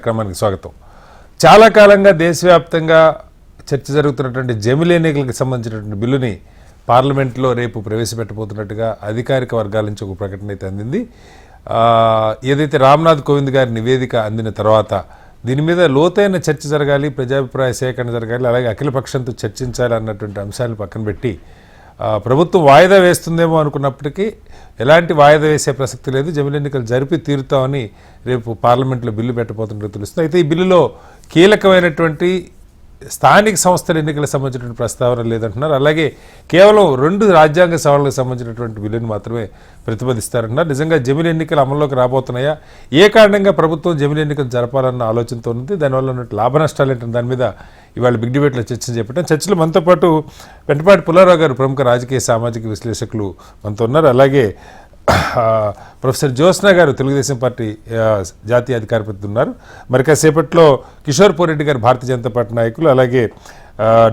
కార్యక్రమానికి స్వాగతం. చాలా కాలంగా దేశవ్యాప్తంగా చర్చ జరుగుతున్నటువంటి జమిలి ఎన్నికలకు సంబంధించినటువంటి బిల్లుని పార్లమెంట్లో రేపు ప్రవేశపెట్టబోతున్నట్టుగా అధికారిక వర్గాల నుంచి ఒక ప్రకటన అయితే అందింది. ఏదైతే రామ్నాథ్ కోవింద్ గారి నివేదిక అందిన తర్వాత దీని మీద లోతైన చర్చ జరగాలి, ప్రజాభిప్రాయ సేకరణ జరగాలి, అలాగే అఖిలపక్షంతో చర్చించాలి అన్నటువంటి అంశాలను పక్కన పెట్టి ప్రభుత్వం వాయిదా వేస్తుందేమో అనుకున్నప్పటికీ ఎలాంటి వాయిదా వేసే ప్రసక్తి లేదు. జమిలి ఎన్నికలు జరిపి తీరుతామని రేపు పార్లమెంట్లో బిల్లు పెట్టబోతున్నట్టు తెలుస్తుంది. అయితే ఈ బిల్లులో కీలకమైనటువంటి స్థానిక సంస్థల ఎన్నికలకు సంబంధించినటువంటి ప్రస్తావన లేదంటున్నారు. అలాగే కేవలం 2 రాజ్యాంగ సవరణలకు సంబంధించినటువంటి బిల్లుని మాత్రమే ప్రతిపాదిస్తారంటున్నారు. నిజంగా జమిలి ఎన్నికలు అమల్లోకి రాబోతున్నాయా, ఏ కారణంగా ప్రభుత్వం జమిలి ఎన్నికలు జరపాలన్న ఆలోచనతో ఉంది, దానివల్ల ఉన్నట్టు లాభ నష్టాలు ఏంటంటే దాని మీద ఇవాళ బిగ్ డిబేట్లో చర్చను చేపట్టాం. చర్చలో మనతో పాటు వెంటపాటి పుల్లారావు గారు ప్రముఖ రాజకీయ సామాజిక విశ్లేషకులు మనతో ఉన్నారు. అలాగే ప్రొఫెసర్ జ్యోత్స్న గారు తెలుగుదేశం పార్టీ జాతీయ అధికార ప్రతినిధి ఉన్నారు. మరి కాసేపట్లో కిషోర్ పోరెడ్డి గారు భారతీయ జనతా పార్టీ నాయకులు, అలాగే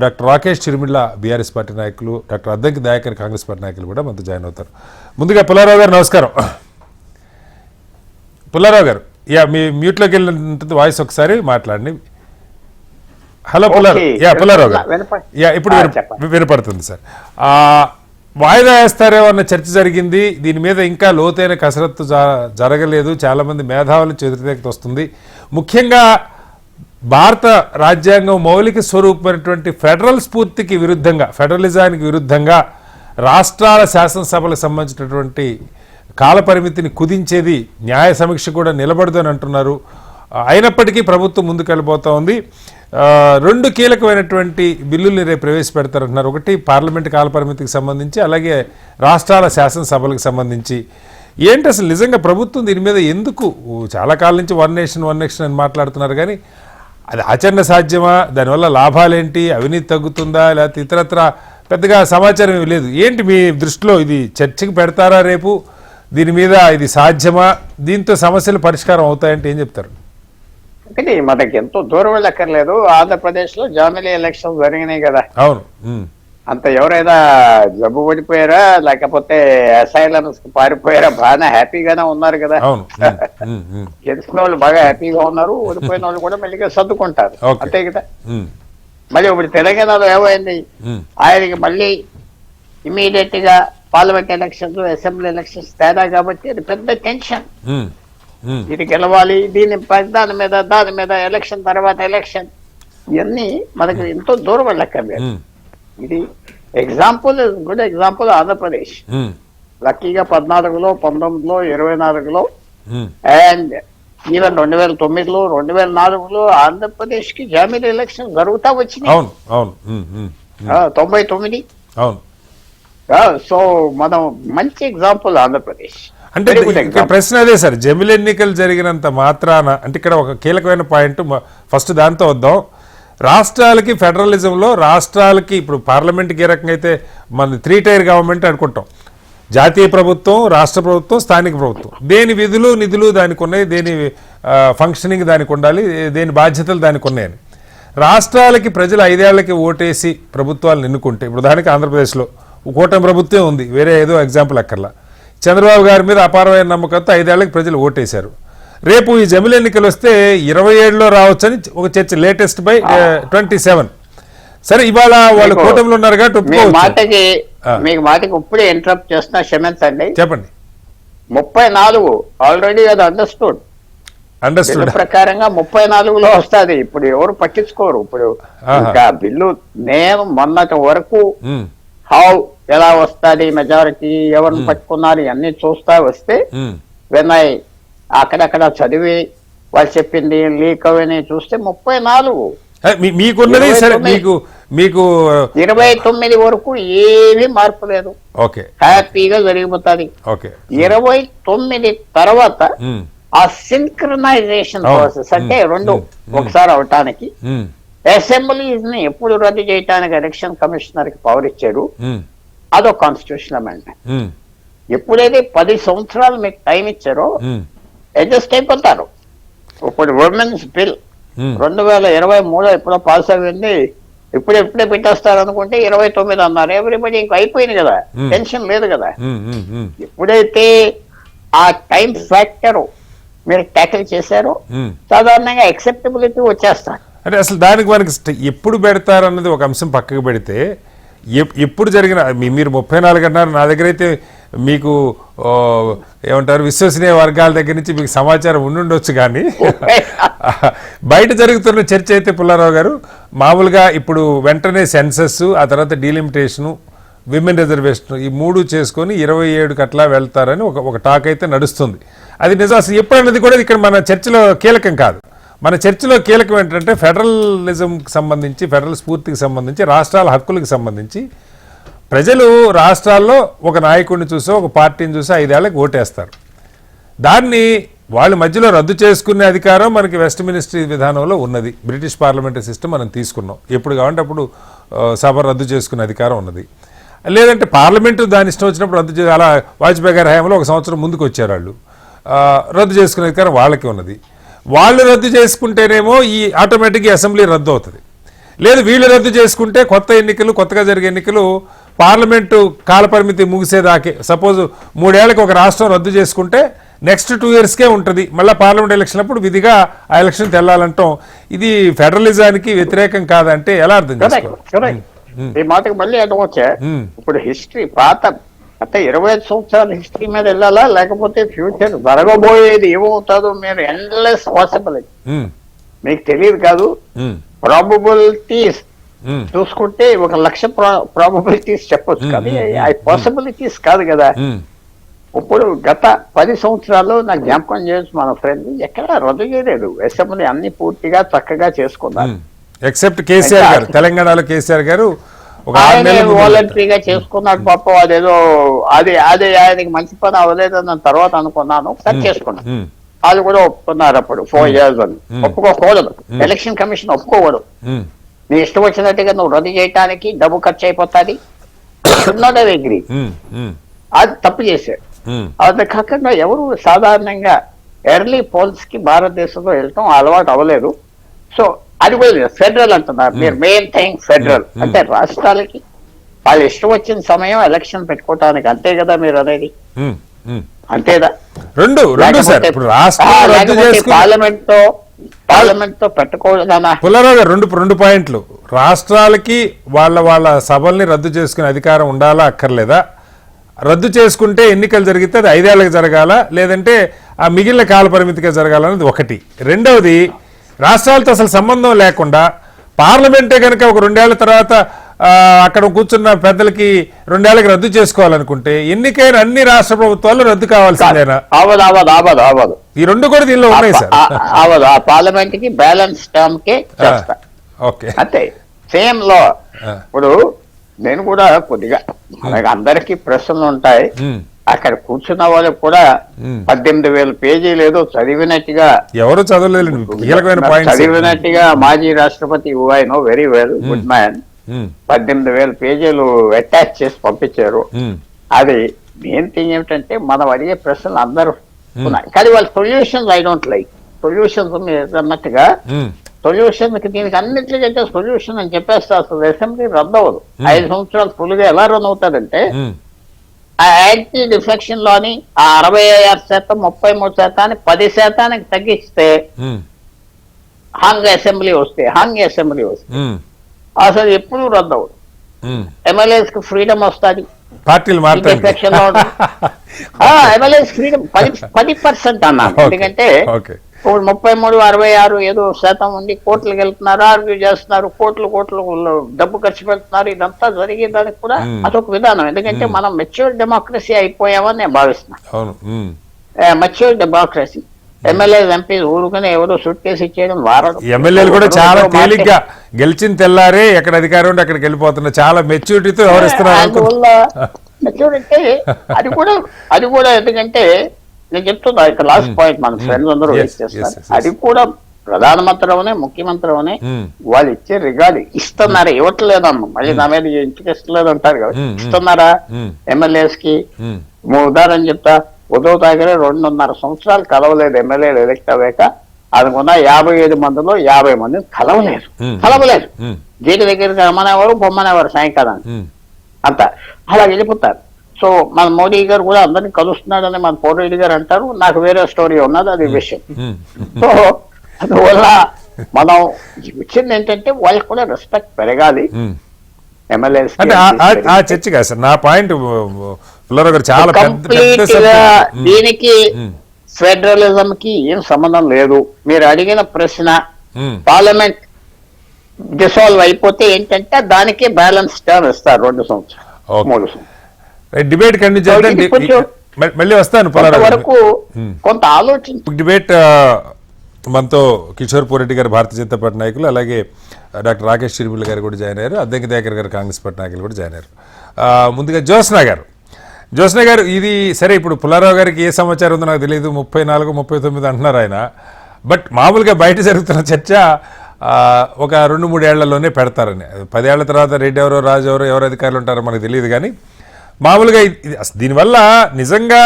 డాక్టర్ రాకేష్ చిరుమిళ్ళ బీఆర్ఎస్ పార్టీ నాయకులు, డాక్టర్ అద్దంకి దయాకర్ కాంగ్రెస్ పార్టీ నాయకులు కూడా మనతో జాయిన్ అవుతారు. ముందుగా పుల్లారావు గారు నమస్కారం. పుల్లారావు గారు మీ మ్యూట్లోకి వెళ్ళిన వాయిస్ ఒకసారి మాట్లాడండి. హలో పుల్లారావు గారు, ఇప్పుడు వినపడుతుంది సార్. వాయిదా వేస్తారేమో అన్న చర్చ జరిగింది. దీని మీద ఇంకా లోతైన కసరత్తు జరగలేదు. చాలామంది మేధావుల వ్యతిరేకత వస్తుంది. ముఖ్యంగా భారత రాజ్యాంగం మౌలిక స్వరూపమైనటువంటి ఫెడరల్ స్ఫూర్తికి విరుద్ధంగా, ఫెడరలిజానికి విరుద్ధంగా రాష్ట్రాల శాసనసభలకు సంబంధించినటువంటి కాలపరిమితిని కుదించేది న్యాయ సమీక్ష కూడా నిలబడదు అని అంటున్నారు. అయినప్పటికీ ప్రభుత్వం ముందుకెళ్ళబోతా ఉంది. 2 కీలకమైనటువంటి బిల్లుల్ని రేపు ప్రవేశపెడతారంటున్నారు. ఒకటి పార్లమెంట్ కాలపరిమితికి సంబంధించి, అలాగే రాష్ట్రాల శాసనసభలకు సంబంధించి. ఏంటి అసలు నిజంగా ప్రభుత్వం దీని మీద ఎందుకు చాలా కాలం నుంచి వన్ నేషన్ అని మాట్లాడుతున్నారు, కానీ అది ఆచరణ సాధ్యమా, దానివల్ల లాభాలేంటి, అవినీతి తగ్గుతుందా, లేకపోతే ఇతరత్ర పెద్దగా సమాచారం ఏమి లేదు. ఏంటి మీ దృష్టిలో ఇది చర్చకి పెడతారా రేపు, దీని మీద ఇది సాధ్యమా, దీంతో సమస్యలు పరిష్కారం అవుతాయంటే ఏం చెప్తారు? ఒకటి మనకి ఎంతో దూరం వెళ్ళక్కర్లేదు. ఆంధ్రప్రదేశ్ లో జామిలి ఎలక్షన్స్ జరిగినాయి కదా. అవును. అంత ఎవరైనా జబ్బు పడిపోయారా, లేకపోతే అసైలమ్స్ పారిపోయారా, బాగా హ్యాపీగానే ఉన్నారు కదా. గెలిచిన వాళ్ళు బాగా హ్యాపీగా ఉన్నారు, ఓడిపోయిన వాళ్ళు కూడా మెల్లిగా సర్దుకుంటారు, అంతే కదా. మళ్ళీ ఇప్పుడు తెలంగాణలో ఏమైంది, ఆయనకి మళ్ళీ ఇమీడియట్ గా పార్లమెంట్ ఎలక్షన్స్, అసెంబ్లీ ఎలక్షన్స్ తేడా కాబట్టి అది పెద్ద టెన్షన్. ఇది గెలవాలి, దాని మీద ఎలక్షన్ తర్వాత ఎలక్షన్, ఇవన్నీ మనకి ఎంతో దూరం వెళ్ళక్కర్లేదు. ఇది ఎగ్జాంపుల్, గుడ్ ఎగ్జాంపుల్ ఆంధ్రప్రదేశ్. లక్కీగా 14లో, 19లో, 24లో అండ్ ఈవెన్ 2009లో, 2004లో ఆంధ్రప్రదేశ్ కి జామిలి ఎలక్షన్ జరుగుతా వచ్చినాయి. 99. సో మనం మంచి ఎగ్జాంపుల్ ఆంధ్రప్రదేశ్. అంటే ప్రశ్న అదే సార్, జమిలి ఎన్నికలు జరిగినంత మాత్రాన, అంటే ఇక్కడ ఒక కీలకమైన పాయింట్, ఫస్ట్ దాంతో వద్దాం. రాష్ట్రాలకి ఫెడరలిజంలో రాష్ట్రాలకి ఇప్పుడు పార్లమెంట్కి ఏ రకంగా అయితే మన 3 టైర్ గవర్నమెంట్ అనుకుంటాం, జాతీయ ప్రభుత్వం, రాష్ట్ర ప్రభుత్వం, స్థానిక ప్రభుత్వం, దేని విధులు నిధులు దానికి ఉన్నాయి, దేని ఫంక్షనింగ్ దానికి ఉండాలి, దేని బాధ్యతలు దానికి ఉన్నాయని. రాష్ట్రాలకి ప్రజలు 5 ఏళ్లకి ఓటేసి ప్రభుత్వాలను ఎన్నుకుంటే, ఇప్పుడు ఉదాహరణకి ఆంధ్రప్రదేశ్లో కూటమి ప్రభుత్వం ఉంది, వేరే ఏదో ఎగ్జాంపుల్ అక్కర్లా, చంద్రబాబు గారి మీద అపారమైన నమ్మకంతో 5 ఏళ్లకి ప్రజలు ఓటేశారు. రేపు ఈ జమిలి ఎన్నికలు వస్తే 27లో రావచ్చని ఒక చర్చ, లేటెస్ట్ బై 27. సరే, ఇవాళ వాళ్ళు కూటమిలో ఉన్నారు కాబట్టి మీకు మాటకి ఇప్పుడే ఇంటరప్ట్ చేస్తున్నా, క్షమించండి. చెప్పండి. 34 ఆల్రెడీ అది అండర్స్టూడ్ ప్రకారంగా 34లో వస్తుంది. ఇప్పుడు ఎవరు పట్టించుకోరు. ఇప్పుడు ఇంకా బిల్లు నేను మొన్నటి వరకు ఎలా వస్తుంది, మెజారిటీ ఎవరిని పట్టుకున్నారు అన్ని చూస్తా వస్తే, వినయ్ అక్కడక్కడ చదివి వాళ్ళు చెప్పింది లీక్ అవన్నీ చూస్తే 34 మీకున్నది సరే, మీకు 29 వరకు ఏమీ మార్పు లేదు, హ్యాపీగా జరిగిపోతుంది. 29 తర్వాత ఆ సింక్రనైజేషన్ ప్రాసెస్, అంటే 2 ఒకసారి అవటానికి, అసెంబ్లీస్ ని ఎప్పుడు రద్దు చేయడానికి ఎలక్షన్ కమిషనర్ కి పవర్ ఇచ్చారు, అదో కాన్స్టిట్యూషన్ అమెండ్మెంట్. ఎప్పుడైతే 10 సంవత్సరాలు మీకు టైం ఇచ్చారో అడ్జస్ట్ అయిపోతారు. ఇప్పుడు ఉమెన్స్ బిల్ 2023 ఎప్పుడో పాస్ అయింది, ఇప్పుడే పెట్టేస్తారు అనుకుంటే 29 అన్నారు. ఎవ్రీబడి ఇంక అయిపోయింది కదా, టెన్షన్ లేదు కదా. ఎప్పుడైతే ఆ టైం ఫ్యాక్టర్ మీరు ట్యాకిల్ చేశారు, సాధారణంగా యాక్సెప్టబిలిటీ వచ్చేస్తారు. అంటే అసలు దానికి మనకి ఎప్పుడు పెడతారన్నది ఒక అంశం పక్కకు పెడితే, ఎప్పుడు జరిగిన మీరు 34 అన్నారు, నా దగ్గర అయితే మీకు ఏమంటారు విశ్వసనీయ వర్గాల దగ్గర నుంచి మీకు సమాచారం ఉండుండొచ్చు, కానీ బయట జరుగుతున్న చర్చ అయితే పుల్లారావు గారు మామూలుగా ఇప్పుడు వెంటనే సెన్సస్, ఆ తర్వాత డీలిమిటేషను, విమెన్ రిజర్వేషన్, ఈ 3 చేసుకొని 27కి అట్లా వెళ్తారని ఒక టాక్ అయితే నడుస్తుంది. అది నిజం అసలు ఎప్పుడన్నది కూడా ఇక్కడ మన చర్చలో కీలకం కాదు. మన చర్చలో కీలకం ఏంటంటే ఫెడరలిజంకి సంబంధించి, ఫెడరల్ స్ఫూర్తికి సంబంధించి, రాష్ట్రాల హక్కులకు సంబంధించి ప్రజలు రాష్ట్రాల్లో ఒక నాయకుడిని చూసో ఒక పార్టీని చూసో 5 ఏళ్ళకి ఓటేస్తారు. దాన్ని వాళ్ళ మధ్యలో రద్దు చేసుకునే అధికారం మనకి వెస్ట్ మినిస్ట్రీ విధానంలో ఉన్నది. బ్రిటిష్ పార్లమెంటరీ సిస్టమ్ మనం తీసుకున్నాం. ఎప్పుడు కావాలంటే అప్పుడు సభ రద్దు చేసుకునే అధికారం ఉన్నది. లేదంటే పార్లమెంటు దాని ఇష్టం వచ్చినప్పుడు రద్దు చేసి, అలా వాజ్పేయి గారి హయాంలో 1 సంవత్సరం ముందుకు వచ్చారు వాళ్ళు, రద్దు చేసుకునే అధికారం వాళ్ళకి ఉన్నది. వాళ్ళు రద్దు చేసుకుంటేనేమో ఈ ఆటోమేటిక్గా అసెంబ్లీ రద్దు అవుతుంది. లేదు వీళ్ళు రద్దు చేసుకుంటే కొత్త ఎన్నికలు, కొత్తగా జరిగే ఎన్నికలు పార్లమెంటు కాలపరిమితి ముగిసేదాకే, సపోజ్ 3 ఏళ్ళకి ఒక రాష్ట్రం రద్దు చేసుకుంటే నెక్స్ట్ 2 ఇయర్స్కే ఉంటుంది. మళ్ళీ పార్లమెంట్ ఎలక్షన్ అప్పుడు విధిగా ఆ ఎలక్షన్ తెల్లాలంటాం. ఇది ఫెడరలిజానికి వ్యతిరేకం కాదంటే ఎలా అర్థం చేసుకోవాలి? ఈ మాటకు మళ్ళీ అర్థమొచ్చా. ఇప్పుడు హిస్టరీ పాత అంటే 25 సంవత్సరాల హిస్టరీ మీద వెళ్ళాలా, లేకపోతే ఫ్యూచర్ జరగబోయేది ఏమవుతుందో మీరు ఎండ్లెస్ పాసిబిలిటీ మీకు తెలియదు కాదు. ప్రాబబిలిటీస్ చూసుకుంటే 1,00,000 ప్రాబబిలిటీస్ చెప్పొచ్చు, కానీ ఆ పాసిబిలిటీస్ కాదు కదా. ఇప్పుడు గత 10 సంవత్సరాల్లో నాకు జ్ఞాపకం చేయొచ్చు, మన ఫ్రెండ్ ఎక్కడ రద్దు చేయలేదు. అసెంబ్లీ అన్ని పూర్తిగా చక్కగా చేసుకున్నారు. ఎక్సెప్ట్ కేసీఆర్ గారు, తెలంగాణలో కేసీఆర్ గారు వాలంటరీగా చేసుకున్నాడు పాపం. అదేదో అది ఆయనకి మంచి పని అవ్వలేదని తర్వాత అనుకున్నాను, కానీ చేసుకున్నాను. వాళ్ళు కూడా ఒప్పుకున్నారు అప్పుడు 4 years అని. ఒప్పుకోకూడదు, ఎలక్షన్ కమిషన్ ఒప్పుకోకూడదు. నీ ఇష్టం వచ్చినట్టుగా నువ్వు రద్దు చేయడానికి డబ్బు ఖర్చు అయిపోతుంది, అగ్రీ. అది తప్పు చేశాడు. అది కాకుండా ఎవరు సాధారణంగా ఎర్లీ పోల్స్ కి భారతదేశంలో వెళ్ళటం అలవాటు అవ్వలేదు. సో అది కూడా ఫెడరల్ అంటున్నారు మీరు. మెయిన్ థింగ్ ఫెడరల్ అంటే రాష్ట్రాలకి వాళ్ళు ఇష్టం వచ్చిన సమయం ఎలక్షన్ పెట్టుకోవటానికి, అంతే కదా మీరు అనేది? అంతేదా? పార్లమెంట్ తో పెట్టుకోవాలన్నా పుల్లారావు గారు రెండు పాయింట్లు. రాష్ట్రాలకి వాళ్ళ సభల్ని రద్దు చేసుకునే అధికారం ఉండాలా అక్కర్లేదా? రద్దు చేసుకుంటే ఎన్నికలు జరిగితే అది 5 ఏళ్ళకి జరగాల, లేదంటే ఆ మిగిలిన కాల పరిమితిగా జరగాలనేది ఒకటి. రెండవది, రాష్ట్రాలతో అసలు సంబంధం లేకుండా పార్లమెంటే కనుక ఒక 2 ఏళ్ల తర్వాత అక్కడ కూర్చున్న పెద్దలకి 2 ఏళ్ళకి రద్దు చేసుకోవాలనుకుంటే ఎన్నికైన అన్ని రాష్ట్ర ప్రభుత్వాలు రద్దు కావాల్సిందేనా? అవదు. ఈ 2 కూడా దీనిలో ఉన్నాయి సార్. అవదు. ఆ పార్లమెంట్ కి బ్యాలెన్స్ టర్మ్ కే చేస్తా. ఓకే, అంతే. సేమ్ లో ఇప్పుడు నేను కూడా కొద్దిగా మనకి అందరికి ప్రశ్నలు ఉంటాయి. అక్కడ కూర్చున్న వాళ్ళకి కూడా 18,000 పేజీలు ఏదో చదివినట్టుగా, ఎవరు చదివినట్టుగా మాజీ రాష్ట్రపతి I know very well, good man, 18,000 పేజీలు అటాచ్ చేసి పంపించారు. అది మెయిన్ థింగ్ ఏమిటంటే మనం అడిగే ప్రశ్నలు అందరూ ఉన్నాయి, కానీ వాళ్ళ solutions I don't like. Solutions అన్నట్టుగా సొల్యూషన్ దీనికి అన్నింటికంటే సొల్యూషన్ అని చెప్పేస్తే అసలు అసెంబ్లీ రద్దు అవ్వదు. 5 సంవత్సరాలు ఫుల్గా ఎలా రన్ అవుతాడంటే ఆ యాంటీ డిఫెక్షన్ లోని ఆ 66%, 33% 10% తగ్గిస్తే హంగ్ అసెంబ్లీ వస్తే అసలు ఎప్పుడు రద్దు అవ్వదు. ఎమ్మెల్యేస్ కి ఫ్రీడమ్ వస్తుంది, పార్టీలు డిఫెక్షన్ లో ఎమ్మెల్యేస్ ఫ్రీడమ్ 10% అన్నాను. ఎందుకంటే ఇప్పుడు 33, 66 ఏదో శాతం ఉండి కోర్టులకు వెళ్తున్నారు, ఆర్గ్యూ చేస్తున్నారు, కోట్లు డబ్బు ఖర్చు పెడుతున్నారు. ఇదంతా జరిగేదానికి కూడా అదొక విధానం. ఎందుకంటే మనం మెచ్యూర్ డెమోక్రసీ అయిపోయామని నేను భావిస్తున్నాను. Mature democracy. ఎమ్మెల్యే ఎంపీ ఊరుకుని ఎవరో సూట్ కేసు ఇచ్చేయడం వారదు. ఎమ్మెల్యేలు కూడా చాలా తేలిగ్గా గెలిచిన తెల్లారే ఎక్కడ అధికారం ఉంటే అక్కడికి వెళ్ళిపోతున్నారు, చాలా మెచ్యూరిటీతో వ్యవహరిస్తున్నారు. మెచ్యూరిటీ అది కూడా ఎందుకంటే నేను చెప్తున్నా ఇక్కడ లాస్ట్ పాయింట్ మన ఫ్రెండ్స్ అందరూ వేస్ట్ చేస్తారు. అది కూడా ప్రధానమంత్రి ముఖ్యమంత్రి వాళ్ళు ఇచ్చే రిగార్డు ఇస్తున్నారా, ఇవ్వట్లేదమ్మా, మళ్ళీ నా మీద ఇంటికి ఇస్తలేదు అంటారు కదా, ఇస్తున్నారా ఎమ్మెల్యేస్ కి? ఉదాహరణ చెప్తా, ఉద్దవ్ ఠాకరే 2.5 సంవత్సరాలు కలవలేదు ఎమ్మెల్యేలు ఎలక్ట్ అవ్వాక. అందుకున్న 57 మందిలో 50 మంది కలవలేదు. గేటు దగ్గరికి రమ్మనేవారు, పొమ్మనేవారు సాయంకాలం అంతా అలా వెళ్ళిపోతారు. సో మన మోడీ గారు కూడా అందరినీ కలుస్తున్నాడని మన పోరెడ్డి గారు అంటారు. నాకు వేరే స్టోరీ ఉన్నది, అది విషయం. సో అందువల్ల మనం వచ్చింది ఏంటంటే వాళ్ళకి కూడా రెస్పెక్ట్ పెరగాలి. ఎమ్మెల్యేస్ అంటే ఆ చర్చ కాదు సార్ నా పాయింట్. గారు చాలా కంప్లీట్ గా దీనికి ఫెడరలిజం కి ఏం సంబంధం లేదు. మీరు అడిగిన ప్రశ్న పార్లమెంట్ డిసాల్వ్ అయిపోతే ఏంటంటే దానికి బ్యాలెన్స్ టర్మ్ ఇస్తారు 2 సంవత్సరాలు 3 సంవత్సరాలు డిబేట్ కంటిన్యూ మళ్ళీ వస్తాను. వరకు కొంత ఆలోచన డిబేట్ మనతో కిషోర్ పూరెడ్డి గారు భారతీయ జనతా పార్టీ నాయకులు, అలాగే డాక్టర్ రాకేష్ చిరుమిల్ గారు కూడా జాయిన్ అయ్యారు, అద్దెకి దేకర్ గారు కాంగ్రెస్ పార్టీ నాయకులు కూడా జాయిన్ అయ్యారు. ముందుగా జ్యోత్స్న గారు ఇది సరే, ఇప్పుడు పుల్లారావు గారికి ఏ సమాచారం ఉందో నాకు తెలియదు, 34, 39 అంటున్నారు ఆయన. బట్ మామూలుగా బయట జరుగుతున్న చర్చ ఒక 2-3 ఏళ్లలోనే పెడతారని. 10 ఏళ్ల తర్వాత రెడ్డి ఎవరో రాజు ఎవరు అధికారులు ఉంటారో మనకు తెలియదు. కానీ మామూలుగా దీనివల్ల నిజంగా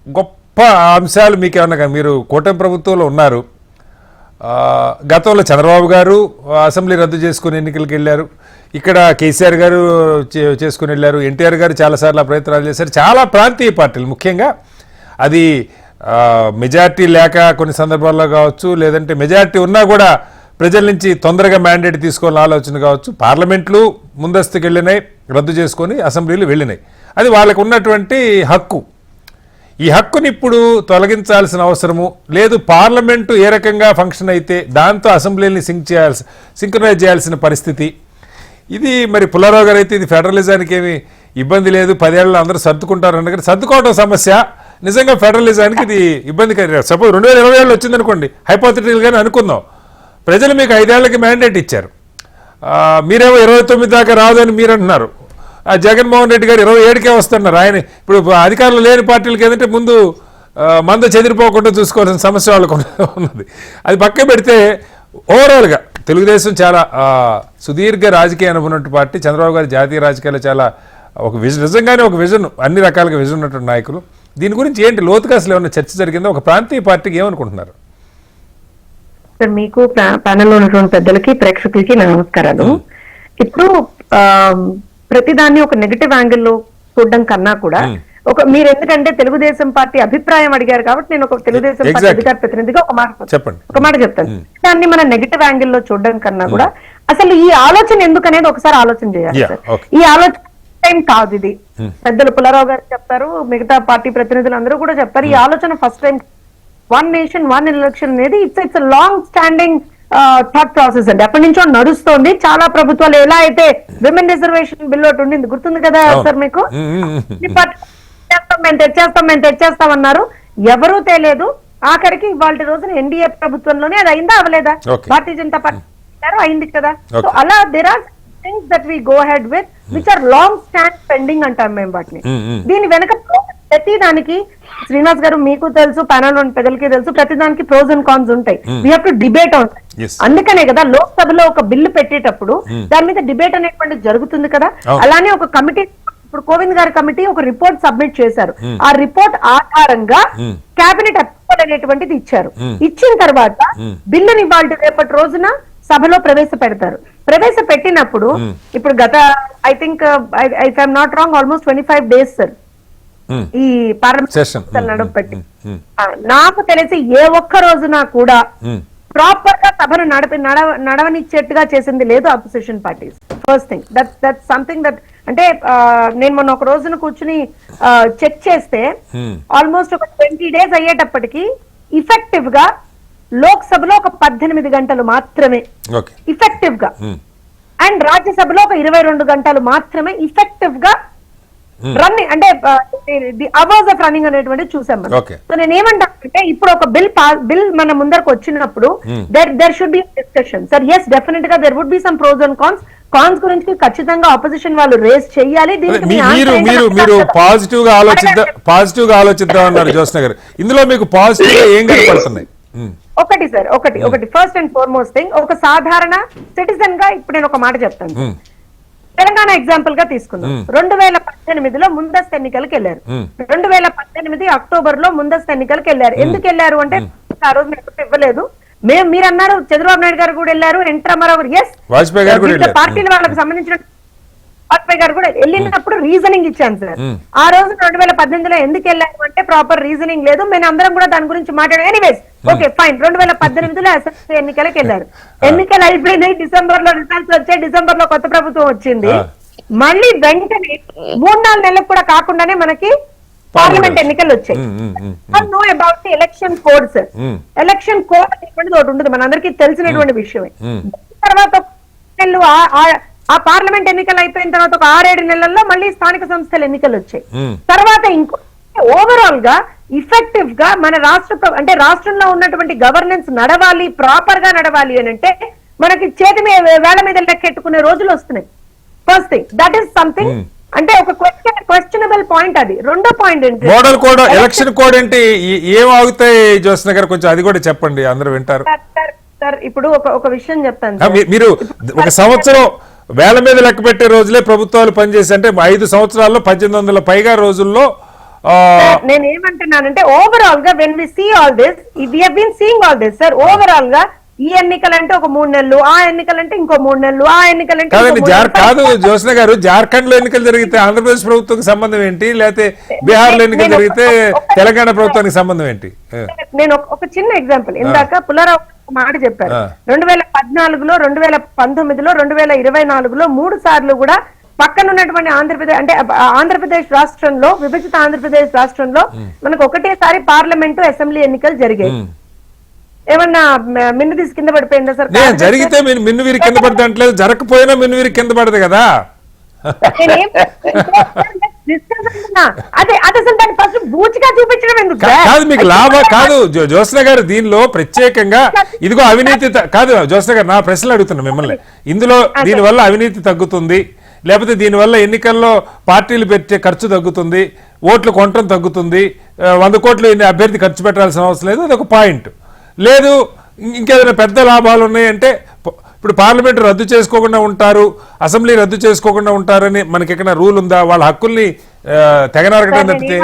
గొప్ప అంశాలు మీకేమన్నా కానీ, మీరు కూటమి ప్రభుత్వంలో ఉన్నారు, గతంలో చంద్రబాబు గారు అసెంబ్లీ రద్దు చేసుకుని ఎన్నికలకు వెళ్ళారు, ఇక్కడ కేసీఆర్ గారు చేసుకుని వెళ్ళారు, ఎన్టీఆర్ గారు చాలాసార్లు ప్రయత్నాలు చేశారు. చాలా ప్రాంతీయ పార్టీలు ముఖ్యంగా అది మెజార్టీ లేక కొన్ని సందర్భాల్లో కావచ్చు, లేదంటే మెజార్టీ ఉన్నా కూడా ప్రజల నుంచి తొందరగా మ్యాండేట్ తీసుకోవాలని ఆలోచన కావచ్చు, పార్లమెంట్లు ముందస్తుకు వెళ్ళినాయి, రద్దు చేసుకొని అసెంబ్లీలు వెళ్ళినాయి. అది వాళ్ళకు ఉన్నటువంటి హక్కు. ఈ హక్కుని ఇప్పుడు తొలగించాల్సిన అవసరము లేదు. పార్లమెంటు ఏ రకంగా ఫంక్షన్ అయితే దాంతో అసెంబ్లీని సింక్రనైజ్ చేయాల్సిన పరిస్థితి. ఇది మరి పుల్లారావు గారు అయితే ఇది ఫెడరలిజానికి ఏమి ఇబ్బంది లేదు, 10 ఏళ్ళలో అందరూ సర్దుకుంటారు అన్నది సర్దుకోవడం సమస్య. నిజంగా ఫెడరలిజానికి ఇది ఇబ్బందికర. సపోజ్ 2027 వచ్చిందనుకోండి, హైపోథెటికల్ గానే అనుకుందాం, ప్రజలు మీకు 5 ఏళ్లకి మ్యాండేట్ ఇచ్చారు, మీరేమో 29 దాకా రాదని మీరు అంటున్నారు. జగన్మోహన్ రెడ్డి గారు 27కే వస్తున్నారు. ఆయన ఇప్పుడు అధికారులు లేని పార్టీలకి ఏంటంటే ముందు మంద చెదిరిపోకుండా చూసుకోవాల్సిన సమస్య వాళ్ళకు ఉన్నది. అది పక్క పెడితే ఓవరాల్గా తెలుగుదేశం చాలా సుదీర్ఘ రాజకీయ అనుభవం పార్టీ. చంద్రబాబు గారు జాతీయ రాజకీయాల్లో చాలా ఒక విజన్, నిజంగానే ఒక విజన్, అన్ని రకాలుగా విజన్ ఉన్నటువంటి నాయకులు. దీని గురించి ఏంటి లోతుగా అసలు ఏమన్నా చర్చ జరిగిందో, ఒక ప్రాంతీయ పార్టీకి ఏమనుకుంటున్నారు? సార్, మీకు ప్యానెల్లో ఉన్నటువంటి పెద్దలకి ప్రేక్షకులకి నమస్కారాలు. ఇప్పుడు ప్రతిదాన్ని ఒక నెగటివ్ యాంగిల్లో చూడడం కన్నా కూడా మీరు ఎందుకంటే తెలుగుదేశం పార్టీ అభిప్రాయం అడిగారు కాబట్టి నేను ఒక తెలుగుదేశం పార్టీ అధికార ప్రతినిధిగా ఒక మాట చెప్తాను. దాన్ని మన నెగటివ్ యాంగిల్లో చూడడం కన్నా కూడా అసలు ఈ ఆలోచన ఎందుకనేది ఒకసారి ఆలోచన చేయాలి సార్. ఈ ఆలోచన టైం కాదు ఇది. పెద్దలు పుల్లారావు గారు చెప్తారు, మిగతా పార్టీ ప్రతినిధులు అందరూ కూడా చెప్తారు. ఈ ఆలోచన ఫస్ట్ టైం 1 నేషన్ 1 ఎలక్షన్ అనేది it's long standing thought process అండి. అప్పటి నుంచో నడుస్తోంది. చాలా ప్రభుత్వాలు ఎలా అయితే విమెన్ రిజర్వేషన్ బిల్ ఒకటి ఉండింది, గుర్తుంది కదా సార్ మీకు? మేము తెచ్చేస్తామన్నారు, ఎవరూ తేలేదు. ఆఖరికి ఇవాళ రోజున ఎన్డీఏ ప్రభుత్వంలోనే అది అయిందా అవలేదా? భారతీయ జనతా పార్టీ అయింది కదా. సో అలా there are things that we go ahead with which are long stand pending అంటాం మేము వాటిని. దీని వెనక ప్రతి దానికి శ్రీనివాస్ గారు మీకు తెలుసు, ప్యానల్ లోని పెద్దలకి తెలుసు, ప్రతి దానికి ప్రోస్ అండ్ కాన్స్ ఉంటాయి. We have to debate on. అందుకనే కదా లోక్సభలో ఒక బిల్లు పెట్టేటప్పుడు దాని మీద డిబేట్ అనేటువంటి జరుగుతుంది కదా. అలానే ఒక కమిటీ, ఇప్పుడు కోవింద్ గారి కమిటీ ఒక రిపోర్ట్ సబ్మిట్ చేశారు. ఆ రిపోర్ట్ ఆధారంగా కేబినెట్ అప్రూవల్ అనేటువంటిది ఇచ్చారు. ఇచ్చిన తర్వాత బిల్లుని వాళ్ళు రేపటి రోజున సభలో ప్రవేశపెడతారు. ప్రవేశపెట్టినప్పుడు ఇప్పుడు గత I think if I'm not wrong almost 25 days sir ఈ పార్లమెంట్ నడవబెట్టి, నాకు తెలిసి ఏ ఒక్క రోజున కూడా ప్రాపర్ గా సభను నడవనిచ్చేట్టుగా చేసింది లేదు opposition parties. First thing that something that అంటే నేను మొన్న ఒక రోజున కూర్చుని చెక్ చేస్తే ఆల్మోస్ట్ ఒక 20 days అయ్యేటప్పటికి ఇఫెక్టివ్ గా లోక్సభలో ఒక 18 గంటలు మాత్రమే ఇఫెక్టివ్ గా, అండ్ రాజ్యసభలో ఒక 22 గంటలు మాత్రమే ఇఫెక్టివ్ గా రన్నింగ్, అంటే ది అవర్స్ ఆఫ్ రన్నింగ్ అనేటువంటి చూసాం మనం. సో నేను ఏమంటానంటే ఇప్పుడు ఒక బిల్ మన ముందరకు వచ్చినప్పుడు there should be discussion sir. Yes, definite గా there would be some pros and cons గురించి ఖచ్చితంగా ఆపోజిషన్ వాళ్ళు రేస్ చేయాలి. మీరు పాజిటివ్ గా ఆలోచిద్దాం అన్నారు జ్యోత్స్న గారు. ఇందులో మీకు పాజిటివ్ గా ఏం కనపడుతున్నాయి? ఒకటి సార్, ఒకటి ఫస్ట్ అండ్ ఫార్మోస్ట్ థింగ్, ఒక సాధారణ సిటిజన్ గా ఇప్పుడు నేను ఒక మాట చెప్తాను. తెలంగాణ ఎగ్జాంపుల్ గా తీసుకుందాం. 2018లో ముందస్తు ఎన్నికలకు వెళ్ళారు. 2018 అక్టోబర్ లో ముందస్తు ఎన్నికలకు వెళ్ళారు. ఎందుకు వెళ్ళారు అంటే ఆ రోజు ఇవ్వలేదు. మీరు అన్నారు, చంద్రబాబు నాయుడు గారు కూడా వెళ్ళారు, ఎన్ రామారావు గారు, ఎస్, పార్టీలు వాళ్ళకి సంబంధించిన వాజ్పేయి గారు కూడా వెళ్ళినప్పుడు రీజనింగ్ ఇచ్చాను సార్. ఆ రోజు 2018లో ఎందుకు వెళ్ళాము అంటే ప్రాపర్ రీజనింగ్ లేదు, మేము అందరం కూడా దాని గురించి మాట్లాడాం. Anyways okay fine. 2018లో అసెంబ్లీ ఎన్నికలకు వెళ్ళారు. ఎన్నికలు అయిపోయినాయి, డిసెంబర్ లో రిజల్ట్స్ వచ్చాయి, డిసెంబర్ లో కొత్త ప్రభుత్వం వచ్చింది. మళ్ళీ వెంటనే 3-4 నెలలకు కూడా కాకుండానే మనకి పార్లమెంట్ ఎన్నికలు వచ్చాయి. Know about the election code sir. Election code అనేటువంటిది ఒకటి ఉంటుంది, మనందరికీ తెలిసినటువంటి విషయమే. తర్వాత ఆ పార్లమెంట్ ఎన్నికలు అయిపోయిన తర్వాత ఒక 6-7 నెలల్లో మళ్ళీ స్థానిక సంస్థల ఎన్నికలు వచ్చాయి. తర్వాత ఇంకో ఓవరాల్ గా ఇఫెక్టివ్ గా మన అంటే రాష్ట్రంలో ఉన్నటువంటి గవర్నెన్స్ నడవాలి, ప్రాపర్ గా నడవాలి అని అంటే మనకి చేతి వేళ మీద లెక్కెట్టుకునే రోజులు వస్తున్నాయి. First thing that is something, అంటే ఒక క్వశ్చనబుల్ పాయింట్. అది రెండో పాయింట్ ఏంటి, మోడల్ కోడ్, ఎలక్షన్ కోడ్ ఏంటి, ఏం ఆగుతాయి జ్యోత్స్న గారు, కొంచెం అది కూడా చెప్పండి, అందరూ వింటారు. సార్ ఇప్పుడు ఒక విషయం చెప్తాను. మీరు ఒక సంవత్సరం వేల మీద లెక్క పెట్టే రోజులే ప్రభుత్వాలు పనిచేసి, అంటే 5 సంవత్సరాల్లో 1800 పైగా రోజుల్లో. నేను ఏమంటున్నానంటే ఓవరాల్ గా when we see all this, we have been seeing all this sir. Overall గా ఈ ఎన్నికలంటే ఒక 3 నెలలు, ఆ ఎన్నికలంటే ఇంకో 3 నెలలు, ఆ ఎన్నికలంటే కాదు జ్యోత్స్న గారు, జార్ఖండ్ లో ఎన్నికలు జరిగితే ఆంధ్రప్రదేశ్ ప్రభుత్వానికి సంబంధం ఏంటి, లేకపోతే బీహార్ లో ఎన్నికలు జరిగితే తెలంగాణ ప్రభుత్వానికి సంబంధం ఏంటి? నేను ఒక చిన్న ఎగ్జాంపుల్, ఇందాక పుల్లారావు మాట చెప్పారు. 2014లో, 2019లో, 2024లో 3 సార్లు కూడా పక్కన ఉన్నటువంటి ఆంధ్రప్రదేశ్, అంటే ఆంధ్రప్రదేశ్ రాష్ట్రంలో, విభజిత ఆంధ్రప్రదేశ్ రాష్ట్రంలో మనకు ఒకటేసారి పార్లమెంటు అసెంబ్లీ ఎన్నికలు జరిగాయి. ఏమన్నా మిన్ను తీసి కింద పడిపోయిందా సార్? జరిగితే మిన్ను వీరి కింద పడదంటలేదు, జరగకపోయినా మిన్ను వీరి కింద పడదు కదా. అదే అసలు దాన్ని ఫస్ట్ బూచిగా చూపించడం ఎందుకు కాదు, మీకు లాభం కాదు జ్యోత్స్న గారు. దీనిలో ప్రత్యేకంగా ఇదిగో అవినీతి కాదు జ్యోత్స్న గారు, నా ప్రశ్నలు అడుగుతున్నా మిమ్మల్ని. ఇందులో దీనివల్ల అవినీతి తగ్గుతుంది, లేకపోతే దీనివల్ల ఎన్నికల్లో పార్టీలు పెట్టే ఖర్చు తగ్గుతుంది, ఓట్లు కొనటం తగ్గుతుంది, 100 కోట్లు అభ్యర్థి ఖర్చు పెట్టాల్సిన అవసరం లేదు, అదొక పాయింట్. లేదు ఇంకేదైనా పెద్ద లాభాలు ఉన్నాయంటే, ఇప్పుడు పార్లమెంట్ రద్దు చేసుకోకుండా ఉంటారు, అసెంబ్లీ రద్దు చేసుకోకుండా ఉంటారని మనకి ఎక్కడ రూల్ ఉందా? వాళ్ళ హక్కుల్ని తెగనరకడం తప్పితే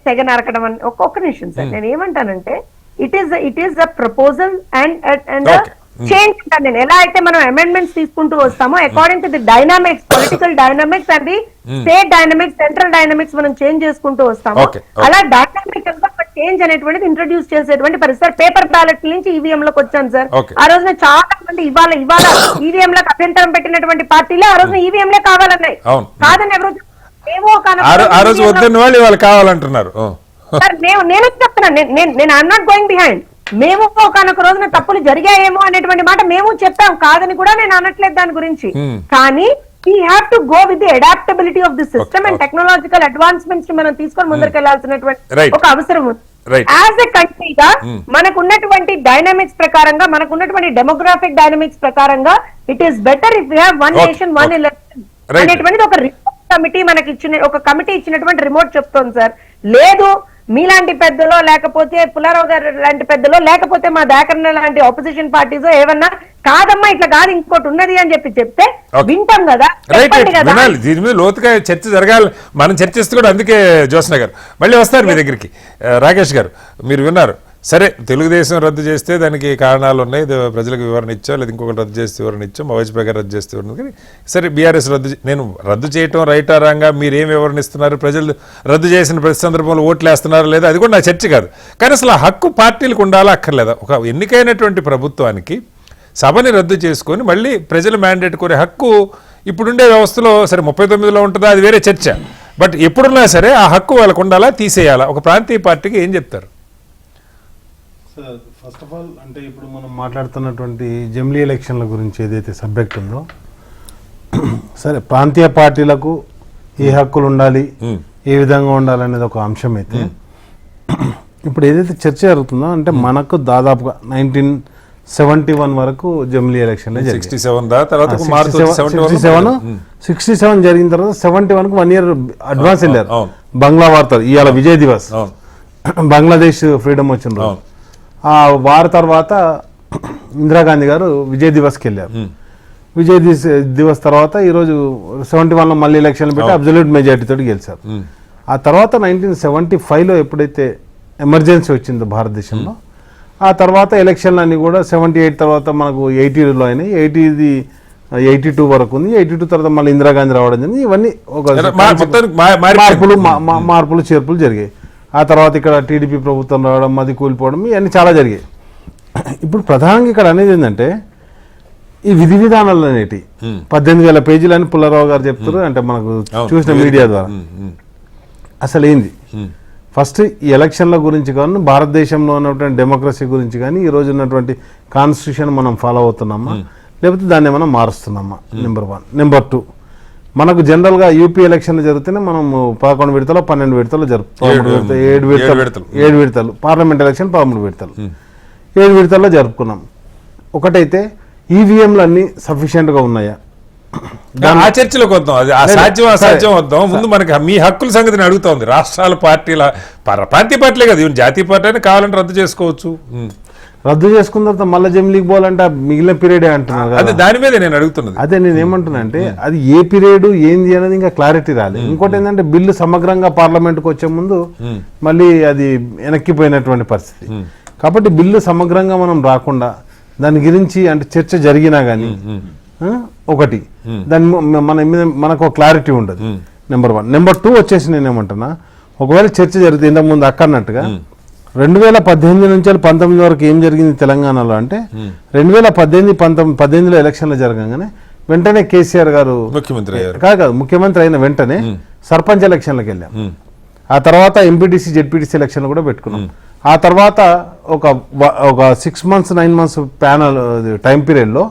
తెగనరకడం అని ఒక్క నిమిషం సార్. నేను ఏమంటానంటే it is a proposal and change అంటాను నేను. ఎలా అయితే మనం అమెండ్మెంట్స్ తీసుకుంటూ వస్తామో according to the dynamics, political dynamics and the state dynamics, central dynamics మనం చేంజ్ చేసుకుంటూ వస్తాము. అలా డైనామికల్ గా చేంజ్ అనేటువంటిది ఇంట్రడ్యూస్ చేసేటువంటి పరిస్థితి. పేపర్ బ్యాలెట్ నుంచి ఈవీఎం లోకి వచ్చాను సార్. ఆ రోజున చాలా మంది ఇవాళ ఈవీఎం లకు అభ్యంతరం పెట్టినటువంటి పార్టీలే ఆ రోజున ఈవీఎం లే కావాలన్నాయి. కాదని ఎవరు కావాలంటున్నారు. నేను చెప్తున్నాను, నేను ఐఎమ్ నాట్ గోయింగ్ బిహైండ్. మేము ఒకనొక రోజున తప్పులు జరిగాయేమో అనేటువంటి మాట మేము చెప్పాం, కాదని కూడా నేను అనట్లేదు దాని గురించి. కానీ we have to go with the adaptability of the system and technological advancements మనం తీసుకొని ముందరికి వెళ్లాల్సినటువంటి ఒక అవసరం ఉంది. యాజ్ ఎ కంట్రీగా మనకున్నటువంటి డైనామిక్స్ ప్రకారంగా, మనకున్నటువంటి డెమోగ్రాఫిక్ డైనామిక్స్ ప్రకారంగా it is better if we have one nation one election అనేటువంటిది ఒక రిమోట్ కమిటీ మనకి ఒక కమిటీ ఇచ్చినటువంటి రిమోట్ చెప్తోంది సార్. లేదు మీలాంటి పెద్దలో, లేకపోతే పుల్లారావు గారు లాంటి పెద్దలో, లేకపోతే మా దాకరణ లాంటి ఆపోజిషన్ పార్టీస్ ఏమన్నా కాదమ్మా ఇట్లా కాదు ఇంకోటి ఉన్నది అని చెప్తే వింటాం కదా. దీని మీద లోతుగా చర్చ జరగాలి, మనం చర్చిస్తూ కూడా. అందుకే జ్యోత్స్న గారు మళ్ళీ వస్తారు మీ దగ్గరికి. రాకేష్ గారు, మీరు విన్నారు, సరే తెలుగుదేశం రద్దు చేస్తే దానికి కారణాలు ఉన్నాయి, ప్రజలకు వివరణ ఇచ్చా, లేదా ఇంకొకటి రద్దు చేస్తే వివరణ ఇచ్చాం, వాజ్పేయి గారు రద్దు చేస్తే వివరణ. కానీ సరే బీఆర్ఎస్ నేను రద్దు చేయటం రైటా రాంగా, మీరేం వివరణ ఇస్తున్నారు, ప్రజలు రద్దు చేసిన ప్రతి సందర్భంలో ఓట్లు వేస్తున్నారా లేదా, అది కూడా నా చర్చ కాదు. కానీ అసలు ఆ హక్కు పార్టీలకు ఉండాలా అక్కర్లేదా? ఒక ఎన్నికైనటువంటి ప్రభుత్వానికి సభని రద్దు చేసుకొని మళ్ళీ ప్రజల మ్యాండేట్ కోరే హక్కు ఇప్పుడుండే వ్యవస్థలో సరే 39లో ఉంటుందా, అది వేరే చర్చ. బట్ ఎప్పుడున్నా సరే ఆ హక్కు వాళ్ళకు ఉండాలా, తీసేయాలా? ఒక ప్రాంతీయ పార్టీకి ఏం చెప్తారు? సార్ ఫస్ట్ ఆఫ్ ఆల్ అంటే ఇప్పుడు మనం మాట్లాడుతున్నటువంటి జమిలీ ఎలక్షన్ల గురించి ఏదైతే సబ్జెక్ట్ ఉందో, సరే ప్రాంతీయ పార్టీలకు ఏ హక్కులు ఉండాలి, ఏ విధంగా ఉండాలనేది ఒక అంశం అయితే, ఇప్పుడు ఏదైతే చర్చ జరుగుతుందో అంటే మనకు దాదాపుగా 1971 వరకు జమిలీ ఎలక్షన్ 67 జరిగిన తర్వాత 71కు 1 ఇయర్ అడ్వాన్స్ వెళ్ళారు. బంగ్లా వార్తలు ఇవాళ విజయ్ దివస్, బంగ్లాదేశ్ ఫ్రీడమ్ వచ్చిన రోజు. ఆ వార తర్వాత ఇందిరాగాంధీ గారు విజయ్ దివస్కి వెళ్ళారు. విజయ్ దివస్ తర్వాత ఈరోజు 71లో మళ్ళీ ఎలక్షన్లు పెట్టి అబ్జల్యూట్ మెజారిటీతో గెలిచారు. ఆ తర్వాత 1975లో ఎప్పుడైతే ఎమర్జెన్సీ వచ్చిందో భారతదేశంలో, ఆ తర్వాత ఎలక్షన్లు అన్నీ కూడా 78 తర్వాత మనకు 80లో అయినాయి. 80ది 82 వరకు ఉంది. 82 తర్వాత మళ్ళీ ఇందిరాగాంధీ రావడం జరిగింది. ఇవన్నీ ఒక మార్పులు చేర్పులు జరిగాయి. ఆ తర్వాత ఇక్కడ టీడీపీ ప్రభుత్వం రావడం, అది కూలిపోవడం, ఇవన్నీ చాలా జరిగాయి. ఇప్పుడు ప్రధానంగా ఇక్కడ అనేది ఏంటంటే ఈ విధి విధానాలు అనేటి 18,000 పేజీలు అని పుల్లారావు గారు చెప్తారు. అంటే మనకు చూసిన మీడియా ద్వారా అసలు ఏంది, ఫస్ట్ ఈ ఎలక్షన్ల గురించి కానీ, భారతదేశంలో ఉన్నటువంటి డెమోక్రసీ గురించి కానీ, ఈ రోజు ఉన్నటువంటి కాన్స్టిట్యూషన్ మనం ఫాలో అవుతున్నామా, లేకపోతే దాన్ని ఏమైనా మారుస్తున్నామా, నెంబర్ 1. నెంబర్ 2, మనకు జనరల్గా యూపీ ఎలక్షన్లు జరిగితేనే మనం 11 విడతలు 12 విడతలు జరుపుతాం. 7 విడతలు పార్లమెంట్ ఎలక్షన్ 13 విడతలు 7 విడతల్లో జరుపుకున్నాం. ఒకటైతే ఈవీఎంలు అన్ని సఫిషియెంట్గా ఉన్నాయా, ఆ చర్చలోకి వద్దాం. అది అసాధ్యం అసాధ్యం వద్దాం. ముందు మనకి మీ హక్కుల సంగతిని అడుగుతోంది. రాష్ట్రాల పార్టీల ప్రాంతీయ పార్టీలే కదా, ఈవెన్ జాతీయ పార్టీ అని కావాలంటే రద్దు చేసుకోవచ్చు. రద్దు చేసుకున్న తర్వాత మళ్ళీ జమిలీకి పోవాలంటే మిగిలిన పీరియడే అంటున్నారు కదా. అదే దాని మీద నేను అడుగుతున్నది. అదే నేను ఏమంటున్నా అంటే అది ఏ పీరియడ్ ఏంది అనేది ఇంకా క్లారిటీ రాలేదు. ఇంకోటి ఏంటంటే బిల్లు సమగ్రంగా పార్లమెంట్కి వచ్చే ముందు మళ్ళీ అది వెనక్కిపోయినటువంటి పరిస్థితి. కాబట్టి బిల్లు సమగ్రంగా మనం రాకుండా దాని గురించి అంటే చర్చ జరిగినా కానీ ఒకటి దాని మన మీద మనకు క్లారిటీ ఉండదు. నెంబర్ 1. నెంబర్ 2 వచ్చేసి నేను ఏమంటున్నా, ఒకవేళ చర్చ జరిగితే ఇంతకు ముందు అక్కడన్నట్టుగా 2018 నుంచి 19 వరకు ఏం జరిగింది తెలంగాణలో అంటే 2018-19 ఎలక్షన్లు జరగగానే వెంటనే కేసీఆర్ గారు ముఖ్యమంత్రి కాదు ముఖ్యమంత్రి అయిన వెంటనే సర్పంచ్ ఎలక్షన్లకు వెళ్ళాం. ఆ తర్వాత ఎంపీటీసీ జెడ్పీటీసీ ఎలక్షన్లు కూడా పెట్టుకున్నాం. ఆ తర్వాత ఒక 6 months 9 months ప్యానల్ టైం పీరియడ్లో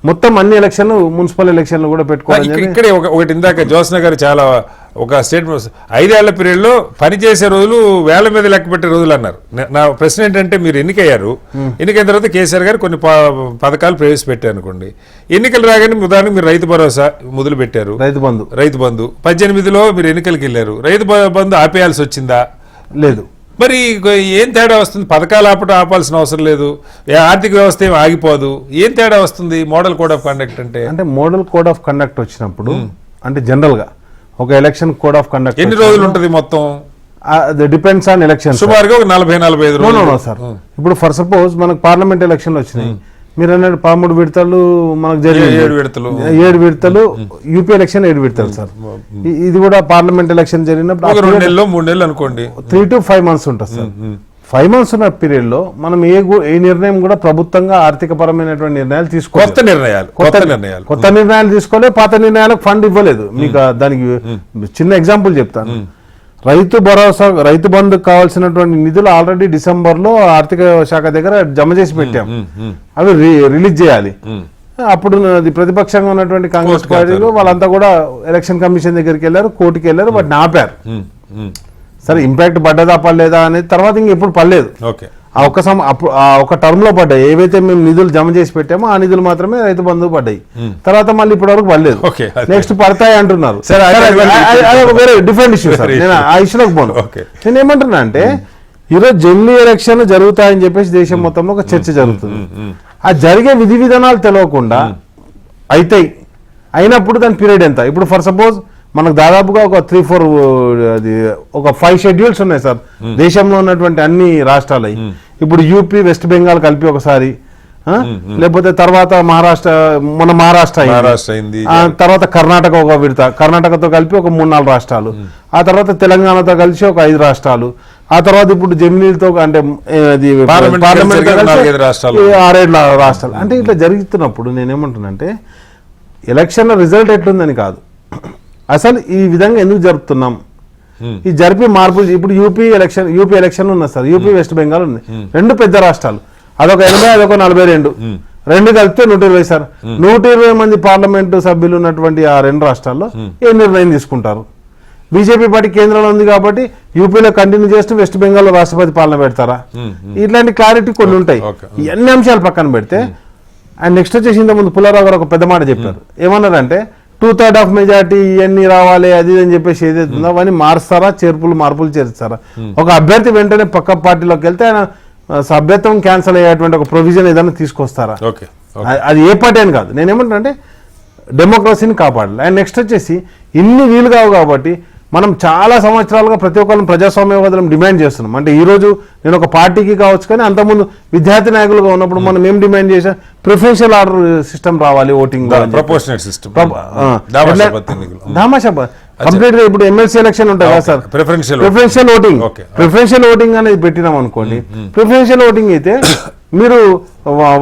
మొత్తం అన్ని ఎలక్షన్లు మున్సిపల్ ఎలక్షన్లు కూడా పెట్టుకోవాలి. ఇక్కడే ఒకటి ఇందాక జ్యోత్స్న గారు చాలా ఒక స్టేట్మెంట్ 5 ఏళ్ల పీరియడ్లో పనిచేసే రోజులు వేల మీద లెక్క పెట్టే రోజులు అన్నారు. నా ప్రశ్న ఏంటంటే మీరు ఎన్నికయ్యారు, ఎన్నికైన తర్వాత కేసీఆర్ గారు కొన్ని పథకాలు ప్రవేశపెట్టారు అనుకోండి. ఎన్నికలు రాగానే ఉదాహరణకు మీరు రైతు భరోసా మొదలు పెట్టారు, రైతు బంధు 18లో మీరు ఎన్నికలకు వెళ్ళారు. రైతు బంధు ఆపేయాల్సి వచ్చిందా? లేదు. మరి ఏం తేడా వస్తుంది? పథకాలు ఆపాల్సిన అవసరం లేదు, ఆర్థిక వ్యవస్థ ఏమి ఆగిపోదు, ఏం తేడా వస్తుంది? మోడల్ కోడ్ ఆఫ్ కండక్ట్ అంటే మోడల్ కోడ్ ఆఫ్ కండక్ట్ వచ్చినప్పుడు అంటే జనరల్ గా ఒక ఎలక్షన్ కోడ్ ఆఫ్ కండక్ట్ ఎన్ని రోజులు ఉంటుంది మొత్తం? Depends on election. సుమారుగా 40-45 రోజులు సార్. ఇప్పుడు ఫర్ సపోజ్ మనకు పార్లమెంట్ ఎలక్షన్లు వచ్చినాయి, మీరు అన్నట్టు 13 విడతలు మనకు జరిగింది, 7 విడతలు యూపీ ఎలక్షన్ 7 విడతలు సార్. ఇది కూడా పార్లమెంట్ ఎలక్షన్ జరిగినప్పుడు 2 నెలలు 3 నెలలు అనుకోండి, 3 to 5 months ఉంటుంది సార్. 5 months ఉన్న పీరియడ్ లో మనం ఏ నిర్ణయం కూడా ప్రభుత్వంగా ఆర్థిక పరమైనటువంటి నిర్ణయాలు తీసుకోవాలి. కొత్త నిర్ణయాలు తీసుకోలే, పాత నిర్ణయాలకు ఫండ్ ఇవ్వలేదు. మీకు దానికి చిన్న ఎగ్జాంపుల్ చెప్తాను. రైతు భరోసా, రైతు బంధు కావాల్సినటువంటి నిధులు ఆల్రెడీ డిసెంబర్లో ఆర్థిక శాఖ దగ్గర జమ చేసి పెట్టాం. అవి రిలీజ్ చేయాలి. అప్పుడు ప్రతిపక్షంగా ఉన్నటువంటి కాంగ్రెస్ పార్టీలో వాళ్ళంతా కూడా ఎలక్షన్ కమిషన్ దగ్గరికి వెళ్ళారు, కోర్టుకి వెళ్ళారు, వాటిని ఆపారు. సరే ఇంపాక్ట్ పడ్డదా పడలేదా అనేది తర్వాత ఇంకెప్పుడు పడలేదు. ఆ ఒక టర్మ్ లో పడ్డాయి. ఏవైతే మేము నిధులు జమ చేసి పెట్టామో ఆ నిధులు మాత్రమే రైతు బంధువు పడ్డాయి. తర్వాత మళ్ళీ ఇప్పటి వరకు పడలేదు. నెక్స్ట్ పడతాయి అంటున్నారు. వేరే డిఫరెంట్ ఇష్యూ సార్. నేను ఆ ఇష్యూలోకి పోను. నేను ఏమంటున్నా అంటే ఈరోజు జమిలీ ఎలక్షన్ జరుగుతాయని చెప్పేసి దేశం మొత్తంలో ఒక చర్చ జరుగుతుంది. ఆ జరిగే విధి విధానాలు తెలియకుండా అయినప్పుడు దాని పీరియడ్ ఎంత? ఇప్పుడు ఫర్ సపోజ్ మనకు దాదాపుగా ఒక 3-4 ఒక 5 షెడ్యూల్స్ ఉన్నాయి సార్ దేశంలో ఉన్నటువంటి అన్ని రాష్ట్రాలు. ఇప్పుడు యూపీ, వెస్ట్ బెంగాల్ కలిపి ఒకసారి, లేకపోతే తర్వాత మహారాష్ట్ర అయింది, తర్వాత కర్ణాటక ఒక విడత, కర్ణాటకతో కలిపి ఒక 3-4 రాష్ట్రాలు, ఆ తర్వాత తెలంగాణతో కలిసి ఒక 5 రాష్ట్రాలు, ఆ తర్వాత ఇప్పుడు జమిలీలతో అంటే పార్లమెంట్ 6-7 రాష్ట్రాలు. అంటే ఇట్లా జరుగుతున్నప్పుడు నేనేమంటున్నానంటే ఎలక్షన్ రిజల్ట్ ఎట్లుందని కాదు, అసలు ఈ విధంగా ఎందుకు జరుపుతున్నాం, ఈ జరిపి మార్పులు. ఇప్పుడు యూపీ ఎలక్షన్ ఉన్నాయి సార్, యూపీ వెస్ట్ బెంగాల్ ఉంది, 2 పెద్ద రాష్ట్రాలు, అదొక 80 అదొక 42, 2 కలిపితే 120 సార్. 120 మంది పార్లమెంటు సభ్యులు ఉన్నటువంటి ఆ 2 రాష్ట్రాల్లో ఏ నిర్ణయం తీసుకుంటారు? బీజేపీ పార్టీ కేంద్రంలో ఉంది కాబట్టి యూపీలో కంటిన్యూ చేస్తూ వెస్ట్ బెంగాల్లో రాష్ట్రపతి పాలన పెడతారా? ఇట్లాంటి క్లారిటీ కొన్ని ఉంటాయి. ఇవన్నీ అంశాలు పక్కన పెడితే అండ్ నెక్స్ట్ వచ్చేసి ఇంతకుముందు పుల్లారావు గారు ఒక పెద్ద మాట చెప్పారు. ఏమన్నారంటే 2/3 ఆఫ్ మెజార్టీ ఇవన్నీ రావాలి అది అని చెప్పేసి ఏదైతే ఉందో అవన్నీ మారుస్తారా, మార్పులు చేరుస్తారా? ఒక అభ్యర్థి వెంటనే పక్క పార్టీలోకి వెళ్తే ఆయన సభ్యత్వం క్యాన్సిల్ అయ్యేటువంటి ఒక ప్రొవిజన్ ఏదైనా తీసుకొస్తారా? అది ఏ పార్టీ అని కాదు. నేనేమంటానంటే డెమోక్రసీని కాపాడాలి. అండ్ నెక్స్ట్ వచ్చేసి ఇన్ని వీలు కావు కాబట్టి 2/3 ఆఫ్ మెజార్టీ ఇవన్నీ రావాలి అది అని చెప్పేసి ఏదైతే ఉందో అవన్నీ మారుస్తారా, మార్పులు చేరుస్తారా? ఒక అభ్యర్థి వెంటనే పక్క పార్టీలోకి వెళ్తే ఆయన సభ్యత్వం క్యాన్సిల్ అయ్యేటువంటి ఒక ప్రొవిజన్ ఏదైనా తీసుకొస్తారా? అది ఏ పార్టీ అని కాదు. నేనేమంటానంటే డెమోక్రసీని కాపాడాలి. అండ్ నెక్స్ట్ వచ్చేసి ఇన్ని వీలు కావు కాబట్టి మనం చాలా సంవత్సరాలుగా ప్రతి ఒక్కరిని ప్రజాస్వామ్యవాదులను డిమాండ్ చేస్తున్నాం. అంటే ఈ రోజు నేను ఒక పార్టీకి కావచ్చు, కానీ అంతకుముందు విద్యార్థి నాయకులుగా ఉన్నప్పుడు మనం ఏం డిమాండ్ చేసాం, ప్రిఫరెన్షియల్ ఆర్డర్ సిస్టమ్ రావాలి ఓటింగ్, ప్రపోర్షనల్ సిస్టమ్, కంప్లీట్ గా. ఇప్పుడు ఎమ్మెల్సీ ఎలక్షన్ ఉంటాయి కదా సార్, ప్రిఫరెన్షియల్ ఓటింగ్ అనేది పెట్టినాం అనుకోండి. ప్రిఫరెన్షియల్ ఓటింగ్ అయితే మీరు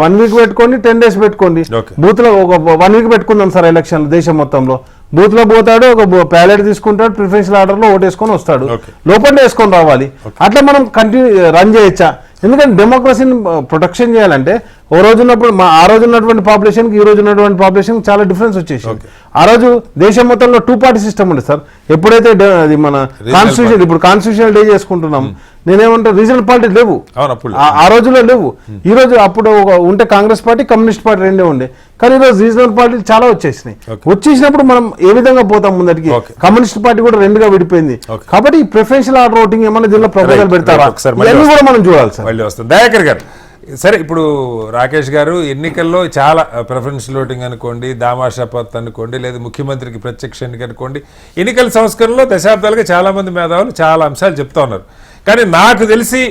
1 వీక్ పెట్టుకోండి, 10 days పెట్టుకోండి. బూత్ లో ఒక 1 వీక్ పెట్టుకుందాం సార్ ఎలక్షన్ దేశం మొత్తంలో. బూత్ లో పోతాడు, ఒక ప్యాలెట్ తీసుకుంటాడు, ప్రిఫరెన్షియల్ ఆర్డర్ లో ఓటేసుకొని వస్తాడు, లోపల వేసుకొని రావాలి. అట్లా మనం కంటిన్యూ రన్ చేయొచ్చా? ఎందుకంటే డెమోక్రసీని ప్రొటెక్షన్ చేయాలంటే ఓ రోజు ఉన్నప్పుడు ఆ రోజు ఉన్నటువంటి పాపులేషన్ కి ఈ రోజు ఉన్నటువంటి పాపులేషన్ చాలా డిఫరెన్స్ వచ్చేసి, ఆ రోజు దేశం మొత్తంలో 2 party సిస్టమ్ ఉంది సార్. ఎప్పుడైతే అది మన కాన్స్టిట్యూషన్, ఇప్పుడు కాన్స్టిట్యూషనల్ డే చేసుకుంటున్నాం, నేనేమంటా రీజనల్ పార్టీ లేవు ఆ రోజుల్లో లేవు. ఈ రోజు అప్పుడు ఉంటే కాంగ్రెస్ పార్టీ, కమ్యూనిస్ట్ పార్టీ రెండే ఉండే, కానీ ఈరోజు రీజనల్ పార్టీలు చాలా వచ్చేసినాయి. వచ్చేసినప్పుడు మనం ఏ విధంగా పోతాం ముందరికి? కమ్యూనిస్ట్ పార్టీ కూడా 2గా విడిపోయింది. కాబట్టి ఈ ప్రిఫరెన్షియల్ ఆర్డర్ ఓటింగ్ ఏమన్నా దీనిలో ప్రపోజల్ పెడతారా, ఇవన్నీ కూడా మనం చూడాలి సార్. దయాకర్ గారు, సరే ఇప్పుడు రాకేష్ గారు ఎన్నికల్లో చాలా ప్రిఫరెన్షియల్ ఓటింగ్ అనుకోండి, దామాషా పత్ అనుకోండి, లేదా ముఖ్యమంత్రికి ప్రత్యక్ష ఎన్నిక అనుకోండి, ఎన్నికల సంస్కరణలో దశాబ్దాలుగా చాలా మంది మేధావులు చాలా అంశాలు చెప్తా ఉన్నారు. కానీ నాకు తెలిసి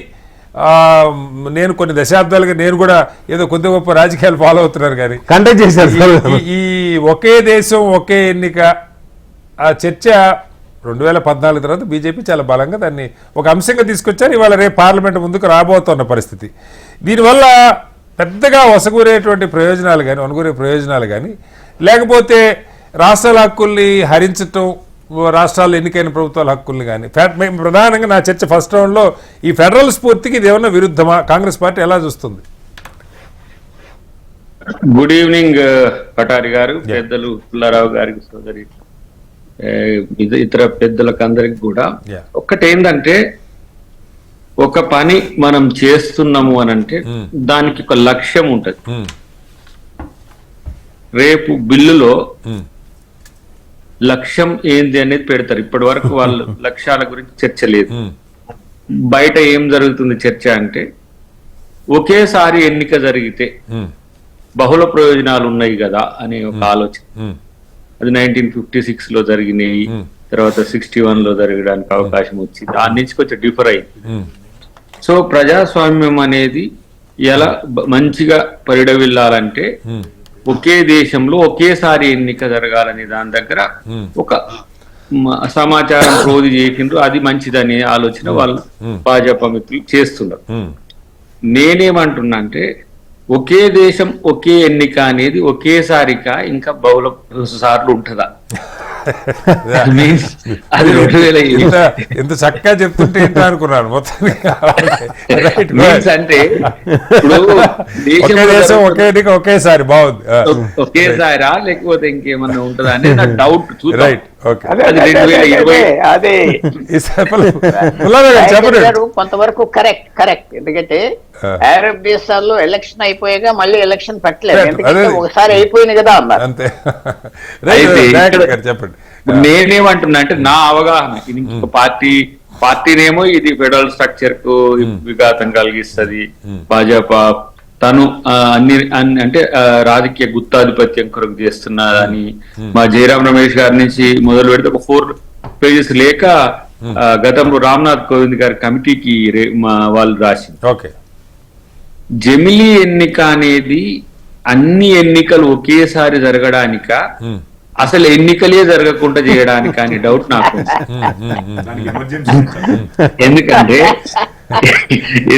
నేను కొన్ని దశాబ్దాలుగా నేను కూడా ఏదో కొద్ది గొప్ప రాజకీయాలు ఫాలో అవుతున్నారు, కానీ కంటెక్ట్ చేశారు ఈ ఒకే దేశం ఒకే ఎన్నిక ఆ చర్చ 2014 తర్వాత బీజేపీ చాలా బలంగా దాన్ని ఒక అంశంగా తీసుకొచ్చారు. ఇవాళ రేపు పార్లమెంట్ ముందుకు రాబోతున్న పరిస్థితి. దీనివల్ల పెద్దగా వసగూరేటువంటి ప్రయోజనాలు కానీ, వనగూరే ప్రయోజనాలు కానీ, లేకపోతే రాష్ట్రాల హక్కుల్ని హరించటం, రాష్ట్రాల్లో ఎన్నికైన ప్రభుత్వాల హక్కుల్ని కానీ, ప్రధానంగా నా చర్చ ఫస్ట్ రౌండ్లో ఈ ఫెడరల్ స్ఫూర్తికి ఇది ఏమన్నా విరుద్ధమా? కాంగ్రెస్ పార్టీ ఎలా చూస్తుంది? గుడ్ ఈవినింగ్ పటారి గారు, పెద్దలు పుల్లారావు గారికి, సోదరి ఇతర పెద్దలకు అందరికి కూడా. ఒక్కటేందంటే, ఒక పని మనం చేస్తున్నాము అనంటే దానికి ఒక లక్ష్యం ఉంటది. రేపు బిల్లులో లక్ష్యం ఏంది అనేది పెడతారు. ఇప్పటి వరకు వాళ్ళు లక్ష్యాల గురించి చర్చ లేదు. బయట ఏం జరుగుతుంది చర్చ అంటే, ఒకేసారి ఎన్నిక జరిగితే బహుళ ప్రయోజనాలు ఉన్నాయి కదా అనే ఒక ఆలోచన. అది 1956 లో జరిగినాయి, తర్వాత 61 లో జరగడానికి అవకాశం వచ్చింది, దాని నుంచి కొంచెం డిఫర్ అయింది. సో ప్రజాస్వామ్యం అనేది ఎలా మంచిగా పరిడవిల్లాలంటే ఒకే దేశంలో ఒకేసారి ఎన్నిక జరగాలనే దాని దగ్గర ఒక సమాచారం క్రోధి చేసిండ్రు. అది మంచిదనే ఆలోచన వాళ్ళు భాజపా మిత్రులు చేస్తున్నారు. నేనేమంటున్నా అంటే, ఒకే దేశం ఒకే ఎన్నిక అనేది ఒకేసారిగా ఇంకా బహుళ సార్లు ఉంటుందా? అది 2007 ఎంత చక్కగా చెప్తుంటే ఏంటో అనుకున్నాను మొత్తం. అంటే దేశం ఒకే ఎన్నిక ఒకేసారి బాగుంది, ఒకేసారా లేకపోతే ఇంకేమన్నా ఉంటుందా అనేది నాకు డౌట్. రైట్, కొంతవరకు కరెక్ట్. ఎందుకంటే అరబ్ దేశాల్లో ఎలక్షన్ అయిపోయాక మళ్ళీ ఎలక్షన్ పెట్టలేదు, ఎందుకంటే ఒకసారి అయిపోయింది కదా అన్నారు. అంతే. చెప్పండి. నేనేమంటున్నా అంటే, నా అవగాహన ఇది పార్టీనేమో ఇది ఫెడరల్ స్ట్రక్చర్ కు విఘాతం కలిగిస్తుంది. భాజపా తను అంటే రాజకీయ గుత్తాధిపత్యం కొరకు చేస్తున్నదని మా జయరాం రమేష్ గారి నుంచి మొదలు పెడితే ఒక 4 pages లేక గతంలో రామ్నాథ్ కోవింద్ గారి కమిటీకి వాళ్ళు రాసింది. జమిలీ ఎన్నిక అనేది అన్ని ఎన్నికలు ఒకేసారి జరగడానిక, అసలు ఎన్నికలే జరగకుండా చేయడానికి అని డౌట్ నాకు.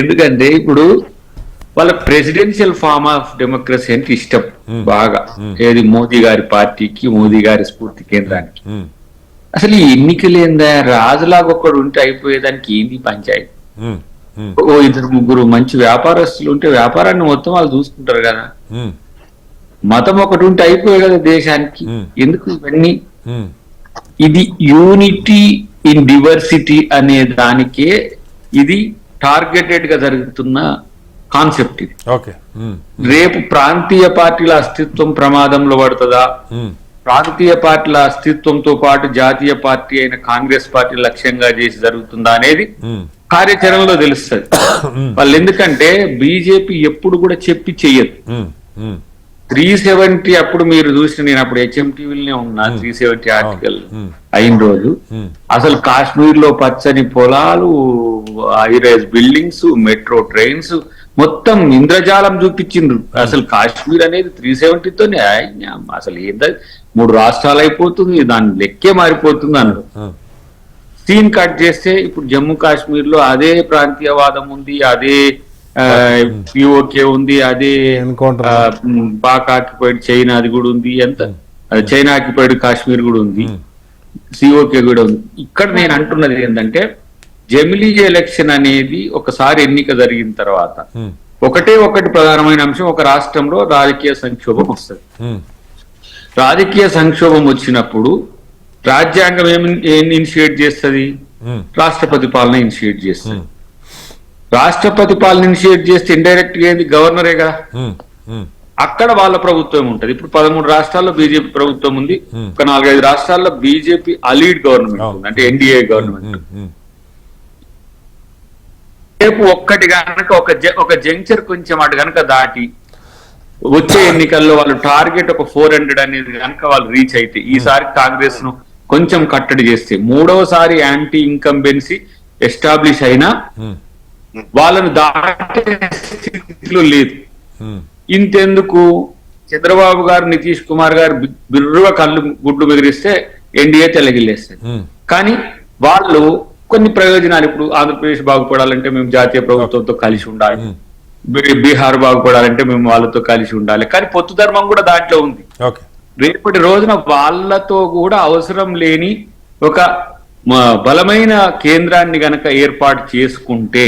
ఎందుకంటే ఇప్పుడు వాళ్ళ ప్రెసిడెన్షియల్ ఫార్మ్ ఆఫ్ డెమోక్రసీ అంటే ఇష్టం బాగా, ఏది మోదీ గారి పార్టీకి, మోదీ గారి స్ఫూర్తి కేంద్రానికి. అసలు ఈ ఎన్నికలేందా, రాజులాగా ఒకడు ఉంటే అయిపోయేదానికి ఏంది పంచాయతీ? ఓ 2-3 మంచి వ్యాపారస్తులు ఉంటే వ్యాపారాన్ని మొత్తం వాళ్ళు చూసుకుంటారు కదా. మతం ఒకటి ఉంటే అయిపోయే కదా దేశానికి, ఎందుకు ఇవన్నీ? ఇది యూనిటీ ఇన్ డివర్సిటీ అనే దానికే ఇది టార్గెటెడ్ గా జరుగుతున్న కాన్సెప్ట్ ఇది. రేపు ప్రాంతీయ పార్టీల అస్తిత్వం ప్రమాదంలో పడుతుందా, ప్రాంతీయ పార్టీల అస్తిత్వంతో పాటు జాతీయ పార్టీ అయిన కాంగ్రెస్ పార్టీ లక్ష్యంగా చేసి జరుగుతుందా అనేది కార్యాచరణలో తెలుస్తుంది వాళ్ళు. ఎందుకంటే బీజేపీ ఎప్పుడు కూడా చెప్పి చెయ్యదు. 370 అప్పుడు మీరు చూసిన, నేను అప్పుడు HMTVలోనే ఉన్నా, 370 ఆర్టికల్ అయిన రోజు అసలు కాశ్మీర్ లో పచ్చని పొలాలు, హైరైజ్ బిల్డింగ్స్, మెట్రో ట్రైన్స్, మొత్తం ఇంద్రజాలం చూపించిండ్రు. అసలు కాశ్మీర్ అనేది 370తోనే అసలు ఏంద 3 రాష్ట్రాలు అయిపోతుంది, దాని లెక్కే మారిపోతుంది అన్నారు. సీన్ కట్ చేస్తే ఇప్పుడు జమ్మూ కాశ్మీర్ లో అదే ప్రాంతీయవాదం ఉంది, అదే POK ఉంది, అదే పాక్ ఆక్యుపైడ్ చైనా అది కూడా ఉంది, ఎంత చైనా ఆక్యుపైడ్ కాశ్మీర్ కూడా ఉంది, COK కూడా ఉంది. ఇక్కడ నేను అంటున్నది ఏంటంటే జమిలీ ఎలక్షన్ అనేది ఒకసారి ఎన్నిక జరిగిన తర్వాత ఒకటి ప్రధానమైన అంశం, ఒక రాష్ట్రంలో రాజకీయ సంక్షోభం వస్తుంది. రాజకీయ సంక్షోభం వచ్చినప్పుడు రాజ్యాంగం ఏం ఇనిషియేట్ చేస్తుంది? రాష్ట్రపతి పాలన ఇనిషియేట్ చేస్తుంది. రాష్ట్రపతి పాలన ఇనిషియేట్ చేస్తే ఇండైరెక్ట్ గా ఏంది? గవర్నరే కదా. అక్కడ వాళ్ళ ప్రభుత్వం ఉంటది. ఇప్పుడు 13 రాష్ట్రాల్లో బీజేపీ ప్రభుత్వం ఉంది, ఒక 4-5 రాష్ట్రాల్లో బీజేపీ అలీడ్ గవర్నమెంట్ ఉంది, అంటే NDA గవర్నమెంట్. రేపు ఒక్కటి గనక ఒక జంక్చర్ కొంచెం అటు గనక దాటి వచ్చే ఎన్నికల్లో వాళ్ళు టార్గెట్ ఒక 400 అనేది కనుక వాళ్ళు రీచ్ అయితే, ఈసారి కాంగ్రెస్ ను కొంచెం కట్టడి చేస్తే, 3వసారి యాంటీ ఇన్కంబెన్సీ ఎస్టాబ్లిష్ అయినా వాళ్ళను దాటే స్థితిలో లేదు. ఇంతెందుకు చంద్రబాబు గారు, నితీష్ కుమార్ గారు బిర్రువ కళ్ళు గుడ్లు బెదిరిస్తే NDA తెల్లగిల్లేస్తారు. కానీ వాళ్ళు కొన్ని ప్రయోజనాలు, ఇప్పుడు ఆంధ్రప్రదేశ్ బాగుపడాలంటే మేము జాతీయ ప్రభుత్వంతో కలిసి ఉండాలి, బీహార్ బాగుపడాలంటే మేము వాళ్ళతో కలిసి ఉండాలి, కానీ పొత్తు ధర్మం కూడా దాంట్లో ఉంది. రేపటి రోజున వాళ్ళతో కూడా అవసరం లేని ఒక బలమైన కేంద్రాన్ని గనక ఏర్పాటు చేసుకుంటే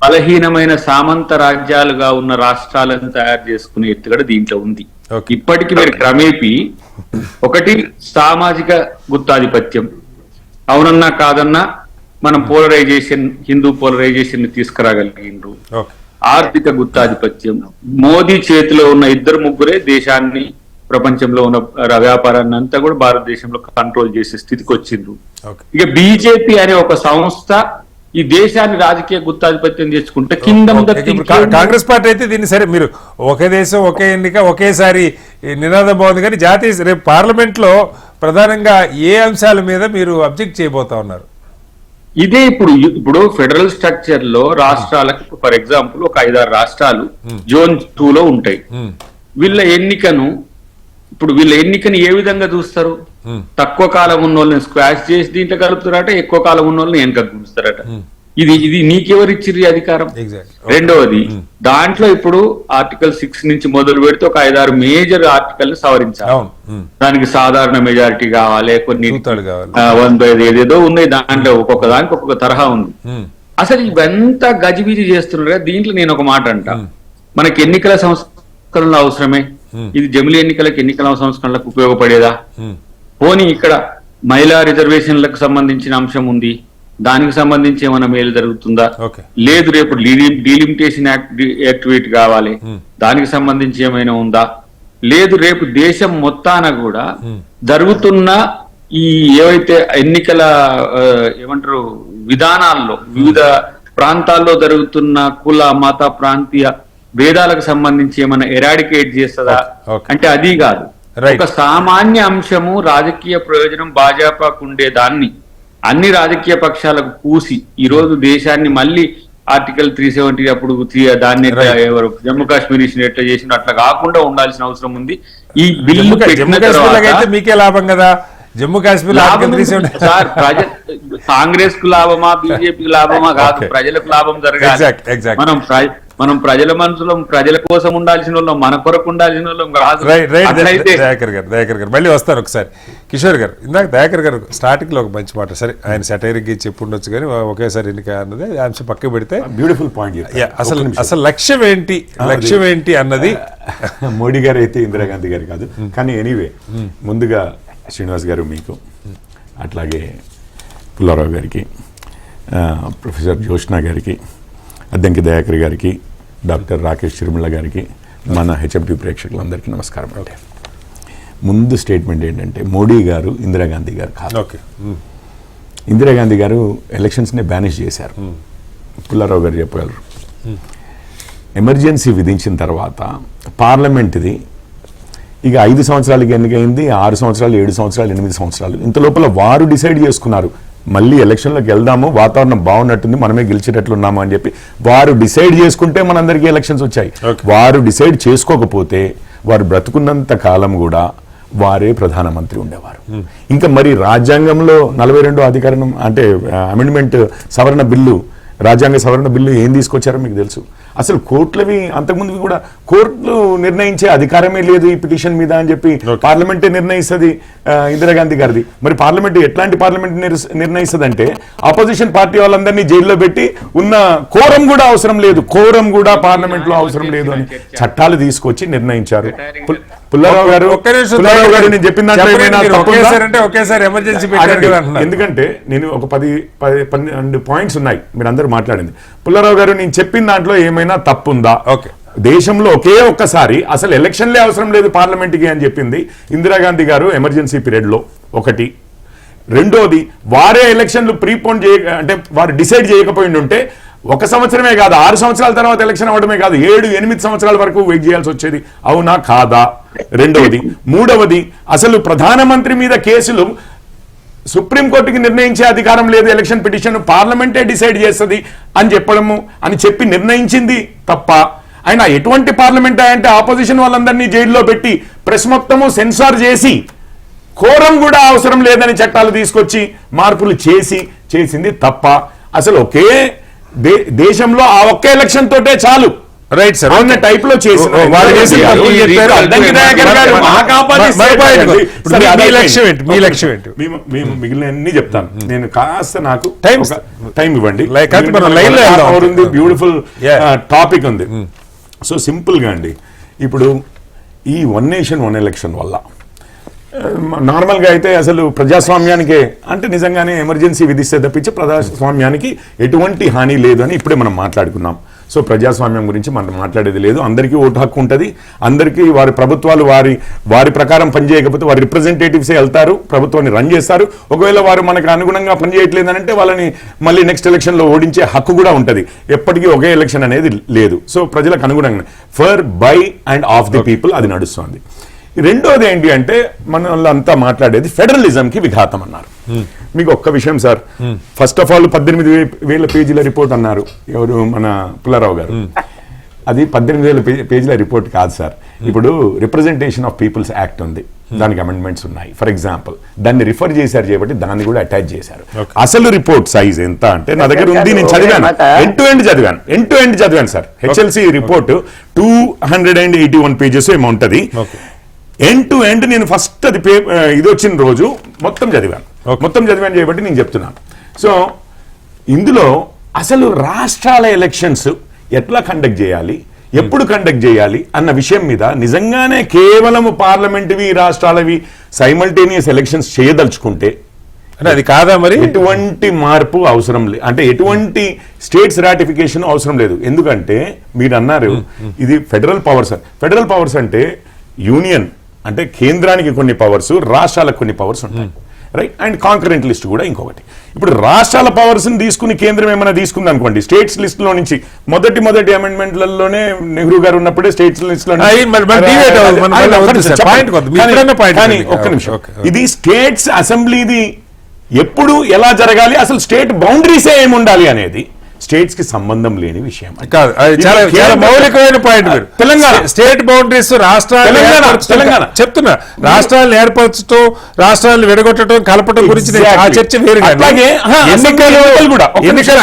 బలహీనమైన సామంత రాజ్యాలుగా ఉన్న రాష్ట్రాలను తయారు చేసుకునే ఎత్తుగడ దీంట్లో ఉంది. ఇప్పటికీ మీరు క్రమేపీ ఒకటి సామాజిక గుత్తాధిపత్యం, అవునన్నా కాదన్నా మనం పోలరైజేషన్, హిందూ పోలరైజేషన్ ని తీసుకురాగలిగిండ్రు. ఆర్థిక గుత్తాధిపత్యం, మోదీ చేతిలో ఉన్న 2-3 దేశాన్ని, ప్రపంచంలో ఉన్న వ్యాపారాన్ని అంతా కూడా భారతదేశంలో కంట్రోల్ చేసే స్థితికి వచ్చిండ్రు. ఇక బీజేపీ అనే ఒక సంస్థ ఈ దేశాన్ని రాజకీయ గుత్తాధిపత్యం చేసుకుంటే కింద కాంగ్రెస్ పార్టీ అయితే దీన్ని సరే, మీరు ఒకే దేశం ఒకే ఎన్నిక ఒకేసారి నినాదం బాగుంది, కానీ జాతీయ రేపు పార్లమెంట్ లో ప్రధానంగా ఏ అంశాల మీద మీరు అబ్జెక్ట్ చేయబోతా ఉన్నారు? ఇదే ఇప్పుడు ఫెడరల్ స్ట్రక్చర్ లో రాష్ట్రాలకు, ఫర్ ఎగ్జాంపుల్ ఒక 5-6 రాష్ట్రాలు జోన్ 2 లో ఉంటాయి. వీళ్ళ ఎన్నికని ఏ విధంగా చూస్తారు? తక్కువ కాలం ఉన్న వాళ్ళని స్క్వాష్ చేసి దీంట్లో కలుపుతారట, ఎక్కువ కాలం ఉన్న వాళ్ళని వెనక గుంచుతారట. ఇది నీకెవరిచ్చిర్రు అధికారం? రెండవది, దాంట్లో ఇప్పుడు ఆర్టికల్ 6 నుంచి మొదలు పెడితే ఒక 5-6 మేజర్ ఆర్టికల్ ని సవరించాలి. దానికి సాధారణ మెజారిటీ కావాలి, కొన్ని 1/5 ఏదేదో ఉన్నాయి, దాంట్లో ఒక్కొక్క దానికి ఒక్కొక్క తరహా ఉంది. అసలు ఇవంతా గజిబిజి చేస్తున్నారు. దీంట్లో నేను ఒక మాట అంటా, మనకి ఎన్నికల సంస్కరణలు అవసరమే. ఇది జమిలీ ఎన్నికల సంస్కరణలకు ఉపయోగపడేదా? పోనీ ఇక్కడ మహిళా రిజర్వేషన్లకు సంబంధించిన అంశం ఉంది, దానికి సంబంధించి ఏమైనా మేలు జరుగుతుందా? లేదు. రేపు డీలిమిటేషన్ యాక్టివేట్ కావాలి, దానికి సంబంధించి ఏమైనా ఉందా? లేదు. రేపు దేశం మొత్తాన కూడా జరుగుతున్న ఈ ఏవైతే ఎన్నికల ఏమంటారు విధానాల్లో వివిధ ప్రాంతాల్లో జరుగుతున్న కుల, మత, ప్రాంతీయ భేదాలకు సంబంధించి ఏమైనా ఎరాడికేట్ చేస్తుందా అంటే అది కాదు. ఒక సామాన్య అంశము, రాజకీయ ప్రయోజనం భాజపాకు ఉండేదాన్ని అన్ని రాజకీయ పక్షాలకు పూసి ఈ రోజు దేశాన్ని మళ్ళీ ఆర్టికల్ 370 అప్పుడు దాన్ని జమ్మూ కాశ్మీర్ ఇష్యూ ఎట్లా చేసిన అట్లా కాకుండా ఉండాల్సిన అవసరం ఉంది. ఈ బిల్లు పెట్టిన తర్వాత మీకే లాభం కదా. జమ్మూ కాశ్మీర్ సార్, కాంగ్రెస్ కు లాభమా బీజేపీకి లాభమా కాదు, ప్రజలకు లాభం జరగాలి. మనం ప్రజల మనసులో ప్రజల కోసం ఉండాల్సిన వాళ్ళం, మన కొరకు ఉండాల్సిన వాళ్ళం కాదు. దయాకర్ గారు మళ్ళీ వస్తారు ఒకసారి. కిషోర్ గారు, ఇందాక దయాకర్ గారు స్టార్టింగ్ లో ఒక మంచి మాట, సరే ఆయన సెటైరిక్ గా చెప్పుండొచ్చు, కానీ ఒకేసారి ఎన్నిక అన్నది అంశం పక్క పెడితే బ్యూటిఫుల్ పాయింట్. అసలు లక్ష్యం ఏంటి అన్నది మోడీ గారు అయితే ఇందిరాగాంధీ గారు కాదు. కానీ ఎనీవే, ముందుగా శ్రీనివాస్ గారు మీకు, అట్లాగే పుల్లారావు గారికి, ప్రొఫెసర్ జోష్నా గారికి, అద్దంకి దయాకర్ గారికి, డాక్టర్ రాకేష్ చిరుమల గారికి, మన HMT ప్రేక్షకులందరికీ నమస్కారం. అంటే ముందు స్టేట్మెంట్ ఏంటంటే, మోడీ గారు ఇందిరాగాంధీ గారు కాదు. ఇందిరాగాంధీ గారు ఎలక్షన్స్ని బ్యానిష్ చేశారు, పుల్లారావు గారు చెప్పగలరు. ఎమర్జెన్సీ విధించిన తర్వాత పార్లమెంట్ది ఇక 5 సంవత్సరాలకి ఎన్నికైంది, 6 సంవత్సరాలు, 7 సంవత్సరాలు, 8 సంవత్సరాలు. ఇంత లోపల వారు డిసైడ్ చేసుకున్నారు మళ్ళీ ఎలక్షన్లోకి వెళ్దాము, వాతావరణం బాగున్నట్టుంది, మనమే గెలిచేటట్లున్నాము అని చెప్పి వారు డిసైడ్ చేసుకుంటే మనందరికీ ఎలక్షన్స్ వచ్చాయి. వారు డిసైడ్ చేసుకోకపోతే వారు బ్రతుకున్నంత కాలం కూడా వారే ప్రధానమంత్రి ఉండేవారు. ఇంకా మరి రాజ్యాంగంలో 42 అధికారం అంటే అమెండ్మెంట్ సవరణ బిల్లు, రాజ్యాంగ సవరణ బిల్లు ఏం తీసుకొచ్చారో మీకు తెలుసు. అసలు కోర్టులవి అంతకుముందు కూడా కోర్టులు నిర్ణయించే అధికారమే లేదు ఈ పిటిషన్ మీద అని చెప్పి పార్లమెంటే నిర్ణయిస్తుంది ఇందిరాగాంధీ గారిది. మరి పార్లమెంట్ ఎట్లాంటి పార్లమెంట్ నిర్ణయిస్తుంది అంటే ఆపోజిషన్ పార్టీ వాళ్ళందరినీ జైల్లో పెట్టి ఉన్న కోరం కూడా అవసరం లేదు, కోరం కూడా పార్లమెంట్ లో అవసరం లేదు అని చట్టాలు తీసుకొచ్చి నిర్ణయించారు. పుల్లారావు గారు నేను చెప్పిన ఎందుకంటే నేను ఒక 10-12 పాయింట్స్ ఉన్నాయి మీరు అందరూ మాట్లాడింది. పుల్లారావు గారు నేను చెప్పిన దాంట్లో ఏమైనా తప్పుందా? దేశంలో ఒకే ఒక్కసారి అసలు ఎలక్షన్లే అవసరం లేదు పార్లమెంట్కి అని చెప్పింది ఇందిరాగాంధీ గారు ఎమర్జెన్సీ పీరియడ్ లో. ఒకటి. రెండోది, వారే ఎలక్షన్లు ప్రీపోన్ అంటే వారు డిసైడ్ చేయకపోయి ఉంటే 1 సంవత్సరమే కాదు 6 సంవత్సరాల తర్వాత ఎలక్షన్ అవ్వడమే కాదు 7-8 సంవత్సరాల వరకు వెయిట్ చేయాల్సి వచ్చేది. అవునా కాదా? రెండవది. మూడవది, అసలు ప్రధానమంత్రి మీద కేసులు సుప్రీంకోర్టుకి నిర్ణయించే అధికారం లేదు, ఎలక్షన్ పిటిషన్ పార్లమెంటే డిసైడ్ చేస్తుంది అని చెప్పడము అని చెప్పి నిర్ణయించింది తప్ప. ఆయన ఎటువంటి పార్లమెంట్ అంటే ఆపోజిషన్ వాళ్ళందరినీ జైల్లో పెట్టి ప్రెస్ మొత్తము సెన్సార్ చేసి కోరం కూడా అవసరం లేదని చట్టాలు తీసుకొచ్చి మార్పులు చేసింది తప్ప. అసలు ఒకే దేశంలో ఆ ఒక్క ఎలక్షన్ తోటే చాలు, రైట్ సార్ అన్న టైప్ లో చేసి మిగిలిన అన్ని చెప్తాను నేను. కాస్త నాకు టైం ఇవ్వండి. బ్యూటిఫుల్ టాపిక్ ఉంది. సో సింపుల్ గా అండి, ఇప్పుడు ఈ 1 నేషన్ 1 ఎలక్షన్ వల్ల నార్మల్గా అయితే అసలు ప్రజాస్వామ్యానికే అంటే నిజంగానే ఎమర్జెన్సీ విధిస్తే తప్పించి ప్రజాస్వామ్యానికి ఎటువంటి హాని లేదు అని ఇప్పుడే మనం మాట్లాడుకున్నాం. సో ప్రజాస్వామ్యం గురించి మనం మాట్లాడేది లేదు. అందరికీ ఓటు హక్కు ఉంటుంది, అందరికీ వారి ప్రభుత్వాలు వారి ప్రకారం పనిచేయకపోతే వారి రిప్రజెంటేటివ్సే వెళ్తారు, ప్రభుత్వాన్ని రన్ చేస్తారు. ఒకవేళ వారు మనకు అనుగుణంగా పనిచేయట్లేదనంటే వాళ్ళని మళ్ళీ నెక్స్ట్ ఎలక్షన్లో ఓడించే హక్కు కూడా ఉంటుంది. ఎప్పటికీ ఒకే ఎలక్షన్ అనేది లేదు. సో ప్రజలకు అనుగుణంగా for by and of the people అది నడుస్తుంది. రెండోది ఏంటి అంటే మనల్లంతా మాట్లాడేది ఫెడరలిజంకి విఘాతం అన్నారు. మీకు ఒక్క విషయం సార్, ఫస్ట్ ఆఫ్ ఆల్ 18,000 పేజీల రిపోర్ట్ అన్నారు ఎవరు, మన పుల్లారావు గారు. అది 18,000 పేజీల రిపోర్ట్ కాదు సార్. ఇప్పుడు రిప్రజెంటేషన్ ఆఫ్ పీపుల్స్ యాక్ట్ ఉంది, దానికి అమెండ్మెంట్స్ ఉన్నాయి. ఫర్ ఎగ్జాంపుల్ దాన్ని రిఫర్ చేశారు చేయబట్టి దాన్ని కూడా అటాచ్ చేశారు. అసలు రిపోర్ట్ సైజ్ ఎంత అంటే నా దగ్గర ఉంది, నేను చదివాను, ఎండ్ టు ఎండ్ చదివాను సార్. హెచ్ఎల్సి రిపోర్ట్ 281 పేజెస్ ఏమో ఉంటది. ఎండ్ టు ఎండ్ నేను ఫస్ట్ అది ఇది వచ్చిన రోజు మొత్తం చదివాను చేయబట్టి నేను చెప్తున్నాను. సో ఇందులో అసలు రాష్ట్రాల ఎలక్షన్స్ ఎట్లా కండక్ట్ చేయాలి, ఎప్పుడు కండక్ట్ చేయాలి అన్న విషయం మీద నిజంగానే కేవలం పార్లమెంటువి రాష్ట్రాలవి సైమల్టేనియస్ ఎలక్షన్స్ చేయదలుచుకుంటే అది కాదా మరి ఎటువంటి మార్పు అవసరం లేదు, అంటే ఎటువంటి స్టేట్స్ రాటిఫికేషన్ అవసరం లేదు. ఎందుకంటే మీరు అన్నారు ఇది ఫెడరల్ పవర్స్. ఫెడరల్ పవర్స్ అంటే యూనియన్ అంటే కేంద్రానికి కొన్ని పవర్స్, రాష్ట్రాలకు కొన్ని పవర్స్ ఉంటాయి, రైట్. అండ్ కాంకరెంట్ లిస్ట్ కూడా ఇంకొకటి. ఇప్పుడు రాష్ట్రాల పవర్స్ తీసుకుని కేంద్రం ఏమైనా తీసుకుంది అనుకోండి, స్టేట్స్ లిస్ట్ లో నుంచి మొదటి అమెండ్మెంట్లలోనే నెహ్రూ గారు ఉన్నప్పుడే స్టేట్స్ లిస్ట్ లో ఒక్క నిమిషం, ఇది స్టేట్స్ అసెంబ్లీది ఎప్పుడు ఎలా జరగాలి, అసలు స్టేట్ బౌండరీసే ఏమి ఉండాలి అనేది స్టేట్స్ కి సంబంధం లేని విషయం కాదు. చాలా మౌలికమైన పాయింట్. మీరు తెలంగాణ స్టేట్ బౌండరీస్ తెలంగాణ చెప్తున్నా, రాష్ట్రాలను ఏర్పరచడం, రాష్ట్రాలను విడగొట్టడం, కలపటం గురించి ఆ చర్చ వేరు. ఎన్నికలు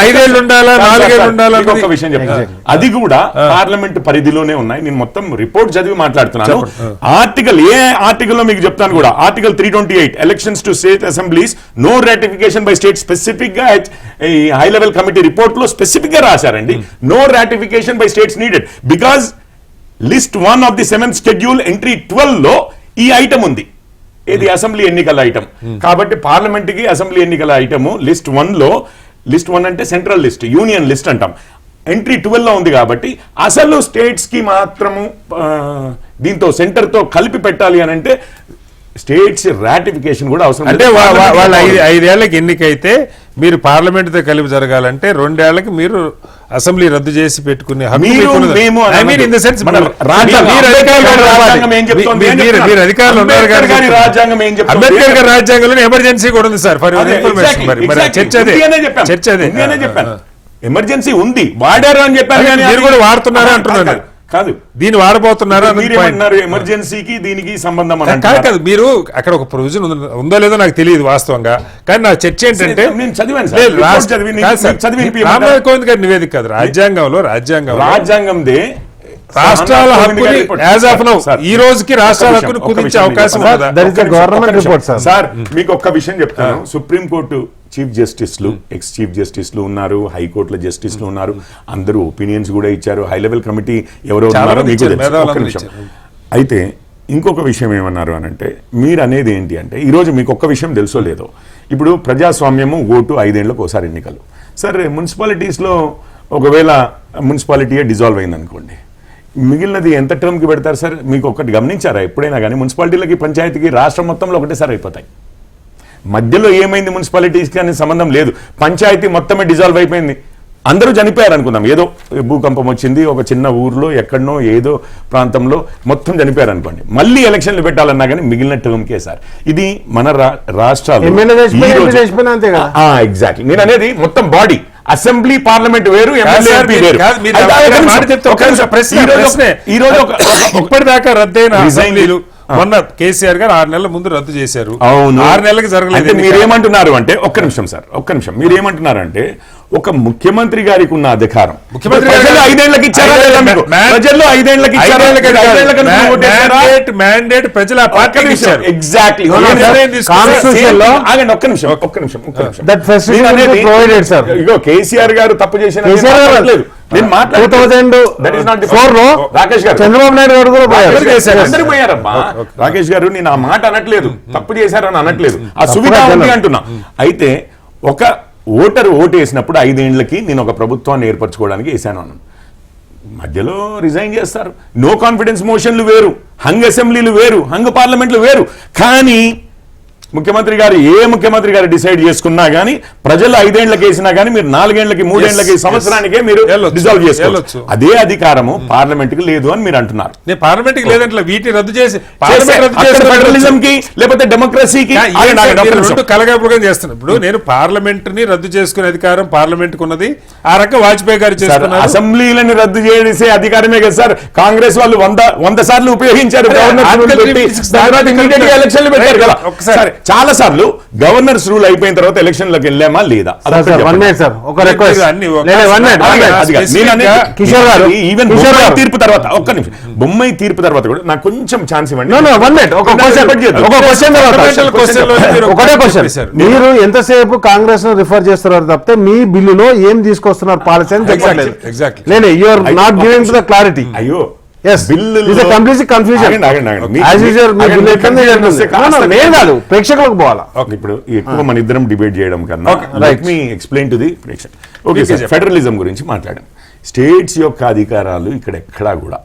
5 ఏళ్ళు ఉండాలా, 4 ఏళ్ళు ఉండాలా ఒక విషయం చెప్తాను. అది కూడా పార్లమెంట్ పరిధిలోనే ఉన్నాయి. నేను మొత్తం రిపోర్ట్ చదివి మాట్లాడుతున్నాను. ఆర్టికల్ ఏ ఆర్టికల్ లో మీకు చెప్తాను కూడా. Article 328 elections to state assemblies no ratification by state. Specific గా హై లెవెల్ కమిటీ రిపోర్ట్ లో స్పెసిఫిక్ గా రాశారండి, no ratification by states needed because list 1 of the 7th schedule entry 12 లో ఈ ఐటమ్ ఉంది. ఇది అసెంబ్లీ ఎన్నికల ఐటమ్. కాబట్టి పార్లమెంట్ కి అసెంబ్లీ ఎన్నికల ఐటమ్ లిస్ట్ 1 లో, లిస్ట్ 1 అంటే సెంట్రల్ లిస్ట్, యూనియన్ లిస్ట్ అంటాం, ఎంట్రీ 12 లో ఉంది. కాబట్టి అసలు స్టేట్స్ కి మాత్రము దీంతో సెంటర్ తో కలిపి పెట్టాలి అని అంటే స్టేట్స్ రాటిఫికేషన్ కూడా అవసరం. అంటే వాళ్ళ 5 ఏళ్ళకి ఎన్నికైతే మీరు పార్లమెంట్ తో కలిపి జరగాలంటే 2 ఏళ్లకి మీరు అసెంబ్లీ రద్దు చేసి పెట్టుకునే హక్కు మీకు ఉన్నది. I mean in the sense మీరు అధికారులు ఉన్నారు కానీ అంబేద్కర్ గారి రాజ్యాంగంలో ఎమర్జెన్సీ కూడా ఉంది సార్ ఫర్ యువర్ ఇన్ఫర్మేషన్. మరి చర్చ అదే ఎమర్జెన్సీ ఉంది, వాడారు అని చెప్పారు కానీ మీరు కూడా వాడుతున్నారా అంటున్నారు. కాదు, దీన్ని వాడబోతున్నారా ఎమర్జెన్సీకి దీనికి సంబంధం కాదు. మీరు అక్కడ ఒక ప్రొవిజన్ ఉందో లేదో నాకు తెలియదు వాస్తవంగా, కానీ నా చర్చ ఏంటంటే రామ్నాథ్ కోవింద్ గారి నివేదిక కాదు, రాజ్యాంగందే రాష్ట్రాల హక్కుని యాజ్ ఆఫ్ నౌ ఈ రోజుకి రాష్ట్రాల హక్కుని కుదించే అవకాశం గవర్నమెంట్ రిపోర్ట్ సార్. మీకు ఒక్క విషయం చెప్తాను, సుప్రీంకోర్టు చీఫ్ జస్టిస్లు, ఎక్స్ చీఫ్ జస్టిస్లు ఉన్నారు, హైకోర్టుల జస్టిస్లు ఉన్నారు, అందరూ ఒపీనియన్స్ కూడా ఇచ్చారు, హై లెవెల్ కమిటీ ఎవరో ఉన్నారో మీకు తెలుసు. అయితే ఇంకొక విషయం ఏమన్నారు అని అంటే, మీరు అనేది ఏంటి అంటే, ఈరోజు మీకు ఒక్క విషయం తెలుసో లేదో, ఇప్పుడు ప్రజాస్వామ్యము ఓటు 5 ఏళ్లకు ఒకసారి ఎన్నికలు. సరే మున్సిపాలిటీస్లో ఒకవేళ మున్సిపాలిటీయే డిజాల్వ్ అయింది అనుకోండి, మిగిలినది ఎంత టర్మ్కి పెడతారు సార్? మీకు ఒకటి గమనించారా ఎప్పుడైనా కానీ, మున్సిపాలిటీలకి పంచాయతీకి రాష్ట్రం మొత్తంలో ఒకటేసారి అయిపోతాయి. మధ్యలో ఏమైంది మున్సిపాలిటీస్కి అని సంబంధం లేదు, పంచాయతీ మొత్తమే డిజాల్వ్ అయిపోయింది, అందరూ చనిపోయారు అనుకుందాం, ఏదో భూకంపం వచ్చింది ఒక చిన్న ఊర్లో ఎక్కడనో ఏదో ప్రాంతంలో మొత్తం చనిపోయారు అనుకోండి, మళ్ళీ ఎలక్షన్లు పెట్టాలన్నా కానీ మిగిలిన టర్మ్కే సార్. ఇది మన రాష్ట్రాలు ఎగ్జాక్ట్లీ నేను అనేది మొత్తం బాడీ, అసెంబ్లీ పార్లమెంట్ వేరు, ఇప్పటిదాకా రద్దయిన అసెంబ్లీలు మొన్న కేసీఆర్ గారు 6 నెలల ముందు రద్దు చేశారు. అవును, 6 నెలలకు జరగలేదు. మీరేమంటున్నారు అంటే, ఒక్క నిమిషం సార్, ఒక్క నిమిషం, మీరేమంటున్నారు అంటే ఒక ముఖ్యమంత్రి గారికి ఉన్న అధికారం ప్రజలు 5 ఏళ్లకి ఇచ్చారా లేదా? మీకు ప్రజల్లో 5 ఏళ్లకి మ్యాండేట్ ప్రజల పార్టీకి ఇచ్చారు. ఎగ్జాక్ట్లీ. ఆగండి ఒక్క నిమిషం, ఒక్క నిమిషం. ఇగో కేసీఆర్ గారు తప్పు చేసిన లేదు, నేను రాకేష్ గారు, చంద్రబాబు నాయుడు గారు కూడా అందరూ పోయారమ్మా. రాకేష్ గారు నేను ఆ మాట అనట్లేదు, తప్పు చేశారని అనట్లేదు, ఆ సువిధ ఉంది అంటున్నా. అయితే ఒక ఓటరు ఓటు వేసినప్పుడు 5 ఏళ్లకి నేను ఒక ప్రభుత్వాన్ని ఏర్పరచుకోవడానికి వేసాను అన్నాను, మధ్యలో రిజైన్ చేస్తారు. నో కాన్ఫిడెన్స్ మోషన్లు వేరు, హంగ్ అసెంబ్లీలు వేరు, హంగ్ పార్లమెంట్లు వేరు. కానీ ముఖ్యమంత్రి గారు డిసైడ్ చేసుకున్నా గానీ, ప్రజలు 5 ఏళ్లకి వేసినా గానీ, మీరు 4 ఏళ్లకి 3 ఏళ్లకి సంవత్సరానికే మీరు డిజాల్వ్ చేసుకోవచ్చు. అదే అధికారము పార్లమెంట్ కి లేదు అని మీరు అంటున్నారు. పార్లమెంట్ కి లేదంటే వీటిని రద్దు చేసి ఫెడరలిజం కి లేకపోతే డెమోక్రసీకి కలగపురం చేస్తున్నాను. ఇప్పుడు నేను పార్లమెంట్ ని రద్దు చేసుకునే అధికారం పార్లమెంట్ కు ఉన్నది, ఆ రకంగా వాజ్పేయి గారు చేస్తున్నారు. అసెంబ్లీలను రద్దు చేసే అధికారమే కదా సార్, కాంగ్రెస్ వాళ్ళు 100 సార్లు ఉపయోగించారు. ఎలక్షన్లు పెట్టారు కదా ఒకసారి. చాలా సార్లు గవర్నర్స్ రూల్ అయిపోయిన తర్వాత ఎలక్షన్లకు వెళ్ళామా లేదా? తీర్పు తర్వాత ఒక్క నిమిషం, బొమ్మాయి తీర్పు తర్వాత కూడా నాకు కొంచెం ఛాన్స్ ఇవ్వండి. మీరు ఎంతసేపు కాంగ్రెస్ ను రిఫర్ చేస్తున్నారు తప్పితే మీ బిల్లులో ఏం తీసుకొస్తున్నారు పాలసీ అని చెప్పట్లేదు. లేదు, you are not giving to the clarity. అయ్యో ప్రేక్షకులకు పోవాలా? ఇప్పుడు ఎక్కువ మన ఇద్దరం డిబేట్ చేయడం కన్నా let me explain to the ప్రేక్షకులు. ఓకే సార్, ఫెడరలిజం గురించి మాట్లాడాం. స్టేట్స్ యొక్క అధికారాలు ఇక్కడ ఎక్కడా కూడా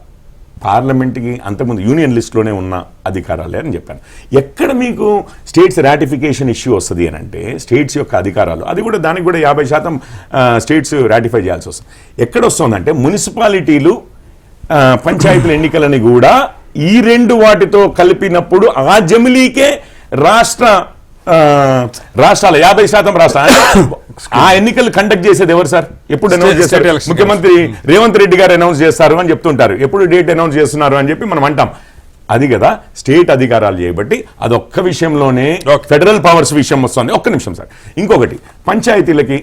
పార్లమెంట్కి అంతకుముందు యూనియన్ లిస్ట్లోనే ఉన్న అధికారాలే అని చెప్పాను. ఎక్కడ మీకు స్టేట్స్ రాటిఫికేషన్ ఇష్యూ వస్తుంది అని అంటే, స్టేట్స్ యొక్క అధికారాలు అది కూడా దానికి కూడా 50% స్టేట్స్ రాటిఫై చేయాల్సి వస్తుంది. ఎక్కడ వస్తుందంటే మున్సిపాలిటీలు పంచాయతీల ఎన్నికలని కూడా ఈ 2 వాటితో కలిపినప్పుడు ఆ జమిలీకే రాష్ట్రాల 50% రాష్ట్రాలు ఆ ఎన్నికలు కండక్ట్ చేసేది ఎవరు సార్? ఎప్పుడు అనౌన్స్ చేస్తారు? ముఖ్యమంత్రి రేవంత్ రెడ్డి గారు అనౌన్స్ చేస్తారు అని చెప్తుంటారు. ఎప్పుడు డేట్ అనౌన్స్ చేస్తున్నారు అని చెప్పి మనం అంటాం. అది కదా స్టేట్ అధికారాలు చేయబట్టి అదొక్క విషయంలోనే ఫెడరల్ పవర్స్ విషయం వస్తుంది. ఒక్క నిమిషం సార్. ఇంకొకటి, పంచాయతీలకి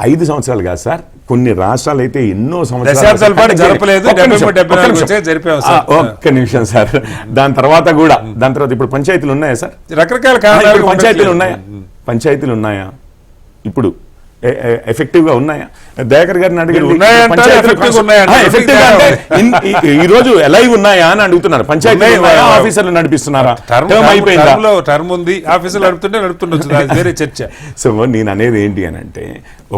5 సంవత్సరాలు కాదు సార్, కొన్ని రాష్ట్రాలు అయితే ఎన్నో సంవత్సరాలు. ఒక్క నిమిషం సార్. దాని తర్వాత ఇప్పుడు పంచాయతీలు ఉన్నాయా సార్? రకరకాల పంచాయతీలు ఉన్నాయా ఇప్పుడు ఎఫెక్టివ్ గా ఉన్నాయా? దయాకర్ గారిని అడిగారు, ఈ రోజు ఎలైవ్ ఉన్నాయా అని అడుగుతున్నారు. పంచాయతీ ఆఫీసర్లు నడిపిస్తున్నారా? టర్మ్ ఉంది, ఆఫీసర్లు నడుపుతుండొచ్చు, వేరే చర్చ. సో నేను అనేది ఏంటి అని అంటే,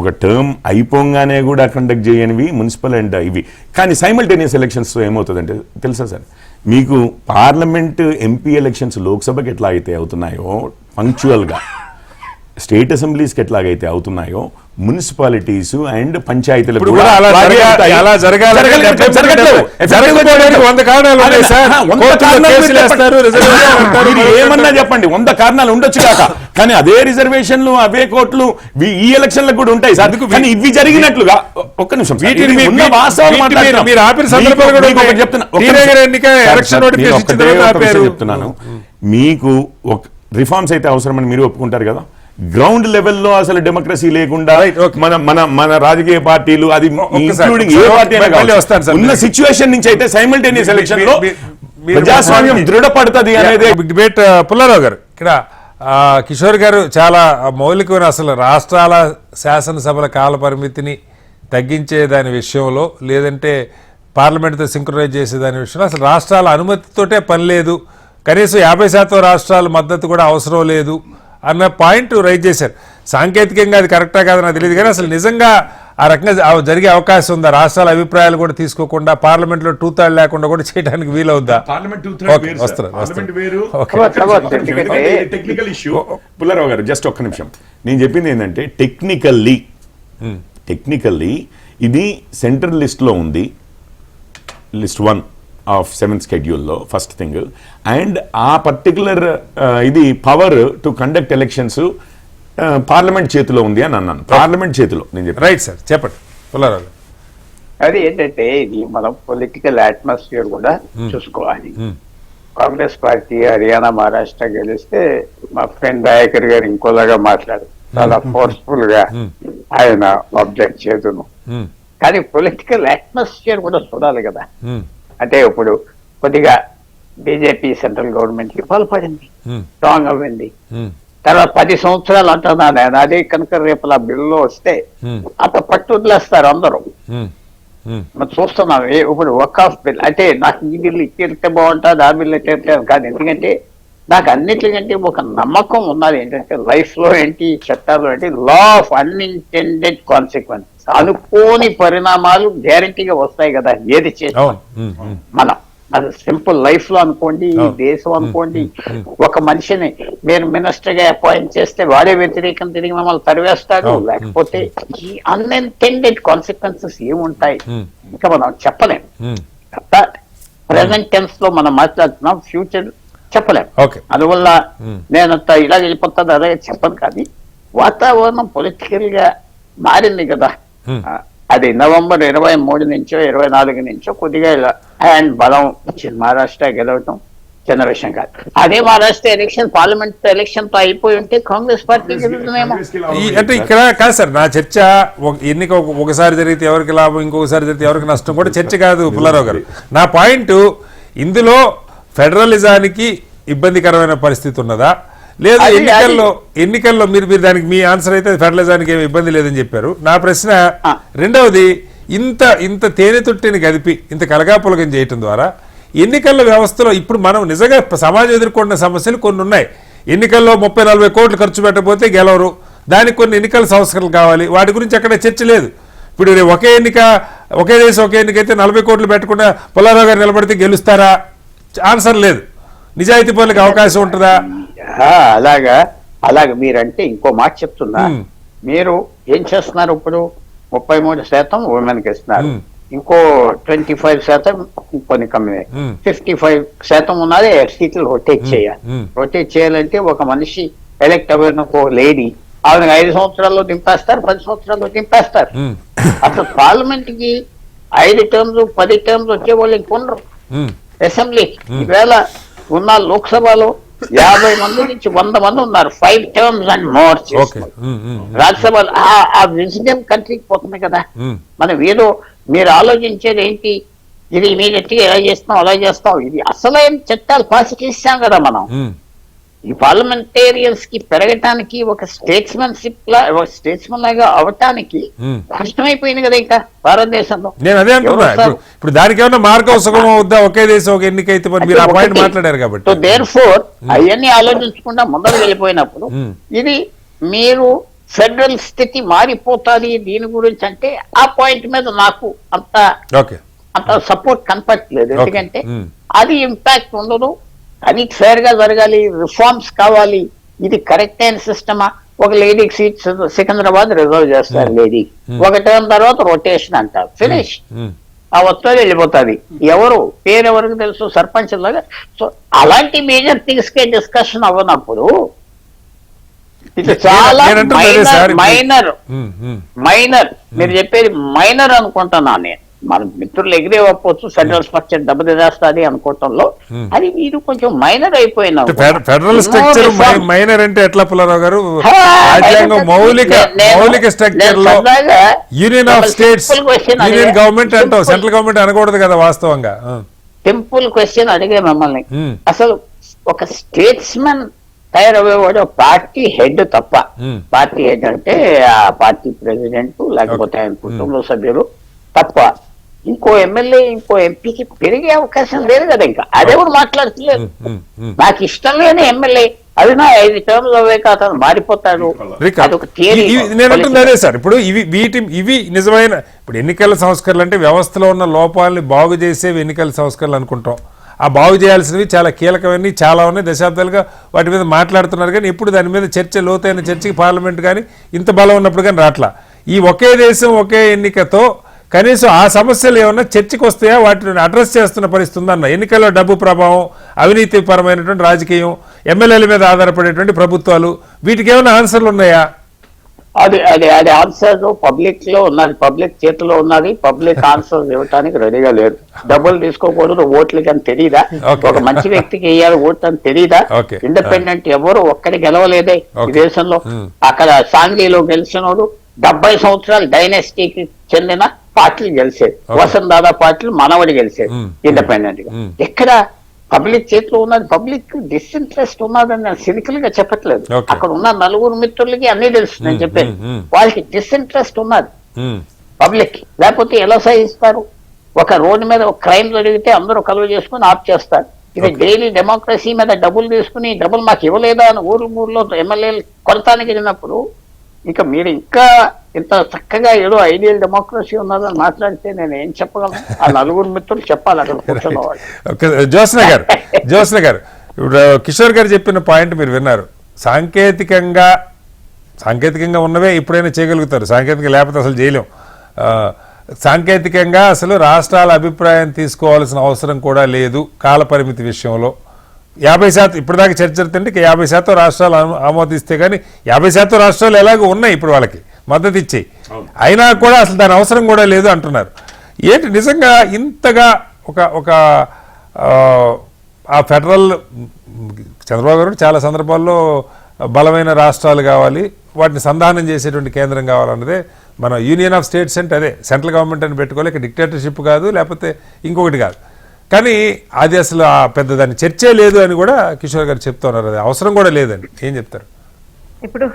ఒక టర్మ్ అయిపోగానే కూడా కండక్ట్ చేయనివి మున్సిపల్ అండ్ ఇవి. కానీ సైమల్టేనియస్ ఎలక్షన్స్ ఏమవుతుందంటే తెలుసా సార్ మీకు, పార్లమెంట్ ఎంపీ ఎలక్షన్స్ లోక్సభకి ఎట్లా అయితే అవుతున్నాయో పంక్చువల్గా స్టేట్ అసెంబ్లీస్కి ఎట్లాగైతే అవుతున్నాయో మున్సిపాలిటీస్ అండ్ పంచాయతీలు ఇప్పుడు కూడా అలా జరగాలి. జరగకపోవడానికి 100 కారణాలు ఉన్నాయి సార్. కేసులు వేస్తారు, రిజర్వేషన్ అంటారు. మీరు ఏమన్నా చెప్పండి, 100 కారణాలు ఉండొచ్చు కాక, కానీ అదే రిజర్వేషన్లు అవే కోర్టులు ఈ ఎలక్షన్లకు కూడా ఉంటాయి సార్. కానీ ఇవి జరిగినట్లుగా ఒక్క నిమిషం మీరు ఆపిన సందర్భాలు కూడా చెప్తున్నాను. మీకు రిఫార్మ్స్ అయితే అవసరమని మీరు ఒప్పుకుంటారు కదా. గ్రౌండ్ లెవెల్లో అసలు డెమోక్రసీ లేకుండా మన రాజకీయ పార్టీలు, అది ఇంక్లూడింగ్ ఏ పార్టీ ఉన్న సిచ్యువేషన్ నుంచి అయితే సైమల్టేనియస్ ఎలక్షన్ లో ప్రజాస్వామ్యం దృఢపడుతుంది అనేది డిబేట్. పుల్లారావు గారు, ఇక్కడ కిషోర్ గారు చాలా మౌలికమైన అసలు రాష్ట్రాల శాసనసభల కాల పరిమితిని తగ్గించే దాని విషయంలో, లేదంటే పార్లమెంట్తో సింక్రనైజ్ చేసే దాని విషయంలో అసలు రాష్ట్రాల అనుమతితోటే పని లేదు, కనీసం 50% రాష్ట్రాల మద్దతు కూడా అవసరం లేదు అన్న పాయింట్ రైజ్ చేశారు. సాంకేతికంగా అది కరెక్టా కాదని నాకు తెలియదు, కానీ అసలు నిజంగా ఆ రకంగా జరిగే అవకాశం ఉందా? రాష్ట్రాల అభిప్రాయాలు కూడా తీసుకోకుండా పార్లమెంట్ లో 2/3 లేకుండా కూడా చేయడానికి వీలవుద్దా? Technical issue. పుల్లారావు గారు, జస్ట్ ఒక్క నిమిషం. నేను చెప్పింది ఏంటంటే టెక్నికల్లీ ఇది సెంట్రల్ లిస్ట్ లో ఉంది, లిస్ట్ 1 ఆఫ్ 7th షెడ్యూల్లో, ఫస్ట్ థింగ్. అండ్ ఆ పర్టికులర్ ఇది power to conduct elections parliament చేతిలో ఉంది అని అన్నాను. పార్లమెంట్ చేతిలో నేను చెప్పాను. రైట్ సార్, చెప్పండి పుల్లారావు. అది ఏంటంటే ఇది మనం పొలిటికల్ అట్మాస్ఫియర్ కూడా చూసుకోవాలి. కాంగ్రెస్ పార్టీ హర్యానా, మహారాష్ట్ర గెలిస్తే మా ఫ్రెండ్ దయాకర్ గారు ఇంకోలాగా మాట్లాడు, చాలా ఫోర్స్ఫుల్ గా ఆయన ఆబ్జెక్ట్ చేతును. కానీ పొలిటికల్ అట్మాస్ఫియర్ కూడా చూడాలి కదా. అంటే ఇప్పుడు కొద్దిగా బీజేపీ సెంట్రల్ గవర్నమెంట్ కి పాల్పడింది, స్ట్రాంగ్ అవ్వింది. తర్వాత 10 సంవత్సరాలు అంటున్నా నేను, అదే కనుక రేపు ఆ బిల్లు వస్తే అంత పట్టు వదిలేస్తారు అందరూ. మనం చూస్తున్నాం ఇప్పుడు వకాఫ్ బిల్ అంటే నాకు ఈ బిల్లు ఇచ్చేస్తే బాగుంటుంది, ఆ బిల్లు ఇచ్చేస్తే కాదు. ఎందుకంటే నాకు అన్నిటికంటే ఒక నమ్మకం ఉన్నది ఏంటంటే లైఫ్ లో ఏంటి, చట్టాలు ఏంటి, లా ఆఫ్ అన్ఇంటెండెడ్ కాన్సిక్వెన్స్, అనుకోని పరిణామాలు గ్యారంటీగా వస్తాయి కదా ఏది చేస్తాం మనం. అది సింపుల్ లైఫ్ లో అనుకోండి, ఈ దేశం అనుకోండి, ఒక మనిషిని మీరు మినిస్టర్ గా అపాయింట్ చేస్తే వాడే వ్యతిరేకం తిరిగి మమ్మల్ని తరివేస్తాడు. లేకపోతే ఈ అన్ఇంటెండెడ్ కాన్సిక్వెన్సెస్ ఏముంటాయి ఇంకా మనం చెప్పలేం. ప్రెసెంట్ టెన్స్ లో మనం మాట్లాడుతున్నాం, ఫ్యూచర్ చెప్పలేం. అందువల్ల నేనంత ఇలా వెళ్ళిపోతాను అదే చెప్పను. కానీ వాతావరణం పొలిటికల్ గా మారింది కదా. అది నవంబర్ 23 నుంచో 24 నుంచో కొద్దిగా ఇలా హ్యాండ్ బలం వచ్చింది. మహారాష్ట్ర గెలవటం చిన్న విషయం కాదు. అదే మహారాష్ట్ర ఎలక్షన్ పార్లమెంట్ ఎలక్షన్ తో అయిపోయి ఉంటే కాంగ్రెస్ పార్టీ గెలుతుందేమో. అంటే ఇక్కడ కాదు సార్ నా చర్చ. ఎన్నిక ఒకసారి జరిగితే ఎవరికి లాభం, ఇంకొకసారి జరిగితే ఎవరికి నష్టం కూడా చర్చ కాదు పుల్లారావు గారు. నా పాయింట్ ఇందులో ఫెడరలిజానికి ఇబ్బందికరమైన పరిస్థితి ఉన్నదా లేదు? ఎన్నికల్లో మీరు దానికి మీ ఆన్సర్ అయితే ఫెడరలిజానికి ఏమి ఇబ్బంది లేదని చెప్పారు. నా ప్రశ్న రెండవది, ఇంత తేనె తొట్టిని గదిపి ఇంత కలగాపులగం చేయటం ద్వారా ఎన్నికల వ్యవస్థలో ఇప్పుడు మనం నిజంగా సమాజం ఎదుర్కొన్న సమస్యలు కొన్ని ఉన్నాయి. ఎన్నికల్లో 30-40 కోట్లు ఖర్చు పెట్టకపోతే గెలవరు, దానికి కొన్ని ఎన్నికల సంస్కరణలు కావాలి, వాటి గురించి అక్కడ చర్చ లేదు. ఇప్పుడు ఒకే దేశం ఒకే ఎన్నిక అయితే 40 కోట్లు పెట్టకుండా పుల్లారావు గారు నిలబడితే గెలుస్తారా? ఆన్సర్ లేదు. నిజాయితీ పనులకు అవకాశం ఉంటుందా? అలాగా మీరంటే ఇంకో మాట చెప్తున్నా. మీరు ఏం చేస్తున్నారు ఇప్పుడు? 33% ఉమెన్కి ఇస్తున్నారు, ఇంకో 25% కొన్ని కమ్యూనిటీ, 55% ఉన్నది సీట్లు రొటేట్ చేయాలి. రొటేట్ చేయాలంటే ఒక మనిషి ఎలక్ట్ అవ్వడం ఒక లేడీ, ఆమె 5 సంవత్సరాల్లో దింపేస్తారు, 10 సంవత్సరాల్లో దింపేస్తారు. అసలు పార్లమెంట్ కి 5 టర్మ్స్ 10 టర్మ్స్ వచ్చే వాళ్ళు ఇంకొనరు. అసెంబ్లీ ఈవేళ ఉన్న లోక్సభలో 50 మంది నుంచి 100 మంది ఉన్నారు. 5 టర్మ్స్ అండ్ మోర్. రాజ్యసభ ఆ విజిటం కంట్రీకి పోతుంది కదా. మనం ఏదో మీరు ఆలోచించేది ఏంటి, ఇది ఇమీడియట్ గా ఎలా చేస్తాం అలా చేస్తాం, ఇది అసలైన చట్టాలు పాస్ చేస్తాం కదా మనం. ఈ పార్లమెంటేరియన్స్ కి పెరగటానికి ఒక స్టేట్స్మన్ లాగా అవటానికి కష్టమైపోయింది కదా ఇంకా భారతదేశంలో. నేను అదే అంటున్నా, ఇప్పుడు దానికి ఏమన్నా మార్గం సుగమం అవుద్దా? ఒకే దేశం ఒక ఎన్నికైతే మీరు ఆ పాయింట్ మాట్లాడారు కాబట్టి. సో దేర్ఫోర్ అవన్నీ ఆలోచించకుండా ముందర వెళ్ళిపోయినప్పుడు ఇది మీరు ఫెడరల్ స్థితి మారిపోతుంది దీని గురించి అంటే ఆ పాయింట్ మీద నాకు అంత సపోర్ట్ కనపట్లేదు. ఎందుకంటే అది ఇంపాక్ట్ ఉండదు. కానీ ఫేర్ గా జరగాలి, రిఫార్మ్స్ కావాలి, ఇది కరెక్ట్ అయిన సిస్టమా, ఒక లేడీకి సీట్ సికింద్రాబాద్ రిజర్వ్ చేస్తారు లేడీ, ఒక టర్మ్ తర్వాత రొటేషన్ అంటారు, ఫినిష్. ఆ వస్తుంది వెళ్ళిపోతుంది. ఎవరు పేరు ఎవరికి తెలుసు, సర్పంచ్ లాగా. సో అలాంటి మేజర్ థింగ్స్ కే డిస్కషన్ అవ్వనప్పుడు ఇది చాలా మైనర్ మీరు చెప్పేది మైనర్ అనుకుంటున్నాను నేను. మన మిత్రులు ఎగిరే ఒప్పొచ్చు, సెంట్రల్ స్ట్రక్చర్ దెబ్బతినేస్తుంది అనుకోవటంలో అది మీరు కొంచెం మైనర్ అయిపోయినా. ఫెడరల్ స్ట్రక్చర్ మైనర్ అంటే ఎట్లా పుల్లారావు గారు? రాజ్యాంగం మౌలిక స్ట్రక్చర్ లో union of states, union government అంటావు, సెంట్రల్ గవర్నమెంట్ అనకూడదు కదా వాస్తవంగా. సింపుల్ క్వశ్చన్ అడిగే మిమ్మల్ని, అసలు ఒక స్టేట్స్మెన్ తయారయ్యేవాడు పార్టీ హెడ్ తప్ప, పార్టీ హెడ్ అంటే ఆ పార్టీ ప్రెసిడెంట్ లేకపోతే ఆయన కుటుంబ సభ్యులు తప్ప ఇంకో ఎమ్మెల్యే ఇంకో ఎంపీకి పెరిగే అవకాశం లేదు కదా. ఇంకా అదెవరు మాట్లాడుతులేదు. నాకు ఇష్టం లేని ఎమ్మెల్యే అది నా 5 టర్మ్స్ అవ్వాక అతను మారిపోతాడు. నేను అంటుంది అదే సార్. ఇప్పుడు ఇవి నిజమైన ఇప్పుడు ఎన్నికల సంస్కరణలు అంటే వ్యవస్థలో ఉన్న లోపాలని బాగు చేసేవి ఎన్నికల సంస్కరణలు అనుకుంటాం. ఆ బాగు చేయాల్సినవి చాలా కీలకమైనవి చాలా ఉన్నాయి. దశాబ్దాలుగా వాటి మీద మాట్లాడుతున్నారు కానీ ఎప్పుడు దాని మీద చర్చ, లోతైన చర్చకి పార్లమెంట్ కానీ ఇంత బలం ఉన్నప్పుడు కానీ రాట్లా. ఈ ఒకే దేశం ఒకే ఎన్నికతో కనీసం ఆ సమస్యలు ఏమన్నా చర్చకు వస్తాయా, వాటిని అడ్రస్ చేస్తున్న పరిస్థితి ఉందన్న. ఎన్నికల్లో డబ్బు ప్రభావం, అవినీతి పరమైనటువంటి రాజకీయం, ఎమ్మెల్యేల మీద ఆధారపడేటువంటి ప్రభుత్వాలు, వీటికి ఏమైనా ఆన్సర్లు ఉన్నాయా? అది ఆన్సర్ పబ్లిక్ లో ఉన్నది, పబ్లిక్ చేతిలో ఉన్నది. పబ్లిక్ ఆన్సర్ ఇవ్వటానికి రెడీగా లేరు. డబ్బులు తీసుకోకూడదు ఓట్లకి అని తెలియదా? ఒక మంచి వ్యక్తికి వేయాలి ఓట్లు అని తెలియదా? ఇండిపెండెంట్ ఎవరు ఒక్కడి గెలవలేదే ఈ దేశంలో. అక్కడ సాంగ్లీలో గెలిచినోడు 70 సంవత్సరాలు డైనాసిటీకి చెందిన పార్టీలు గెలిచేది. వసంతదాదా పార్టీలు మనవడి గెలిచేది ఇండిపెండెంట్ గా. ఎక్కడ పబ్లిక్ చేతిలో ఉన్నది, పబ్లిక్ డిస్ఇంట్రెస్ట్ ఉన్నదని నేను సినికల్ గా చెప్పట్లేదు. అక్కడ ఉన్న 4 మిత్రులకి అన్ని తెలుసు నేను చెప్పేది. వాళ్ళకి డిస్ఇంట్రెస్ట్ ఉన్నది పబ్లిక్. లేకపోతే ఎలా సహిస్తారు? ఒక రోడ్డు మీద ఒక క్రైమ్ జరిగితే అందరూ కలువ చేసుకుని ఆఫ్ చేస్తారు. ఇది డైలీ డెమోక్రసీ మీద డబ్బులు తీసుకుని డబ్బులు మాకు ఇవ్వలేదా అని ఊర్లో ఎమ్మెల్యేలు కొడతానికి వెళ్ళినప్పుడు ఇంకా మీరు ఇంకా ఇంత చక్కగా ఏదో ఐడియల్ డెమోక్రసీ ఉన్నదని మాట్లాడితే నేను ఏం చెప్పగలను? ఆ 4 మిత్రులు చెప్పాలి అక్కడ కూర్చున్న వాళ్ళు. జ్యోత్స్న గారు ఇప్పుడు కిషోర్ గారు చెప్పిన పాయింట్ మీరు విన్నారు. సాంకేతికంగా ఉన్నవే ఇప్పుడైనా చేయగలుగుతారు, సాంకేతికంగా లేకపోతే అసలు చేయలేం. సాంకేతికంగా అసలు రాష్ట్రాల అభిప్రాయం తీసుకోవాల్సిన అవసరం కూడా లేదు కాల పరిమితి విషయంలో. 50% ఇప్పటిదాకా చర్చ జరుగుతుంటే 50% రాష్ట్రాలు ఆమోదిస్తే కానీ 50% రాష్ట్రాలు ఎలాగో ఉన్నాయి ఇప్పుడు వాళ్ళకి మద్దతు ఇచ్చి, అయినా కూడా అసలు దాని అవసరం కూడా లేదు అంటున్నారు. ఏంటి నిజంగా ఇంతగా ఒక ఆ ఫెడరల్ చంద్రబాబు గారు చాలా సందర్భాల్లో బలమైన రాష్ట్రాలు కావాలి, వాటిని సంధానం చేసేటువంటి కేంద్రం కావాలన్నదే మన యూనియన్ ఆఫ్ స్టేట్స్ అంటే అదే సెంట్రల్ గవర్నమెంట్ అని పెట్టుకోవాలి. ఇక డిక్టేటర్షిప్ కాదు, లేకపోతే ఇంకొకటి కాదు. కానీ అది అసలు పెద్ద దాన్ని చర్చే లేదు అని కూడా కిషోర్ గారు చెప్తున్నారు. అది అవసరం కూడా లేదని ఏం చెప్తారు? ఇప్పుడు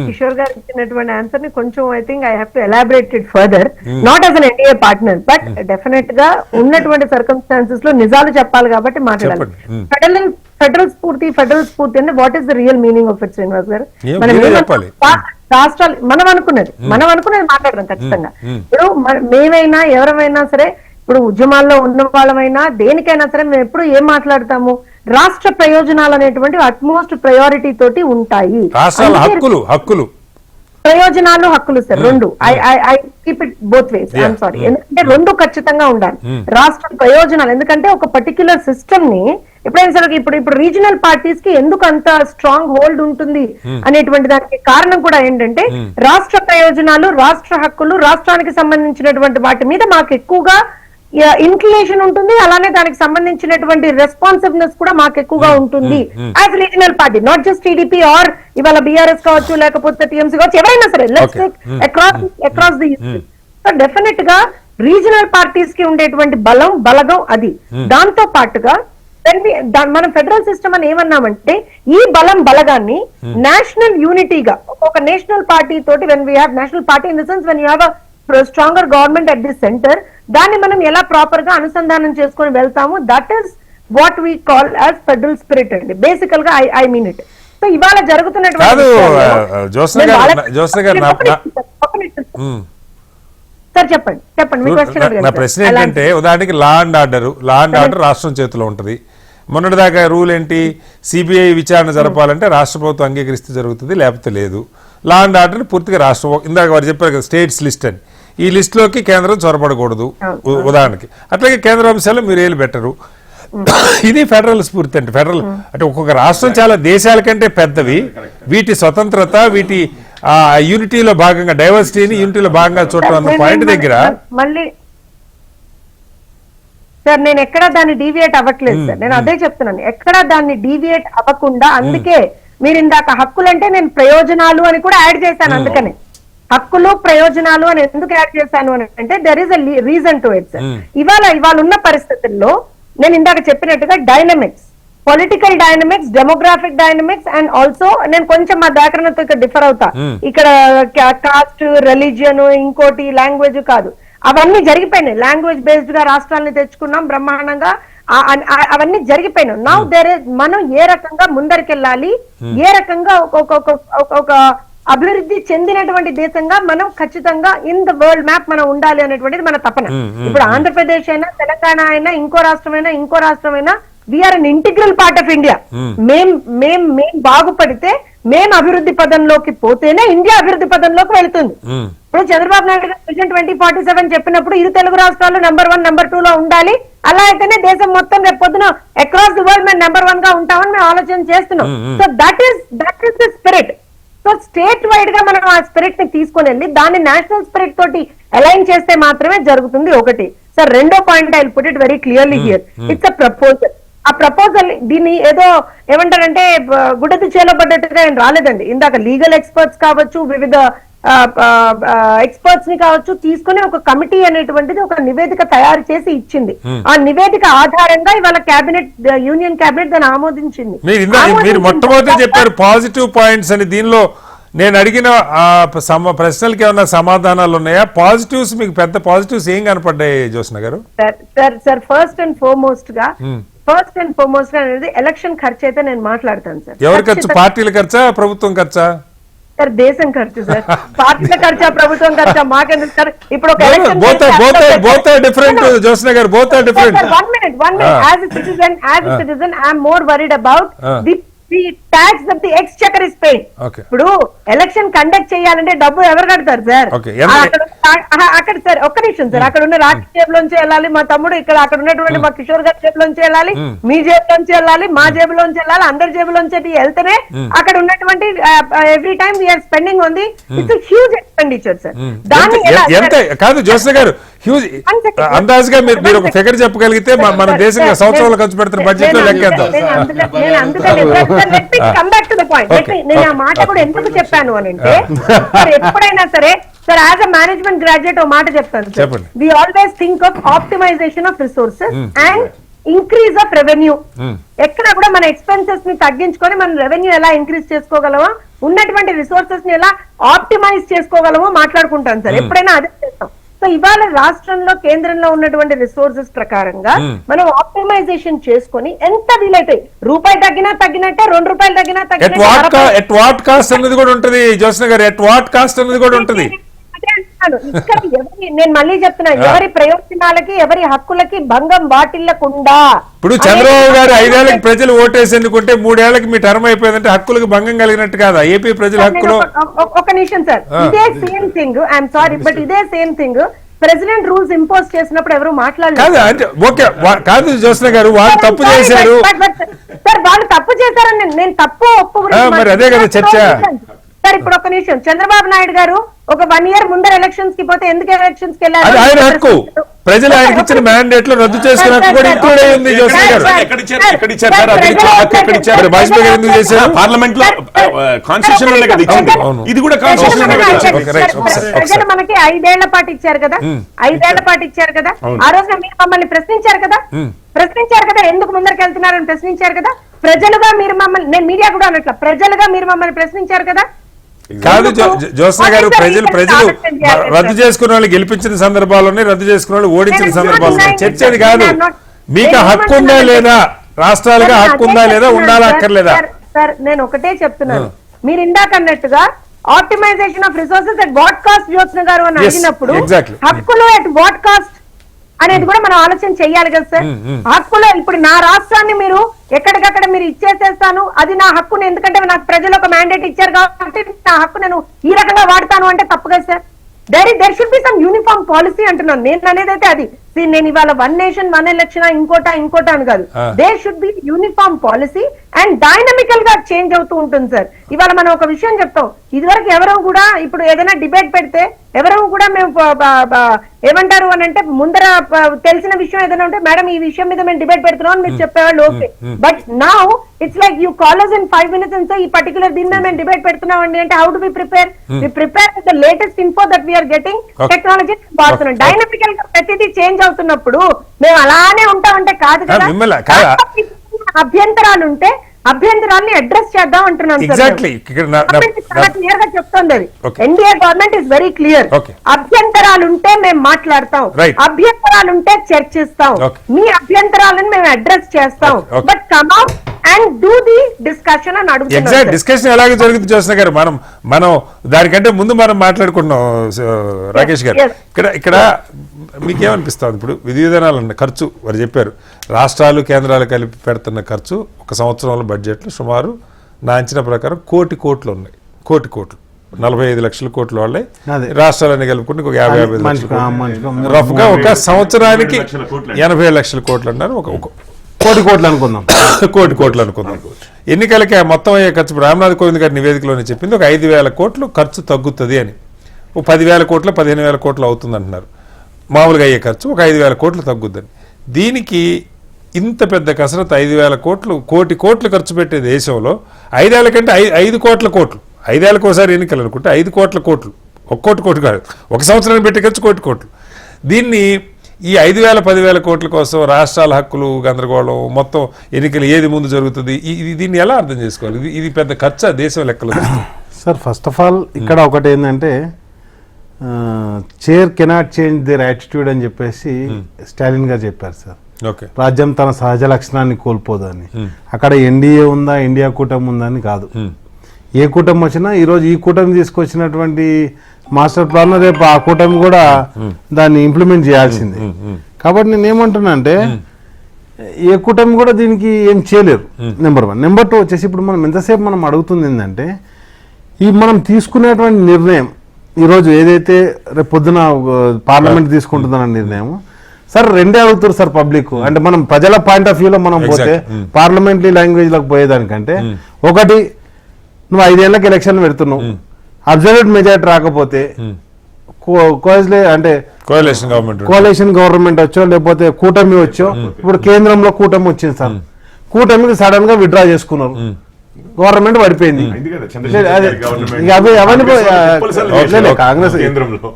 కిషోర్ గారు ఇచ్చినటువంటి ఆన్సర్ ని కొంచెం I think I have to elaborate it further, not as an NDA partner, but definite గా ఉన్నటువంటి సర్కమ్స్టాన్సెస్ లో నిజాలు చెప్పాలి కాబట్టి మాట్లాడాలి. ఫెడరల్ స్ఫూర్తి అంటే what is the real meaning of it Srinivas గారు? రాష్ట్రాలు మనం అనుకున్నది మాట్లాడడం ఖచ్చితంగా. ఇప్పుడు మేమైనా ఎవరైనా సరే, ఇప్పుడు ఉద్యమాల్లో ఉన్న వాళ్ళమైనా దేనికైనా సరే మేము ఎప్పుడు ఏం మాట్లాడతాము? రాష్ట్ర ప్రయోజనాలు అనేటువంటి అట్మోస్ట్ ప్రయారిటీ తోటి ఉంటాయి. ప్రయోజనాలు హక్కులు సార్ రెండు. I keep it both ways. I'm sorry, ఎందుకంటే రెండు ఖచ్చితంగా ఉండాలి. రాష్ట్ర ప్రయోజనాలు ఎందుకంటే ఒక పర్టిక్యులర్ సిస్టమ్ ని ఎప్పుడైనా సరే ఇప్పుడు రీజనల్ పార్టీస్ కి ఎందుకు అంత స్ట్రాంగ్ హోల్డ్ ఉంటుంది అనేటువంటి దానికి కారణం కూడా ఏంటంటే రాష్ట్ర ప్రయోజనాలు, రాష్ట్ర హక్కులు, రాష్ట్రానికి సంబంధించినటువంటి వాటి మీద మాకు ఎక్కువగా ఇంక్లినేషన్ ఉంటుంది. అలానే దానికి సంబంధించినటువంటి రెస్పాన్సివ్నెస్ కూడా మాకు ఎక్కువగా ఉంటుంది as regional party, not just TDP or ఇవాళ బీఆర్ఎస్ కావచ్చు, లేకపోతే టీఎంసీ కావచ్చు, ఎవరైనా సరే let's take across the history. So definite గా రీజనల్ పార్టీస్ కి ఉండేటువంటి బలగం అది. దాంతో పాటుగా మనం ఫెడరల్ సిస్టమ్ అని ఏమన్నామంటే ఈ బలగాన్ని నేషనల్ యూనిటీగా ఒక నేషనల్ పార్టీ తోటి, when we have national party in the sense when you have stronger government at the centre, దాన్ని మనం ఎలా ప్రాపర్ గా అనుసంధానం చేసుకొని వెళ్తాము. That is what we call as federal spirit అండి. బేసికల్ గా ఐ మీన్ ఇట్. సో ఇవాళ జరుగుతున్నటువంటి సార్ చెప్పండి మీ క్వశ్చన్. నా ప్రశ్న ఏంటంటే ఉదాహరణకి లా అండ్ ఆర్డర్ రాష్ట్రం చేతిలో ఉంటుంది, మొన్నటిదాకా రూల్ ఏంటి, సిబిఐ విచారణ జరపాలంటే రాష్ట్ర ప్రభుత్వం అంగీకరిస్తే జరుగుతుంది, లేకపోతే లేదు. లా అండ్ ఆర్డర్ని పూర్తిగా రాష్ట్రం, ఇందాక వారు చెప్పారు కదా స్టేట్స్ లిస్ట్ అని, ఈ లిస్టులోకి కేంద్రం చొరబడకూడదు ఉదాహరణకి. అట్లాగే కేంద్ర అంశాలు మీరు ఏలు పెట్టరు. ఇది ఫెడరల్ స్ఫూర్తి అంటే. ఫెడరల్ అంటే ఒక్కొక్క రాష్ట్రం చాలా దేశాల కంటే పెద్దవి, వీటి స్వతంత్రత, వీటి యూనిటీలో భాగంగా, డైవర్సిటీని యూనిటీలో భాగంగా చూడటం అన్న పాయింట్ దగ్గర మళ్ళీ సార్ నేను ఎక్కడ దాన్ని డీవియేట్ అవ్వట్లేదు సార్, నేను అదే చెప్తున్నాను, ఎక్కడ దాన్ని డీవియేట్ అవ్వకుండా. అందుకే మీరు ఇందాక హక్కులు అంటే నేను ప్రయోజనాలు అని కూడా యాడ్ చేశాను. అందుకనే హక్కులు ప్రయోజనాలు అని ఎందుకు యాడ్ చేశాను అని అంటే there is a reason to it sir. ఇవాళ ఉన్న పరిస్థితుల్లో నేను ఇందాక చెప్పినట్టుగా dynamics, political dynamics, demographic dynamics, and also నేను కొంచెం మా వ్యాకరణతో ఇక్కడ డిఫర్ అవుతా. ఇక్కడ కాస్ట్, రిలీజియన్, ఇంకోటి లాంగ్వేజ్ కాదు, అవన్నీ జరిగిపోయినాయి. లాంగ్వేజ్ బేస్డ్ గా రాష్ట్రాలని తెచ్చుకున్నాం బ్రహ్మాండంగా, అవన్నీ జరిగిపోయినాయి. నౌ మనం ఏ రకంగా ముందరికెళ్ళాలి, ఏ రకంగా ఒక అభివృద్ధి చెందినటువంటి దేశంగా మనం ఖచ్చితంగా ఇన్ ద వరల్డ్ మ్యాప్ మనం ఉండాలి అనేటువంటిది మన తపన. ఇప్పుడు ఆంధ్రప్రదేశ్ అయినా, తెలంగాణ అయినా, ఇంకో రాష్ట్రమైనా we are an integral part of India. మేం బాగుపడితే, మేం అభివృద్ధి పదంలోకి పోతేనే ఇండియా అభివృద్ధి పదంలోకి వెళుతుంది. ఇప్పుడు చంద్రబాబు నాయుడు గారు విజన్ 2047 చెప్పినప్పుడు ఇరు తెలుగు రాష్ట్రాలు నెంబర్ 1, నెంబర్ 2 లో ఉండాలి, అలా అయితేనే దేశం మొత్తం రేపు పొద్దున అక్రాస్ ది వరల్డ్ మేము నెంబర్ 1 గా ఉంటామని మేము ఆలోచన చేస్తున్నాం. So that is the spirit. So state wide గా మనం ఆ స్పిరిట్ ని తీసుకుని వెళ్ళి దాన్ని నేషనల్ స్పిరిట్ తోటి అలైన్ చేస్తే మాత్రమే జరుగుతుంది. ఒకటి సార్. రెండో point I will put it very clearly here, it's a proposal. ఆ ప్రపోజల్ దీన్ని ఏదో ఏమంటారంటే గుడ్డది చేలబడ్డట్టుగా ఏం రాలేదండి. ఇందాక లీగల్ ఎక్స్పర్ట్స్ కావచ్చు, వివిధ ఎక్స్పర్ట్స్ ని కావచ్చు తీసుకుని ఒక కమిటీ అనేటువంటిది ఒక నివేదిక తయారు చేసి ఇచ్చింది. ఆ నివేదిక ఆధారంగా ఇవాళ యూనియన్ క్యాబినెట్ దాన్ని ఆమోదించింది. మీరు మొట్టమొదటి చెప్పారు పాజిటివ్ పాయింట్స్ అని. దీనిలో నేను అడిగిన ప్రశ్నలకి ఏమన్నా సమాధానాలు ఉన్నాయా? పాజిటివ్స్, మీకు పెద్ద పాజిటివ్స్ ఏం కనపడ్డాయి జ్యోత్స్న గారు? సార్ ఫస్ట్ అండ్ ఫార్మోస్ట్ గా అనేది ఎలక్షన్ ఖర్చు అయితే నేను మాట్లాడతాను సార్. ఎవరి ఖర్చు? పార్టీల ఖర్చా, ప్రభుత్వం ఖర్చా? సార్ దేశం ఖర్చు సార్. పార్టీల ఖర్చా, ప్రభుత్వం ఖర్చా మాకెందుకు సార్? ఇప్పుడు ఒక both are different, జ్యోత్స్న గారు, both are different. One minute. As a citizen, I am more worried about the tax that the exchequer is paying. ఇప్పుడు ఎలక్షన్ కండక్ట్ చేయాలంటే డబ్బు ఎవరు కడతారు సార్? అక్కడ సార్ ఒక్క నిమిషం సార్, అక్కడ ఉన్న రాకేష్ జేబులోంచి వెళ్ళాలి, మా తమ్ముడు ఇక్కడ అక్కడ ఉన్నటువంటి మా కిషోర్ గారి జేబులోంచి వెళ్ళాలి, మీ జేబులోంచి వెళ్ళాలి, మా జేబులోంచి వెళ్ళాలి, అందరి జేబులోంచి వెళ్తేనే అక్కడ ఉన్నటువంటి every time we're spending on the it's huge expenditure sir. దాన్ని ఎంత కాదు జ్యోత్స్న గారు, హ్యూజ్ అందాజుగా మీరు ఒక ఫిగర్ చెప్పగలిగితే మన దేశంలో సంవత్సరాలు ఖర్చు పెడుతున్న బడ్జెట్ లో లెక్కేద్దాం. నేను ఆ మాట కూడా ఎందుకు చెప్పాను అని అంటే, ఎప్పుడైనా సరే sir as a management graduate ఒక మాట చెప్తాను sir. We always think of optimization of resources and increase of revenue. ఎక్కడ కూడా మన ఎక్స్పెన్సెస్ ని తగ్గించుకొని మనం రెవెన్యూ ఎలా ఇంక్రీజ్ చేసుకోగలమో, ఉన్నటువంటి రిసోర్సెస్ ని ఎలా ఆప్టిమైజ్ చేసుకోగలమో మాట్లాడుకుంటాం సార్. ఎప్పుడైనా అదే చేస్తాం. సో ఇవాళ రాష్ట్రంలో, కేంద్రంలో ఉన్నటువంటి రిసోర్సెస్ ప్రకారంగా మనం ఆప్టిమైజేషన్ చేసుకొని ఎంత వీలైతే రూపాయి తగ్గినట్టే, 2 రూపాయలు తగ్గినా ఎట్ వాట్ కాస్ట్ అనేది కూడా ఉంటుంది జ్యోత్స్న గారు, ఎట్ వాట్ కాస్ట్ అనేది కూడా ఉంటుంది. ఇక్కడ నేను మళ్ళీ చెప్తున్నా, ఎవరి ప్రయోజనాలకి, ఎవరి హక్కులకి భంగం వాటిల్లకుండా. ఇప్పుడు చంద్రబాబు గారు 5 ఏళ్ళకి ప్రజలు ఓటేసేందుకుంటే 3 ఏళ్ళకి మీ టర్మ్ అయిపోయిందంటే హక్కులకు భంగం కలిగినట్టు కాదా? ఏపీ ప్రజల హక్కులు. ఒక నిమిషం సార్, ఇదే same thing, I'm sorry but ఇదే same thing president rules impose చేసినప్పుడు ఎవరు మాట్లాడలేదు. కాదు జ్యోత్స్న గారు, వాళ్ళు తప్పు చేశారు సార్, వాళ్ళు తప్పు చేశారని నేను తప్పు ఒప్పు. మరి అదే కదా చర్చ సార్. ఇప్పుడు ఒక నిమిషం, చంద్రబాబు నాయుడు గారు ఒక 1 year ముందర ఎలక్షన్స్ కి పోతే ఎందుకు ఎలక్షన్స్ కి వెళ్ళారు? అది ఆయన హక్కు. ప్రజలు ఆయనకి ఇచ్చిన మ్యాండేట్ లో రద్దు చేసుకున్న హక్కు కూడా ఇంక్లూడ్ అయి ఉంది జ్యోత్స్న గారు. ఎందుకు చేశారు? పార్లమెంట్ లో కాన్స్టిట్యూషన్ లోనే కదా ఇచ్చింది, ఇది కూడా కాన్స్టిట్యూషన్ లోనే ఇచ్చింది. ప్రజలు మనకి 5 ఏళ్ల పాటు ఇచ్చారు కదా, 5 ఏళ్ల పాటు ఇచ్చారు కదా. ఆ రోజున మీరు మమ్మల్ని ప్రశ్నించారు కదా, ఎందుకు ముందరికి వెళ్తున్నారని ప్రశ్నించారు కదా. ప్రజలుగా మీరు మమ్మల్ని, నేను మీడియా కూడా అన్నట్ల, ప్రజలుగా మీరు మమ్మల్ని ప్రశ్నించారు కదా. కాదు జ్యోత్స్న గారు, ప్రజలు రద్దు చేసుకున్న వాళ్ళు గెలిపించిన సందర్భాల్లోనే, రద్దు చేసుకున్న వాళ్ళు ఓడించిన సందర్భాలు. చర్చ అది కాదు. మీకు హక్కు ఉందా లేదా, రాష్ట్రాలుగా హక్కు ఉందా లేదా, ఉండాలా అక్కర్లేదా? సార్ నేను ఒకటే చెప్తున్నాను, మీరు ఇందాక అన్నట్టుగా optimization of resources at what cost Jyotsna garu అని అడిగినప్పుడు, హక్కులు అట్ వాట్ కాస్ట్? అనేది కూడా మనం ఆలోచన చెయ్యాలి కదా సార్. హక్కులో ఇప్పుడు నా రాష్ట్రాన్ని మీరు ఎక్కడికక్కడ మీరు ఇచ్చేసేస్తాను, అది నా హక్కుని, ఎందుకంటే నాకు ప్రజలు ఒక మ్యాండేట్ ఇచ్చారు కాబట్టి నా హక్కు నేను ఈ రకంగా వాడతాను అంటే తప్పు కదా sir. There should be some uniform policy అంటున్నాను నేను అనేది అయితే అది. నేను ఇవాళ 1 నేషన్ 1 ఎలక్షన్ ఇంకోట అని కాదు. There should be uniform policy and dynamical గా చేంజ్ అవుతూ ఉంటుంది సార్. ఇవాళ మనం ఒక విషయం చెప్తాం, ఇదివరకు ఎవరో కూడా ఇప్పుడు ఏదైనా డిబేట్ పెడితే ఎవరో కూడా మేము ఏమంటారు అని అంటే ముందర తెలిసిన విషయం ఏదైనా ఉంటే మేడం ఈ విషయం మీద మేము డిబేట్ పెడుతున్నాం అని మీరు చెప్పేవాళ్ళు, okay. But now it's like you call us in 5 minutes and say ఈ పర్టికులర్ దీని మీద మేము డిబేట్ పెడుతున్నాం అండి అంటే how do we prepare? We prepare with the latest info that we're getting. Technology వాడుతున్నాం. డైనమికల్ గా ప్రతిదీ చేంజ్ అవుతున్నప్పుడు మేము అలానే ఉంటామంటే కాదు కదా. అభ్యంతరాలు ఉంటే అభ్యంతరాన్ని అడ్రస్ చేద్దాం అంటున్నాను. క్లియర్ గా చెప్తోంది అది. NDA government is very clear. అభ్యంతరాలు ఉంటే మేము మాట్లాడతాం, అభ్యంతరాలు ఉంటే చర్చిస్తాం, మీ అభ్యంతరాలను మేము అడ్రస్ చేస్తాం. But come out and do the discussion అని అడుగుతున్నాం. ఎగ్జాక్ట్ డిస్కషన్ ఎలాగే జరుగుతుంది జ్యోత్స్న గారు. మనం దానికంటే ముందు మనం మాట్లాడుకుంటున్నాం రాకేష్ గారు. ఇక్కడ మీకేమనిపిస్తుంది? ఇప్పుడు విధి విధానాలు అన్న ఖర్చు వారు చెప్పారు, రాష్ట్రాలు కేంద్రాలు కలిపి పెడుతున్న ఖర్చు ఒక సంవత్సరంలో బడ్జెట్లు సుమారు నా అంచనా ప్రకారం 1,000 కోట్లు ఉన్నాయి. 1,000 కోట్లు 45 లక్షల కోట్లు వాళ్ళే, రాష్ట్రాలన్నీ కలుపుకుంటే ఒక 50-55 లక్షలు, రఫ్ గా ఒక సంవత్సరానికి 80 లక్షల కోట్లు అన్నారు. ఒక 1,000 కోట్లు అనుకుందాం. 1,000 కోట్లు అనుకుందాం. ఎన్నికలకి మొత్తం అయ్యే ఖర్చు రామ్నాథ్ కోవింద్ గారి నివేదికలోనే చెప్పింది ఒక 5,000 కోట్లు ఖర్చు తగ్గుతుంది అని. ఒక 10,000 కోట్లు 15,000 కోట్లు అవుతుంది అంటున్నారు మామూలుగా అయ్యే ఖర్చు, ఒక 5,000 కోట్లు తగ్గుద్దని. దీనికి ఇంత పెద్ద కసరత్తు 5,000 కోట్లు, 1,000 కోట్లు ఖర్చు పెట్టే దేశంలో 5 ఏళ్ల కంటే 5 కోట్ల కోట్లు, 5 ఏళ్ళకి ఒకసారి ఎన్నికలు అనుకుంటే 5 కోట్ల కోట్లు, 1 కోటి కాదు, ఒక సంవత్సరానికి పెట్టే ఖర్చు 1,000 కోట్లు. దీన్ని ఈ 5,000 10,000 కోట్ల కోసం రాష్ట్రాల హక్కులు గందరగోళం, మొత్తం ఎన్నికలు ఏది ముందు జరుగుతుంది, దీన్ని ఎలా అర్థం చేసుకోవాలి? ఇది పెద్ద ఖర్చు దేశం లెక్కలు సార్. ఫస్ట్ ఆఫ్ ఆల్ ఇక్కడ ఒకటి ఏంటంటే chair cannot change their attitude అని చెప్పేసి స్టాలిన్ గారు చెప్పారు సార్. రాజ్యం తన సహజ లక్షణాన్ని కోల్పోదు అని. అక్కడ ఎన్డీఏ ఉందా, ఇండియా కూటమి ఉందా అని కాదు. ఏ కూటమి వచ్చినా ఈరోజు ఈ కూటమి తీసుకొచ్చినటువంటి మాస్టర్ ప్లాన్ రేపు ఆ కూటమి కూడా దాన్ని ఇంప్లిమెంట్ చేయాల్సిందే. కాబట్టి నేను ఏమంటున్నా అంటే ఏ కూటమి కూడా దీనికి ఏం చేయలేరు. నెంబర్ 1. నెంబర్ 2 వచ్చేసి ఇప్పుడు మనం ఎంతసేపు మనం అడుగుతుంది ఏంటంటే ఈ మనం తీసుకునేటువంటి నిర్ణయం ఈరోజు ఏదైతే రేపు పొద్దున పార్లమెంట్ తీసుకుంటుందన్న నిర్ణయం సార్ రెండే అడుగుతారు సార్ పబ్లిక్. అంటే మనం ప్రజల పాయింట్ ఆఫ్ వ్యూలో మనం పోతే పార్లమెంటరీ లాంగ్వేజ్ లోకి పోయేదానికంటే, ఒకటి నువ్వు 5 ఏళ్ళకి ఎలక్షన్ పెడుతున్నావు, అబ్జర్వేట్ మెజారిటీ రాకపోతే అంటే కోalition గవర్నమెంట్ వచ్చో లేకపోతే కూటమి వచ్చో, ఇప్పుడు కేంద్రంలో కూటమి వచ్చింది సార్, కూటమికి సడన్ గా విత్డ్రా చేసుకున్నారు, గవర్నమెంట్ పడిపోయింది. కాంగ్రెస్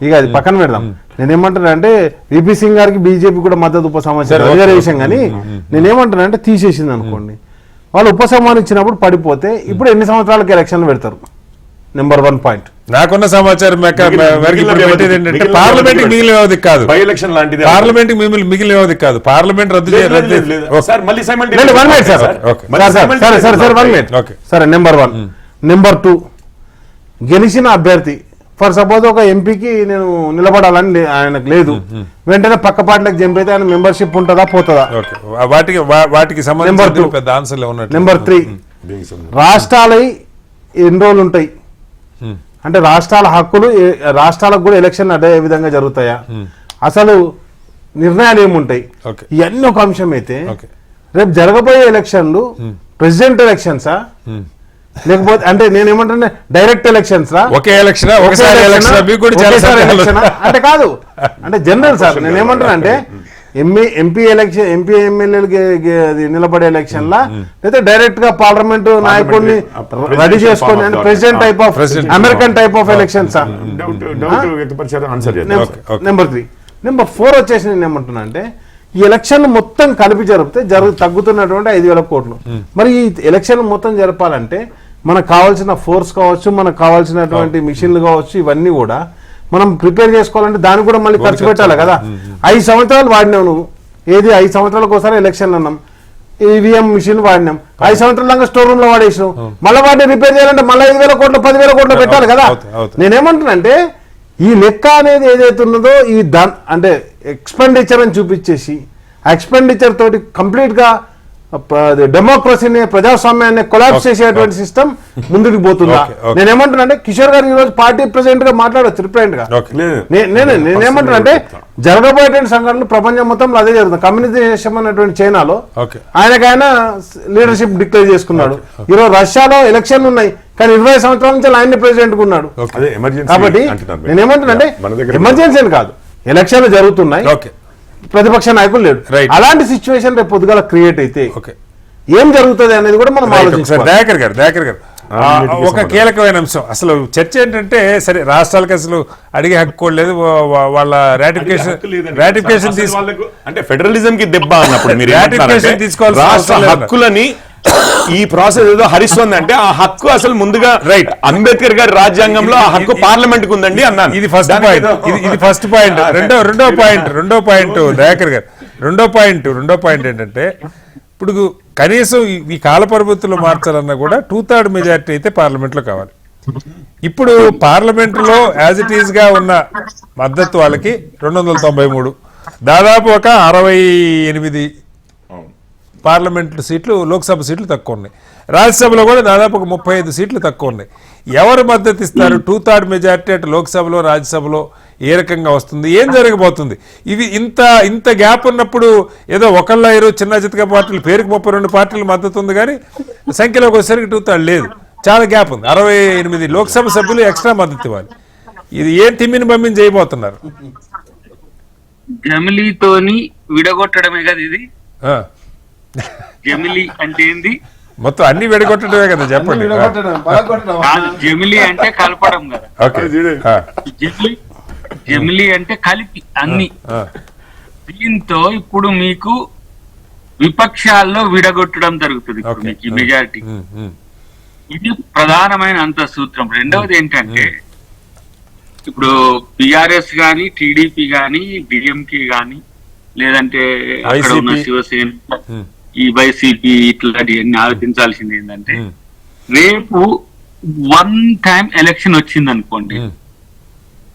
ఇక అది పక్కన పెడదాం. నేనేమంటున్నా అంటే విపి సింగ్ గారికి బీజేపీ కూడా మద్దతు ఉపసంహరించారు రిజర్వేషన్, కానీ నేనేమంటున్నా అంటే తీసేసింది అనుకోండి, వాళ్ళు ఉపసంహరించినప్పుడు పడిపోతే ఇప్పుడు ఎన్ని సంవత్సరాలకి ఎలక్షన్లు పెడతారు? Number 1 point. నాకున్న సమాచారం పార్లమెంట్ మిగిలిన వ్యవధి కాదు, పార్లమెంట్ మిగిలిన వ్యవధి కాదు, పార్లమెంట్ రద్దు సరే. నెంబర్ 1. నెంబర్ 2, గెలిచిన అభ్యర్థి ఫర్ సపోజ్ ఒక ఎంపీకి నేను నిలబడాలని ఆయనకు లేదు, వెంటనే పక్క పార్టీలకు జంప్ అయితే ఆయన మెంబర్షిప్ ఉంటుందా పోతుందా? వాటికి నెంబర్ 3, రాష్ట్రాలై ఎన్ని రోజులు ఉంటాయి అంటే రాష్ట్రాల హక్కులు రాష్ట్రాలకు కూడా ఎలక్షన్ అదే విధంగా జరుగుతాయా, అసలు నిర్ణయాలు ఏముంటాయి, ఇవన్నీ ఒక అంశం అయితే రేపు జరగబోయే ఎలక్షన్లు ప్రెసిడెంట్ ఎలక్షన్సా లేకపోతే అంటే నేనేమంటే డైరెక్ట్ ఎలక్షన్స్ రా, ఒకే ఎలక్షన్ అంటే కాదు, అంటే జనరల్ సార్. నేనేమంటున్నా అంటే ఎంపీ ఎమ్మెల్యేలకి నిలబడే ఎలక్షన్ లా లేదా డైరెక్ట్ గా పార్లమెంట్ నాయకుడిని రెడీ చేసుకొని అంటే president type of American type of elections. Number 3. Number 4 వచ్చేసి నేను ఏమంటున్నా అంటే ఈ ఎలక్షన్ మొత్తం కలిపి జరిపితే తగ్గుతున్నటువంటి 5,000 కోట్లు. మరి ఈ ఎలక్షన్ మొత్తం జరపాలంటే మనకు కావాల్సిన ఫోర్స్ కావచ్చు, మనకు కావాల్సినటువంటి మిషన్లు కావచ్చు, ఇవన్నీ కూడా మనం ప్రిపేర్ చేసుకోవాలంటే దానికి కూడా మళ్ళీ ఖర్చు పెట్టాలి కదా. 5 సంవత్సరాలు వాడినావు నువ్వు, ఏది 5 సంవత్సరాలకు ఒకసారి ఎలక్షన్లు అన్నాం, ఈవీఎం మిషన్ వాడినాం, 5 సంవత్సరాల దాకా స్టోర్ రూమ్ లో వాడేసినాం, మళ్ళీ వాటిని రిపేర్ చేయాలంటే మళ్ళీ 5,000 కోట్లు 10,000 కోట్లు పెట్టాలి కదా. నేనేమంటున్నా అంటే ఈ లెక్క అనేది ఏదైతే ఉన్నదో ఈ అంటే ఎక్స్పెండిచర్ అని చూపించేసి ఆ ఎక్స్పెండిచర్ తోటి కంప్లీట్ గా డెమోక్రసీని ప్రజాస్వామ్యాన్ని కొలాప్స్ చేసేటువంటి సిస్టమ్ ముందుకు పోతుందా? నేనేమంటున్నా అంటే కిషోర్ గారు ఈ రోజు పార్టీ ప్రెసిడెంట్ గా మాట్లాడచ్చు రిప్రజెంట్ గా. నేనేమంటున్నా అంటే జరగబోయేటువంటి సంఘటనలు ప్రపంచం మొత్తంలో అదే జరుగుతుంది. కమ్యూనిజం అనేటువంటి చైనాలో ఆయనకైనా లీడర్షిప్ డిక్లేర్ చేసుకున్నాడు. ఈరోజు రష్యాలో ఎలక్షన్లు ఉన్నాయి కానీ 20 సంవత్సరాల నుంచి ఆయన్ని ప్రెసిడెంట్ గా ఉన్నాడు. కాబట్టి నేనేమంటున్నా అంటే ఎమర్జెన్సీ అని కాదు, ఎలక్షన్లు జరుగుతున్నాయి, ప్రతిపక్ష నాయకులు లేడు. అలాంటి సిచ్యువేషన్ రేపు పొద్దుగాల క్రియేట్ అయితే ఏం జరుగుతుంది అనేది కూడా మనం ఆలోచించాలి. దయాకర్ గారు ఒక కీలకమైన అంశం అసలు చర్చ ఏంటంటే, సరే రాష్ట్రాలకు అసలు అడిగే హక్కు లేదు, వాళ్ళ రాటిఫికేషన్ అంటే ఫెడరలిజం కి దెబ్బ అన్నప్పుడు మీరు రాటిఫికేషన్ తీసుకోవాల్సిన హక్కులని ఈ ప్రాసెస్ ఏదో హరిస్తుంది అంటే ఆ హక్కు అసలు ముందుగా రైట్ అంబేద్కర్ గారి రాజ్యాంగంలో ఆ హక్కు పార్లమెంట్ కు ఉందండి అన్నాను. ఇది ఫస్ట్ పాయింట్. ఇది ఫస్ట్ పాయింట్. రెండో పాయింట్ దయాకర్ గారు రెండో పాయింట్ ఏంటంటే, ఇప్పుడు కనీసం ఈ కాల పరిమితులు మార్చాలన్నా కూడా 2/3 మెజారిటీ అయితే పార్లమెంట్ లో కావాలి. ఇప్పుడు పార్లమెంట్ లో యాజ్ ఇట్ ఈస్ గా ఉన్న మద్దతు వాళ్ళకి 293, దాదాపు ఒక 68 పార్లమెంట్ సీట్లు, లోక్సభ సీట్లు తక్కువ ఉన్నాయి. రాజ్యసభలో కూడా దాదాపు ఒక 35 సీట్లు తక్కువ ఉన్నాయి. ఎవరు మద్దతు ఇస్తారు? 2/3 మెజారిటీ అటు లోక్సభలో రాజ్యసభలో ఏ రకంగా వస్తుంది, ఏం జరగబోతుంది? ఇవి ఇంత గ్యాప్ ఉన్నప్పుడు ఏదో ఒకళ్ళ ఇరు చిన్న చితక పార్టీలు, పేరుకి 32 పార్టీలు మద్దతు ఉంది కానీ సంఖ్యలోకి వచ్చేసరికి 2/3 లేదు, చాలా గ్యాప్ ఉంది. 68 లోక్సభ సభ్యులు ఎక్స్ట్రా మద్దతు ఇవ్వాలి. ఇది ఏం తిమ్మిని బమ్మిని చేయబోతున్నారు? జమిలీతోని విడగొట్టడమే కదా ఇది. జమిలీ అంటే ఏంది? మొత్తం అన్ని విడగొట్టడమే కదా, చెప్పండి. జమిలీ అంటే కలపడం కదా. జమిలీ అంటే కలిపి అన్ని. దీంతో ఇప్పుడు మీకు విపక్షాల్లో విడగొట్టడం జరుగుతుంది. ఇప్పుడు మీకు ఈ మెజారిటీ, ఇది ప్రధానమైన అంతఃసూత్రం. రెండవది ఏంటంటే, ఇప్పుడు బిఆర్ఎస్ గాని, టీడీపీ గాని, డిఎంకే గాని, లేదంటే అక్కడ ఉన్న శివసేన, ఈ వైసీపీ, ఇట్లాంటివన్నీ ఆలోచించాల్సింది ఏంటంటే, రేపు 1 టైం ఎలక్షన్ వచ్చింది అనుకోండి,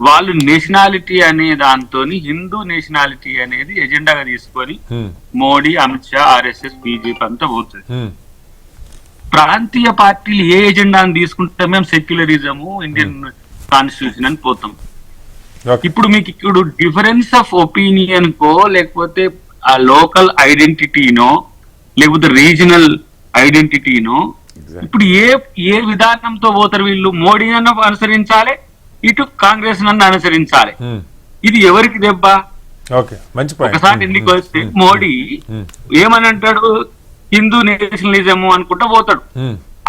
వాళ్ళు నేషనాలిటీ అనే దాంతో హిందూ నేషనాలిటీ అనేది ఎజెండాగా తీసుకొని మోడీ, అమిత్ షా, ఆర్ఎస్ఎస్, బీజేపీ అంతా పోతుంది. ప్రాంతీయ పార్టీలు ఏ ఎజెండాను తీసుకుంటే మేము సెక్యులరిజము, ఇండియన్ కాన్స్టిట్యూషన్ అని పోతాం. ఇప్పుడు మీకు ఇక్కడ డిఫరెన్స్ ఆఫ్ ఒపీనియన్ కో, లేకపోతే ఆ లోకల్ ఐడెంటిటీనో, లేకపోతే రీజనల్ ఐడెంటిటీనో, ఇప్పుడు ఏ విధానంతో పోతారు వీళ్ళు? మోడీ నన్ను అనుసరించాలి, ఇటు కాంగ్రెస్ నన్ను అనుసరించాలి. ఇది ఎవరికి దెబ్బ? ఒకసారి ఇందుకు వస్తే మోడీ ఏమని అంటాడు? హిందూ నేషనలిజము అనుకుంటా పోతాడు.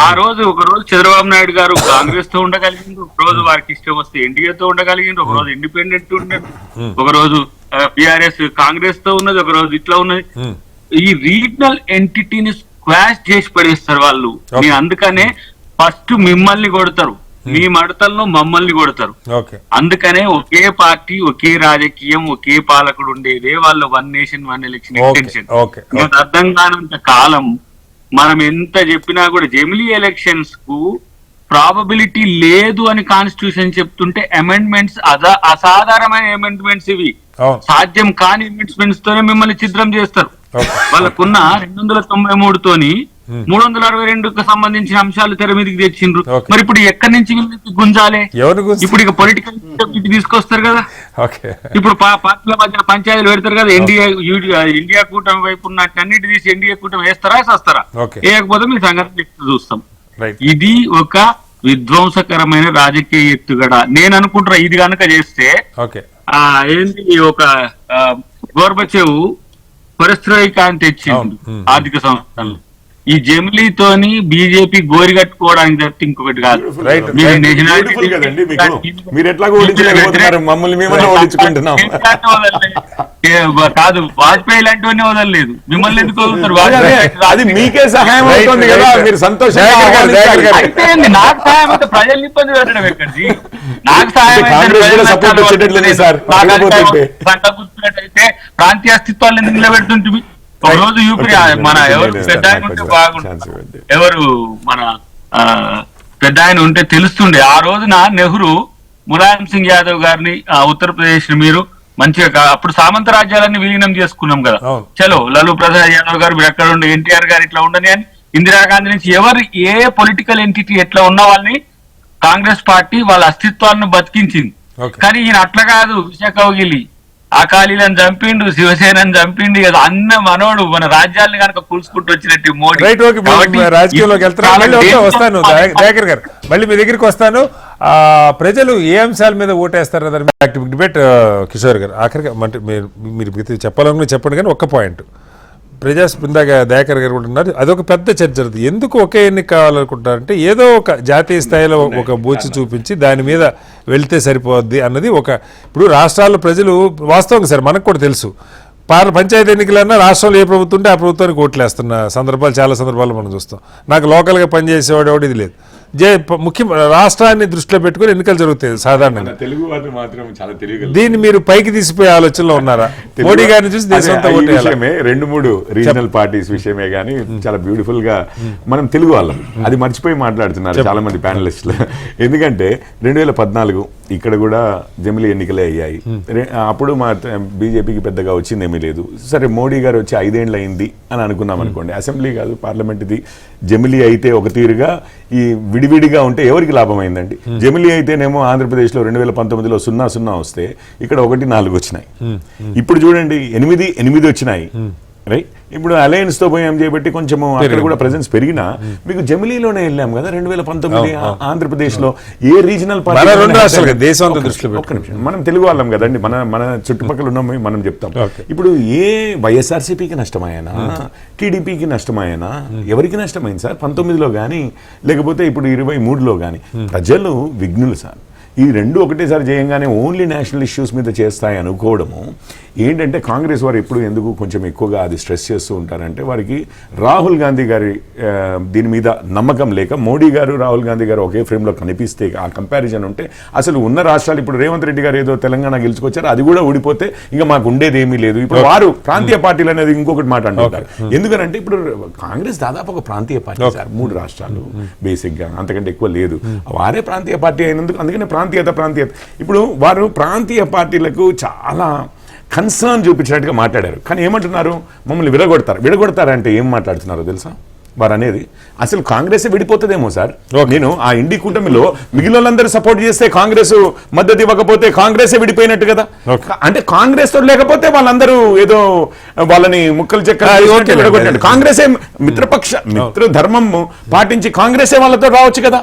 ఆ రోజు ఒక రోజు చంద్రబాబు నాయుడు గారు కాంగ్రెస్ తో ఉండగలిగిండు, ఒక రోజు వారికి ఇష్టం వస్తే ఎన్డీఏతో ఉండగలిగిండు, ఒక రోజు ఇండిపెండెంట్ ఉండదు, ఒక రోజు బిఆర్ఎస్ కాంగ్రెస్ తో ఉన్నది, ఒక రోజు ఇట్లా ఉన్నది. ఈ రీజనల్ ఎంటిటీని స్క్వాష్ చేసి పడేస్తారు వాళ్ళు. అందుకనే ఫస్ట్ మిమ్మల్ని కొడతారు, మీ మడతల్లో మమ్మల్ని కొడతారు. అందుకనే ఒకే పార్టీ, ఒకే రాజకీయం, ఒకే పాలకుడు ఉండేదే వాళ్ళ 1 నేషన్ 1 ఎలక్షన్ ఎక్స్టెన్షన్. అర్థం కానంత కాలం మనం ఎంత చెప్పినా కూడా జమిలీ ఎలక్షన్స్ కు ప్రాబబిలిటీ లేదు అని కాన్స్టిట్యూషన్ చెప్తుంటే, అమెండ్మెంట్స్ అసాధారణమైన అమెండ్మెంట్స్ ఇవి, సాధ్యం కాని అమెండ్మెంట్స్ తోనే మిమ్మల్ని ఛిద్రం చేస్తారు. వాళ్ళకున్న 293 తోని 362కు సంబంధించిన అంశాలు తెర మీదకి తెచ్చిండ్రు. మరి ఇప్పుడు ఎక్కడి నుంచి గుంజాలి? ఇప్పుడు ఇక పొలిటికల్ తీసుకొస్తారు కదా. ఇప్పుడు పార్టీల మధ్య పంచాయతీలు పెడతారు కదా. ఇండియా కూటమి వైపు ఉన్న అన్నిటి తీసి ఎన్డీఏ కూటమి వేస్తారా, వేస్తారా? వేయకపోతే మీ సంగతి చూస్తాం. ఇది ఒక విధ్వంసకరమైన రాజకీయ ఎత్తుగడ. నేను అనుకుంటున్నా ఇది కనుక చేస్తే ఏంటి, ఒక గోర్బచేవ్ పెరెస్ట్రోయికా తెచ్చింది ఆర్థిక సంస్థలు. ఈ జమిలీతోని బీజేపీ గోరి కట్టుకోవడానికి తప్పితే ఇంకొకటి కాదు. కాదు, వాజ్పేయి లాంటివన్నీ వదలలేదు, మిమ్మల్ని ఎందుకు వదులుతారు? అది మీకే సహాయం అవుతుంది కదా, మీరు సంతోషంగా. నాకు సహాయం అయితే ప్రజల్ని ఇబ్బంది పెట్టడం ఎక్కడిది? నాకు సహాయం అయితే ప్రాంతీయ అస్తిత్వాన్ని నిలబెడుతుంటుంది. ఒక రోజు యూపీ మన ఎవరు పెద్ద ఆయన ఉంటే బాగుంటుంది, ఎవరు మన పెద్ద ఆయన ఉంటే తెలుస్తుండే. ఆ రోజున నెహ్రూ ములాయం సింగ్ యాదవ్ గారిని ఉత్తరప్రదేశ్ మీరు మంచిగా అప్పుడు సామంత రాజ్యాలన్నీ విలీనం చేసుకున్నాం కదా. చలో లాలూ ప్రసాద్ యాదవ్ గారు ఎక్కడ ఉండే, ఎన్టీఆర్ గారు ఇట్లా ఉండని అని ఇందిరాగాంధీ నుంచి ఎవరు ఏ పొలిటికల్ ఎంటిటీ ఎట్లా ఉన్న వాళ్ళని కాంగ్రెస్ పార్టీ వాళ్ళ అస్తిత్వాన్ని బతికించింది. కానీ ఈయన అట్లా కాదు, విశాఖగిలి అకాలీలను చంపిండు, శివసేనని చంపిండు, అన్న మనోడు మన రాజ్యాలను కనుక కూల్చుకుంటూ వచ్చినట్టు మోడీ. రాజకీయంలోకి వస్తాను దయాకర్ గారు, మళ్ళీ మీ దగ్గరికి వస్తాను. ప్రజలు ఏ అంశాల మీద ఓటేస్తారు డిబేట్ కిషోర్ గారు ఆఖరిగా అంటే మీరు చెప్పాలనుకుని చెప్పండి. కానీ ఒక్క పాయింట్ ఇందాక దయాకర్ గారు కూడా ఉన్నారు, అదొక పెద్ద చర్చ జరుగుతుంది. ఎందుకు ఒకే ఎన్నిక కావాలనుకుంటారంటే ఏదో ఒక జాతీయ స్థాయిలో ఒక బూచి చూపించి దాని మీద వెళ్తే సరిపోద్ది అన్నది ఒక. ఇప్పుడు రాష్ట్రాల్లో ప్రజలు వాస్తవంగా సరే మనకు కూడా తెలుసు, పంచాయతీ ఎన్నికలన్నా రాష్ట్రంలో ఏ ప్రభుత్వం ఉంటే ఆ ప్రభుత్వానికి ఓట్లేస్తున్న సందర్భాలు చాలా సందర్భాలు మనం చూస్తాం. నాకు లోకల్గా పనిచేసేవాడు ఎవడు ఇది లేదు. ముఖ్యం రాష్ట్రాన్ని దృష్టిలో పెట్టుకుని ఎన్నికలు జరుగుతాయి సాధారణంగా. తెలుగు వాళ్ళు మాత్రం చాలా తెలియదు. దీన్ని మీరు పైకి తీసిపోయే ఆలోచనలో ఉన్నారా? మోడీ గారిని చూసి దేశంతో విషయమే 2-3 రీజనల్ పార్టీస్ విషయమే కానీ చాలా బ్యూటిఫుల్ గా మనం తెలుగు వాళ్ళం అది మర్చిపోయి మాట్లాడుతున్నారు చాలా మంది ప్యానలిస్టులు. ఎందుకంటే 2014 ఇక్కడ కూడా జమిలీ ఎన్నికలే అయ్యాయి. అప్పుడు మా బీజేపీకి పెద్దగా వచ్చిందేమీ లేదు. సరే మోడీ గారు వచ్చి 5 ఏళ్ళు అయింది అని అనుకున్నాం అనుకోండి. అసెంబ్లీ కాదు పార్లమెంట్ ఇది. జమిలీ అయితే ఒక తీరుగా, ఈ విడివిడిగా ఉంటే ఎవరికి లాభం అయిందండి? జమిలీ అయితేనేమో ఆంధ్రప్రదేశ్లో 2019లో 0-0 వస్తే ఇక్కడ 1-4 వచ్చినాయి. ఇప్పుడు చూడండి 8 వచ్చినాయి. రైట్, ఇప్పుడు అలయన్స్ తో పోయాం చేయబట్టి కొంచెం అక్కడ కూడా ప్రెజెన్స్ పెరిగినా మీకు జమిలీలోనే వెళ్ళాం కదా 2019 ఆంధ్రప్రదేశ్ లో. ఏ రీజనల్ పార్టీ మనం తెలుగు వాళ్ళం కదండి, మన చుట్టుపక్కల ఉన్నాం మనం చెప్తాం. ఇప్పుడు ఏ వైఎస్ఆర్సీపీకి నష్టమాయనా, టీడీపీకి నష్టమాయనా, ఎవరికి నష్టమైంది సార్ 19లో కానీ లేకపోతే ఇప్పుడు 23లో కానీ? ప్రజలు విఘ్నులు సార్. ఈ రెండు ఒకటేసారి చేయంగానే ఓన్లీ నేషనల్ ఇష్యూస్ మీద చేస్తాయి అనుకోవడము ఏంటంటే కాంగ్రెస్ వారు ఎప్పుడు ఎందుకు కొంచెం ఎక్కువగా అది స్ట్రెస్ చేస్తూ ఉంటారంటే వారికి రాహుల్ గాంధీ గారి దీని మీద నమ్మకం లేక, మోడీ గారు రాహుల్ గాంధీ గారు ఒకే ఫ్రేమ్లో కనిపిస్తే ఆ కంపారిజన్ ఉంటే అసలు ఉన్న రాష్ట్రాలు ఇప్పుడు రేవంత్ రెడ్డి గారు ఏదో తెలంగాణ గెలుచుకొచ్చారు, అది కూడా ఊడిపోతే ఇంకా మాకు ఉండేది ఏమీ లేదు. ఇప్పుడు వారు ప్రాంతీయ పార్టీలు అనేది ఇంకొకటి మాట అంటారు. ఎందుకంటే ఇప్పుడు కాంగ్రెస్ దాదాపు ఒక ప్రాంతీయ పార్టీ సార్, 3 రాష్ట్రాలు బేసిక్గా, అంతకంటే ఎక్కువ లేదు. వారే ప్రాంతీయ పార్టీ అయినందుకు అందుకనే ప్రాంతీయత. ఇప్పుడు వారు ప్రాంతీయ పార్టీలకు చాలా కన్సర్న్ చూపించినట్టుగా మాట్లాడారు. కానీ ఏమంటున్నారు? మమ్మల్ని విడగొడతారంటే ఏం మాట్లాడుతున్నారో తెలుసా వారు అనేది? అసలు కాంగ్రెస్ విడిపోతుందేమో సార్. నేను ఆ ఇండి కూటమిలో మిగిలిన వాళ్ళందరూ సపోర్ట్ చేస్తే కాంగ్రెస్ మద్దతు ఇవ్వకపోతే కాంగ్రెసే విడిపోయినట్టు కదా. అంటే కాంగ్రెస్ తో లేకపోతే వాళ్ళందరూ ఏదో వాళ్ళని ముక్కలు చెక్క కాంగ్రెసే మిత్ర ధర్మం పాటించి కాంగ్రెసే వాళ్ళతో రావచ్చు కదా.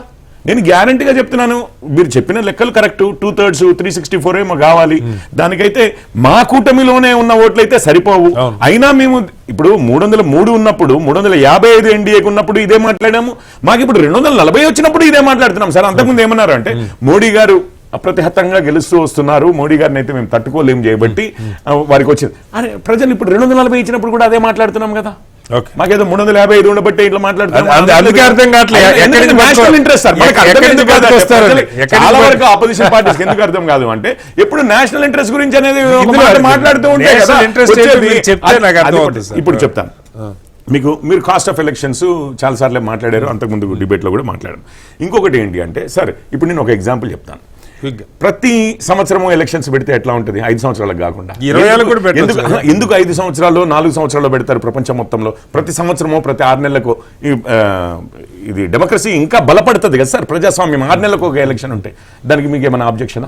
నేను గ్యారంటీగా చెప్తున్నాను, మీరు చెప్పిన లెక్కలు కరెక్ట్. 2/3 364 ఏమో కావాలి. దానికైతే మా కూటమిలోనే ఉన్న ఓట్లయితే సరిపోవు. అయినా మేము ఇప్పుడు 303 ఉన్నప్పుడు 355 ఎన్డీఏకి ఉన్నప్పుడు ఇదే మాట్లాడాము. మాకు ఇప్పుడు 240 వచ్చినప్పుడు ఇదే మాట్లాడుతున్నాం సార్. అంతకుముందు ఏమన్నారు అంటే మోడీ గారు అప్రతిహతంగా గెలుస్తూ వస్తున్నారు, మోడీ గారిని అయితే మేము తట్టుకోలేం చేయబట్టి వారికి వచ్చింది. అరే ప్రజలు ఇప్పుడు 240 ఇచ్చినప్పుడు కూడా అదే మాట్లాడుతున్నాం కదా. మాకేదో 355 ఉండబట్టే ఇట్లా మాట్లాడుతున్నాం. చాలా వరకు ఆపోజిషన్ పార్టీస్ ఎందుకు అర్థం కాదు అంటే ఎప్పుడు నేషనల్ ఇంట్రెస్ట్ గురించి అనేది మాట్లాడుతూ ఉంటే ఇప్పుడు చెప్తాను మీకు. మీరు కాస్ట్ ఆఫ్ ఎలక్షన్స్ చాలాసార్లు మాట్లాడారు, అంతకుముందు డిబేట్లో కూడా మాట్లాడారు. ఇంకొకటి ఏంటి అంటే సరే ఇప్పుడు నేను ఒక ఎగ్జాంపుల్ చెప్తాను. ప్రతి సంవత్సరము ఎలక్షన్స్ పెడితే ఎట్లా ఉంటుంది? 5 సంవత్సరాలకు కాకుండా ఎందుకు 5 సంవత్సరాలు 4 సంవత్సరాల్లో పెడతారు ప్రపంచం మొత్తంలో? ప్రతి సంవత్సరము ప్రతి 6 నెలలకు ఇది డెమోక్రసీ ఇంకా బలపడుతుంది కదా సార్. ప్రజాస్వామ్యం 6 నెలలకు ఒక ఎలక్షన్ ఉంటాయి. దానికి మీకు ఏమైనా ఆబ్జెక్షన్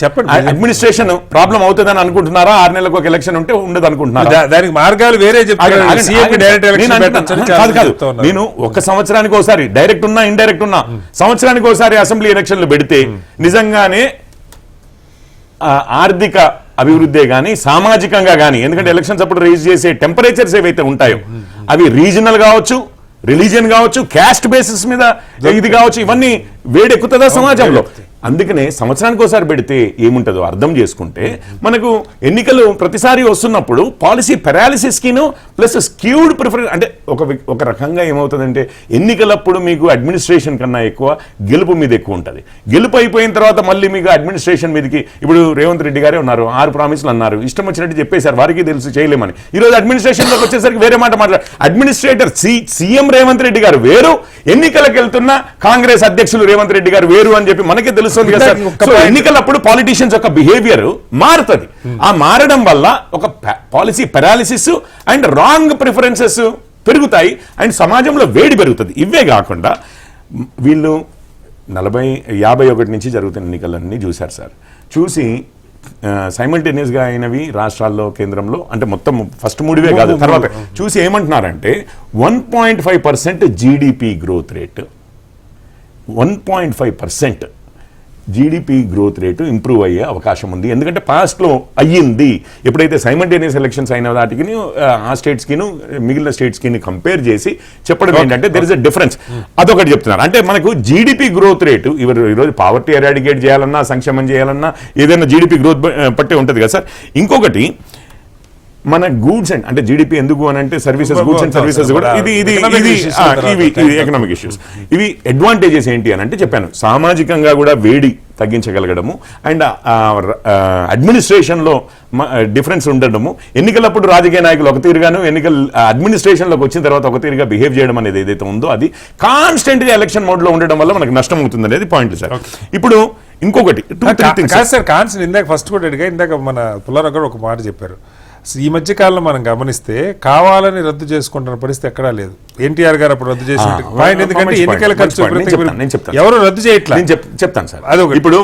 చెప్పండి? అడ్మినిస్ట్రేషన్ ప్రాబ్లం అవుతుందని అనుకుంటున్నారా? 6 నెలలకు ఒక ఎలక్షన్ ఉంటే ఉండదు అనుకుంటున్నారా? దానికి మార్గాలు వేరే కాదు. నేను ఒక సంవత్సరానికి ఒకసారి డైరెక్ట్ ఉన్నా ఇండైరెక్ట్ ఉన్నా సంవత్సరానికి ఒకసారి అసెంబ్లీ ఎలక్షన్లు పెడితే నిజంగానే ఆర్థిక అభివృద్ధి కానీ సామాజికంగా కానీ, ఎందుకంటే ఎలక్షన్స్ అప్పుడు రేజ్ చేసే టెంపరేచర్స్ ఏవైతే ఉంటాయో అవి రీజనల్ కావచ్చు, రిలీజియన్ కావచ్చు, క్యాస్ట్ బేసిస్ మీద ఇది కావచ్చు, ఇవన్నీ వేడెక్కుతుందా సమాజంలో? అందుకనే సంవత్సరానికి ఒకసారి పెడితే ఏముంటుందో అర్థం చేసుకుంటే మనకు ఎన్నికలు ప్రతిసారి వస్తున్నప్పుడు పాలసీ పెరాలిసిస్కిను ప్లస్ స్క్యూడ్ ప్రిఫరెన్స్ అంటే ఒక రకంగా ఏమవుతుందంటే ఎన్నికలప్పుడు మీకు అడ్మినిస్ట్రేషన్ కన్నా ఎక్కువ గెలుపు మీద ఎక్కువ ఉంటుంది. గెలుపు అయిపోయిన తర్వాత మళ్ళీ మీకు అడ్మినిస్ట్రేషన్ మీదకి ఇప్పుడు రేవంత్ రెడ్డి గారే ఉన్నారు, 6 ప్రామిస్లు అన్నారు, ఇష్టం వచ్చినట్టు చెప్పేశారు, వారికి తెలుసు చేయలేమని. ఈరోజు అడ్మినిస్ట్రేషన్లోకి వచ్చేసరికి వేరే మాట అడ్మినిస్ట్రేటర్ సీఎం రేవంత్ రెడ్డి గారు వేరు, ఎన్నికలకు వెళ్తున్న కాంగ్రెస్ అధ్యక్షులు రేవంత్ రెడ్డి గారు వేరు అని చెప్పి మనకే తెలుసు. తెలుస్తుంది కదా సార్. సో ఎన్నికలప్పుడు పాలిటీషియన్స్ యొక్క బిహేవియర్ మారుతుంది. ఆ మారడం వల్ల ఒక policy paralysis and wrong preferences పెరుగుతాయి అండ్ సమాజంలో వేడి పెరుగుతుంది. ఇవే కాకుండా వీళ్ళు 51 నుంచి జరుగుతున్న ఎన్నికలన్నీ చూశారు సార్. చూసి సైమల్టేనియస్గా అయినవి రాష్ట్రాల్లో, కేంద్రంలో, అంటే మొత్తం ఫస్ట్ 3 కాదు, తర్వాత చూసి ఏమంటున్నారంటే 1.5% GDP growth rate, 1.5% GDP growth rate improve అయ్యే అవకాశం ఉంది. ఎందుకంటే పాస్ట్లో అయ్యింది. ఎప్పుడైతే సైమల్టేనియస్ ఎలక్షన్స్ అయిన వాటికి ఆ స్టేట్స్కిను మిగిలిన స్టేట్స్కి కంపేర్ చేసి చెప్పడం ఏంటంటే దెర్ ఇస్ అ డిఫరెన్స్. అదొకటి చెప్తున్నారు. అంటే మనకు జీడిపి గ్రోత్ రేటు ఈరోజు పావర్టీ ఎరాడికేట్ చేయాలన్నా, సంక్షేమం చేయాలన్నా ఏదైనా జీడిపి గ్రోత్ పట్టే ఉంటుంది కదా సార్. ఇంకొకటి మన గూడ్స్ అండ్ అంటే జీడిపి ఎందుకు అని అంటే సర్వీసెస్, గూడ్స్ అండ్ సర్వీసెస్ కూడా ఇది ఎకనామిక్ ఇష్యూస్. ఇవి అడ్వాంటేజెస్ ఏంటి అని అంటే చెప్పాను. సామాజికంగా కూడా వేడి తగ్గించగలగడము అండ్ అడ్మినిస్ట్రేషన్లో డిఫరెన్స్ ఉండడము. ఎన్నికలప్పుడు రాజకీయ నాయకులు ఒక తీరుగాను, ఎన్నికల అడ్మినిస్ట్రేషన్లోకి వచ్చిన తర్వాత ఒక తీరుగా బిహేవ్ చేయడం అనేది ఏదైతే ఉందో అది కాన్స్టెంట్గా ఎలక్షన్ మోడ్లో ఉండడం వల్ల మనకు నష్టం అవుతుంది అనేది పాయింట్ సార్. ఇప్పుడు ఇంకొకటి కాన్సెప్ట్ ఇందాక ఫస్ట్ కూడా అడిగా, ఇందాక మన పుల్లారావు గారు ఒక మాట చెప్పారు. ఈ మధ్య కాలంలో మనం గమనిస్తే కావాలని రద్దు చేసుకుంటున్న పరిస్థితి ఎక్కడా లేదు. ఎన్టీఆర్ గారు అప్పుడు రద్దు చేసిన పాయింట్, ఎందుకంటే ఎన్నికల ఖర్చు ఎవరు రద్దు చేయట్లేదు. నేను చెప్తాను సార్. ఇప్పుడు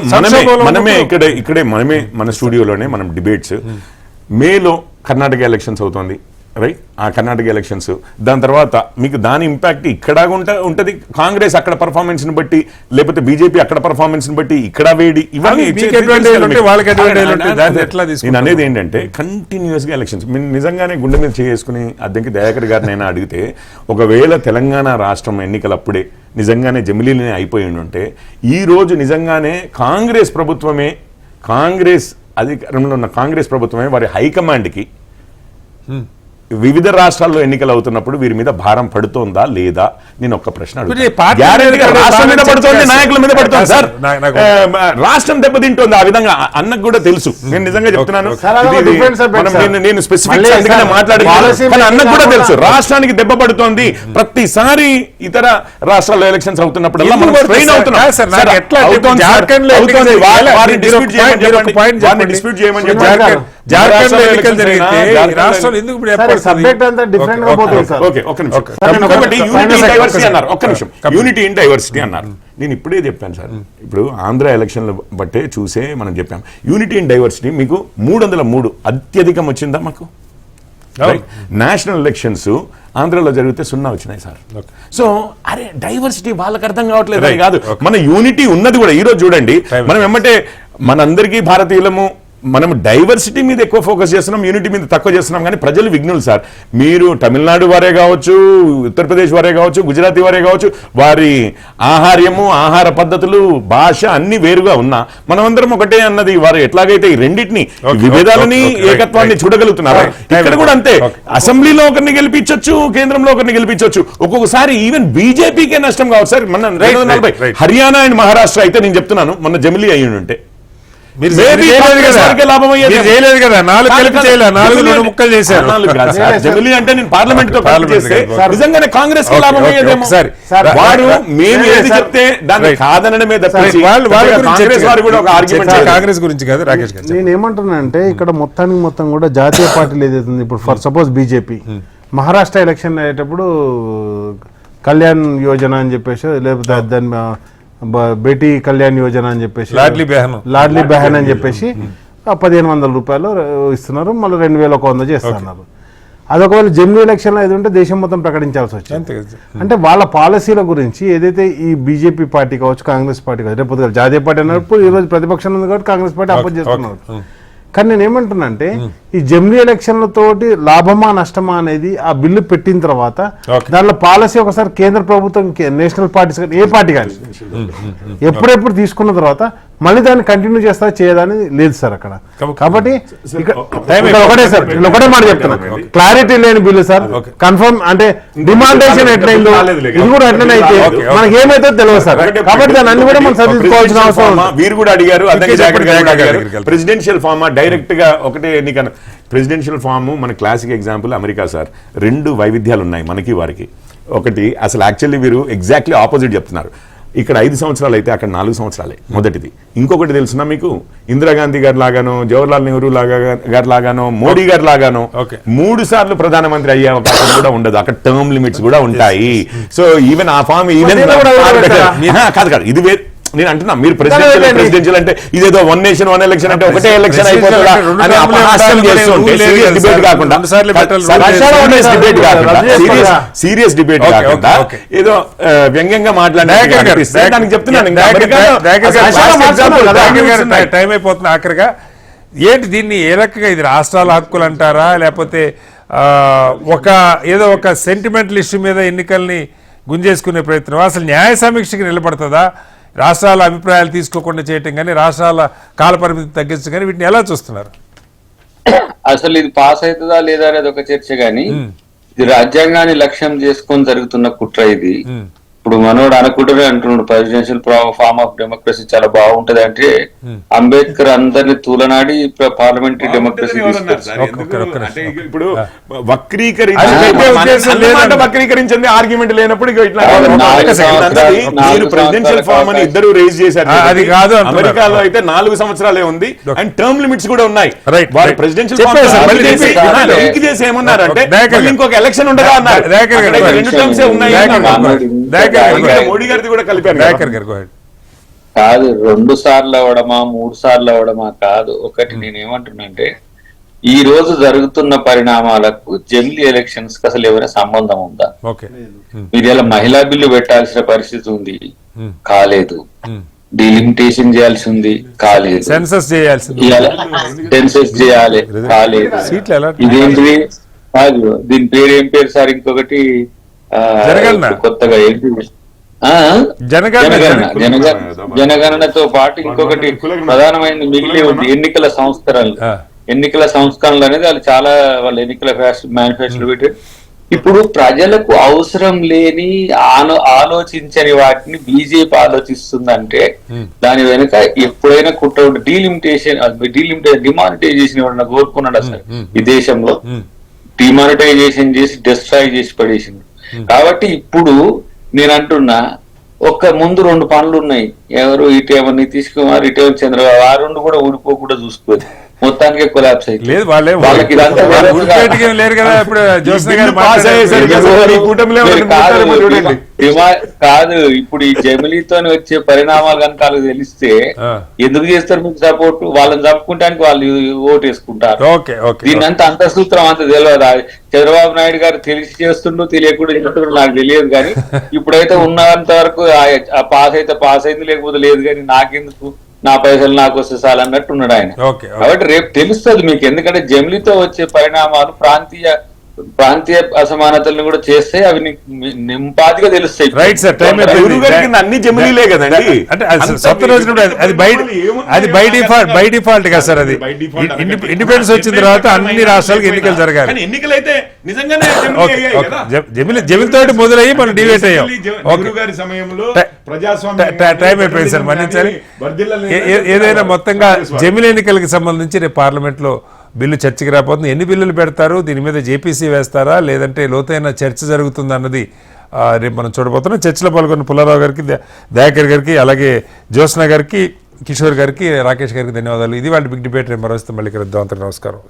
మనమే మన స్టూడియోలోనే మనం డిబేట్స్, మేలో కర్ణాటక ఎలక్షన్స్ అవుతుంది రైట్. ఆ కర్ణాటక ఎలక్షన్స్ దాని తర్వాత మీకు దాని ఇంపాక్ట్ ఇక్కడ ఉంటుంది. కాంగ్రెస్ అక్కడ పర్ఫార్మెన్స్ ని బట్టి, లేకపోతే బీజేపీ అక్కడ పర్ఫార్మెన్స్ ని బట్టి ఇక్కడ వేడి, ఇవన్నీ నేను అనేది ఏంటంటే కంటిన్యూస్ గా ఎలక్షన్స్. నిజంగానే గుండె మీద చేసుకుని అద్దెకి దయాకర్ గారిని అయినా అడిగితే, ఒకవేళ తెలంగాణ రాష్ట్రం ఎన్నికలప్పుడే నిజంగానే జమిలీలనే అయిపోయి ఉంటే ఈ రోజు నిజంగానే కాంగ్రెస్ ప్రభుత్వమే, కాంగ్రెస్ అధికారంలో ఉన్న కాంగ్రెస్ ప్రభుత్వమే వారి హైకమాండ్కి వివిధ రాష్ట్రాల్లో ఎన్నికలు అవుతున్నప్పుడు వీరి మీద భారం పడుతోందా లేదా? నేను ఒక్క ప్రశ్న రాష్ట్రం మీద పడుతోంది, నాయకుల మీద పడుతోంది సార్. రాష్ట్రం దెబ్బతింటోంది. ఆ విధంగా అన్నకు కూడా తెలుసు. నేను నిజంగా చెప్తున్నాను, నేను స్పెసిఫిక్ మాట్లాడి అన్నకు కూడా తెలుసు రాష్ట్రానికి దెబ్బ పడుతోంది. ప్రతిసారి ఇతర రాష్ట్రాల్లో ఎలక్షన్స్ అవుతున్నప్పుడల్లా మనం ట్రైన్ అవుతున్నాం. డిస్ప్యూట్ చేయమని చెప్పి జార్ఖండ్ ఎన్నికలు జరిగితే రాష్ట్రంలో ఎందుకు యూనిటీ ఇన్ డైవర్సిటీ అన్నారు. నేను ఇప్పుడే చెప్పాను సార్. ఇప్పుడు ఆంధ్ర ఎలక్షన్లు బట్టే చూసే మనం చెప్పాం యూనిటీ ఇన్ డైవర్సిటీ. మీకు 303 అత్యధికం వచ్చిందా మాకు? నేషనల్ ఎలక్షన్స్ ఆంధ్రలో జరిగితే 0 వచ్చినాయి సార్. సో అరే డైవర్సిటీ వాళ్ళకి అర్థం కావట్లేదు అని కాదు, మన యూనిటీ ఉన్నది కూడా. ఈరోజు చూడండి, మనం ఏమంటే మనందరికీ భారతీయులము, మనం డైవర్సిటీ మీద ఎక్కువ ఫోకస్ చేస్తున్నాం, యూనిటీ మీద తక్కువ చేస్తున్నాం. కానీ ప్రజలు విఘ్నులు సార్. మీరు తమిళనాడు వారే కావచ్చు, ఉత్తరప్రదేశ్ వారే కావచ్చు, గుజరాతీ వారే కావచ్చు, వారి ఆహార్యము, ఆహార పద్ధతులు, భాష అన్ని వేరుగా ఉన్నా మనమందరం ఒకటే అన్నది. వారు ఎట్లాగైతే ఈ రెండింటిని, విభేదాలని, ఏకత్వాన్ని చూడగలుగుతున్నారు. ఇక్కడ కూడా అంతే. అసెంబ్లీలో ఒకరిని గెలిపించవచ్చు, కేంద్రంలో ఒకరిని గెలిపించవచ్చు. ఒక్కొక్కసారి ఈవెన్ బీజేపీకే నష్టం కావచ్చు సార్. మన 240 హర్యానా అండ్ మహారాష్ట్ర అయితే నేను చెప్తున్నాను మొన్న జమిలీ అయ్యి ఉంటే జమిలీ అంటే నేను పార్లమెంట్ తో నిజంగానే కాంగ్రెస్ కి లాభం అయ్యేదేమో. వారు మేము ఏది చెప్తే దాన్ని కాదనడమే తప్పించి కాంగ్రెస్ గురించి కాదు. రాకేష్ గారు, నేను ఏమంటున్నానంటే ఇక్కడ మొత్తం కూడా జాతీయ పార్టీలు ఏదైతుంది. ఇప్పుడు for suppose BJP Maharashtra election అయ్యేటప్పుడు కళ్యాణ్ యోజన అని చెప్పేసి, లేకపోతే దాన్ని బేటీ కళ్యాణ్ యోజన అని చెప్పేసి, లాడ్లీ బెహన్ అని చెప్పేసి 1500 రూపాయలు ఇస్తున్నారు, మళ్ళీ 2100 చేస్తున్నారు. అదొకవేళ జమిలీ ఎలక్షన్లో ఏది ఉంటే దేశం మొత్తం ప్రకటించాల్సి వచ్చింది. అంటే వాళ్ళ పాలసీల గురించి ఏదైతే ఈ బీజేపీ పార్టీ కావచ్చు, కాంగ్రెస్ పార్టీ కావచ్చు, రేపు జాతీయ పార్టీ అన్నప్పుడు ఈరోజు ప్రతిపక్షం ఉంది కాబట్టి కాంగ్రెస్ పార్టీ అపోజ్ చేస్తున్నారు. కానీ నేను ఏమంటున్నా అంటే ఈ జమిలీ ఎలక్షన్లతోటి లాభమా నష్టమా అనేది ఆ బిల్లు పెట్టిన తర్వాత దానిలో పాలసీ ఒకసారి కేంద్ర ప్రభుత్వం, నేషనల్ పార్టీస్ ఏ పార్టీ కానీ ఎప్పుడెప్పుడు తీసుకున్న తర్వాత మళ్ళీ దాన్ని కంటిన్యూ చేస్తా చేయదని లేదు సార్ అక్కడ. కాబట్టి ఒకటే సార్, ఒకటే మాట చెప్తున్నా, క్లారిటీ లేని బిల్లు సార్. కన్ఫర్మ్ అంటే డిమాండేషన్ ఎట్లయిందో ఇది కూడా ఎట్లనే అయితే మనకి ఏమైతే తెలియదు సార్. కాబట్టి దాన్ని అన్ని కూడా మనం సరిదిద్దుకోవాల్సిన అవసరం. వీరు కూడా అడిగారు ప్రెసిడెన్షియల్ ఫార్మ్ డైరెక్ట్ గా ఒకటే ఎన్నిక. ప్రెసిడెన్షియల్ ఫామ్ మన క్లాసిక్ ఎగ్జాంపుల్ అమెరికా సార్. 2 వైవిధ్యాలు ఉన్నాయి మనకి వారికి. ఒకటి అసలు యాక్చువల్లీ వీరు ఎగ్జాక్ట్లీ ఆపోజిట్ చెప్తున్నారు. ఇక్కడ 5 సంవత్సరాలు అయితే అక్కడ 4 సంవత్సరాలే మొదటిది. ఇంకొకటి తెలుసునా మీకు, ఇందిరాగాంధీ గారి లాగానో, జవహర్లాల్ నెహ్రూ గారి లాగానో, మోడీ గారి లాగానో 3 సార్లు ప్రధానమంత్రి అయ్యే అవకాశం కూడా ఉండదు. అక్కడ టర్మ్ లిమిట్స్ కూడా ఉంటాయి. సో ఈవెన్ ఆ ఫామ్ కాదు ఇది వేరు. నేను అంటున్నా, మీరు ప్రెసిడెన్షియల్ అంటే ఇదేదో 1 నేషన్ 1 ఎలక్షన్ అంటే ఒకటే ఎలక్షన్ అయిపోతుందా అని అపహాస్యం చేస్తుంటే సీరియస్ డిబేట్ కాకుండా ఏదో వ్యంగ్యంగా మాట్లాడడానికి చెప్తున్నాను. టైం అయిపోతుంది ఆఖరిగా. ఏంటి దీన్ని ఏ రకంగా, ఇది రాష్ట్రాల హక్కులు అంటారా, లేకపోతే ఏదో ఒక సెంటిమెంటల్ ఇష్యూ మీద ఎన్నికల్ని గుంజేసుకునే ప్రయత్నం, అసలు న్యాయ సమీక్షకి నిలబడుతుందా? రాష్ట్రాల అభిప్రాయాలు తీసుకోకుండా చేయటం కానీ, రాష్ట్రాల కాలపరిమితి తగ్గించడం కానీ, వీటిని ఎలా చూస్తున్నారు? అసలు ఇది పాస్ అవుతుందా లేదా అనేది ఒక చర్చ గాని, ఇది రాజ్యాంగాన్ని లక్ష్యం చేసుకొని జరుగుతున్న కుట్ర ఇది. ఇప్పుడు మనోడు అనుకుంటూనే అంటున్నాడు ప్రెసిడెన్షియల్ ఫార్మ్ ఆఫ్ డెమోక్రసీ చాలా బాగుంటది అంటే, అంబేద్కర్ అందరిని తూలనాడి పార్లమెంటరీ డెమోక్రసీ ఇప్పుడు వక్రీకరించింది ఆర్గ్యుమెంట్ లేనప్పుడు ప్రెసిడెన్షియల్ ఫార్మ్ అని ఇద్దరు రేజ్ చేశారు. అది కాదు, అమెరికాలో అయితే 4 సంవత్సరాలే ఉంది అండ్ టర్మ్ లిమిట్స్ కూడా ఉన్నాయి. వారు ప్రెసిడెన్షియల్ చేసి ఏమన్నారంటే ఇంకొక ఎలక్షన్ ఉండదా అన్నారు. 2 టర్మ్స్ ఉన్నాయి. మోడీ గారిది కూడా కలిపారు. కాదు 2 సార్లు అవడమా 3 సార్లు అవడమా కాదు. ఒకటి నేనేమంటున్నానంటే, ఈ రోజు జరుగుతున్న పరిణామాలకు జమిలీ ఎలక్షన్స్ కి అసలు ఏమైనా సంబంధం ఉందా? మీరు ఇలా మహిళా బిల్లు పెట్టాల్సిన పరిస్థితి ఉంది, కాలేదు. డిలిమిటేషన్ చేయాల్సి ఉంది, కాలేదు. సెన్సస్ చేయాలి, కాలేదు. ఇదేంటి కాదు, దీని పేరు ఏం పేరు సార్? ఇంకొకటి కొత్తగా ఏంటి, జనగణనతో పాటు ఇంకొకటి ప్రధానమైన మిగిలి ఉంది, ఎన్నికల సంస్కరణలు అనేది వాళ్ళు చాలా వాళ్ళ ఎన్నికల మేనిఫెస్టో పెట్టారు. ఇప్పుడు ప్రజలకు అవసరం లేని ఆలోచించని వాటిని బీజేపీ ఆలోచిస్తుందంటే దాని వెనుక ఎప్పుడైనా కుట్ర ఉంటుంది. డిమానిటైజేషన్ ఎవరన్నా కోరుకున్నాడు అసలు ఈ దేశంలో? డిమానిటైజేషన్ చేసి డిస్ట్రాయ్ చేసి పడేసింది. కాబట్టి ఇప్పుడు నేను అంటున్నా, ముందు 2 పనులు ఉన్నాయి. ఎవరు ఇటేమో నితీష్ కుమార్, ఇటేమో చంద్రబాబు, ఆ 2 కూడా ఊడిపోకుండా చూసుకోవచ్చు. మొత్తానికి కొలాప్స్ అయింది. కాదు, ఇప్పుడు ఈ జమిలీతో వచ్చే పరిణామాలు కనుక వాళ్ళకి తెలిస్తే ఎందుకు చేస్తారు మీకు సపోర్ట్? వాళ్ళని చంపుకుంటానికి వాళ్ళు ఓటేసుకుంటారు. దీని అంత సూత్రం అంత తెలియదు. చంద్రబాబు నాయుడు గారు తెలిసి చేస్తుండో తెలియకుండా చేస్తుండో నాకు తెలియదు, కానీ ఇప్పుడైతే ఉన్నంత వరకు పాస్ అయితే పాస్ అయింది, లేకపోతే లేదు. కానీ నాకెందుకు, నా పైసలు నాకు వస్తే చాలు అన్నట్టు ఉన్నాడు ఆయన. కాబట్టి రేపు తెలుస్తుంది మీకు, ఎందుకంటే జమిలీతో వచ్చే పరిణామాలు ప్రాంతీయ అసమానతలను కూడా చేస్తే అవి నింపాదిగా తెలుస్తాయి. అన్ని జమిలీలే కదండి. అది బై డిఫాల్ట్ కదా సార్. అది ఇండిపెండెన్స్ వచ్చిన తర్వాత అన్ని రాష్ట్రాలకు ఎన్నికలు జరగాలి. ఎన్నికలైతే నిజంగానే జమిలితో మొదలయ్యి మనం డిబేట్ అయ్యాం. టైం అయిపోయింది సార్, మన్నించాలి. ఏదైనా మొత్తంగా జమిలి ఎన్నికలకు సంబంధించి రేపు పార్లమెంట్ లో బిల్లు చర్చకి రాబోతుంది. ఎన్ని బిల్లులు పెడతారు, దీని మీద జేపీసీ వేస్తారా, లేదంటే లోతైన చర్చ జరుగుతుంది అన్నది రేపు మనం చూడబోతున్నాం. చర్చలో పాల్గొన్న పుల్లారావు గారికి, దయాకర్ గారికి, అలాగే జ్యోత్స్న గారికి, కిషోర్ గారికి, రాకేష్ గారికి ధన్యవాదాలు. ఇది వాళ్ళ బిగ్ డిబేట్. రేపు మరొస్తే మళ్ళీ కలుద్దాం. నమస్కారం.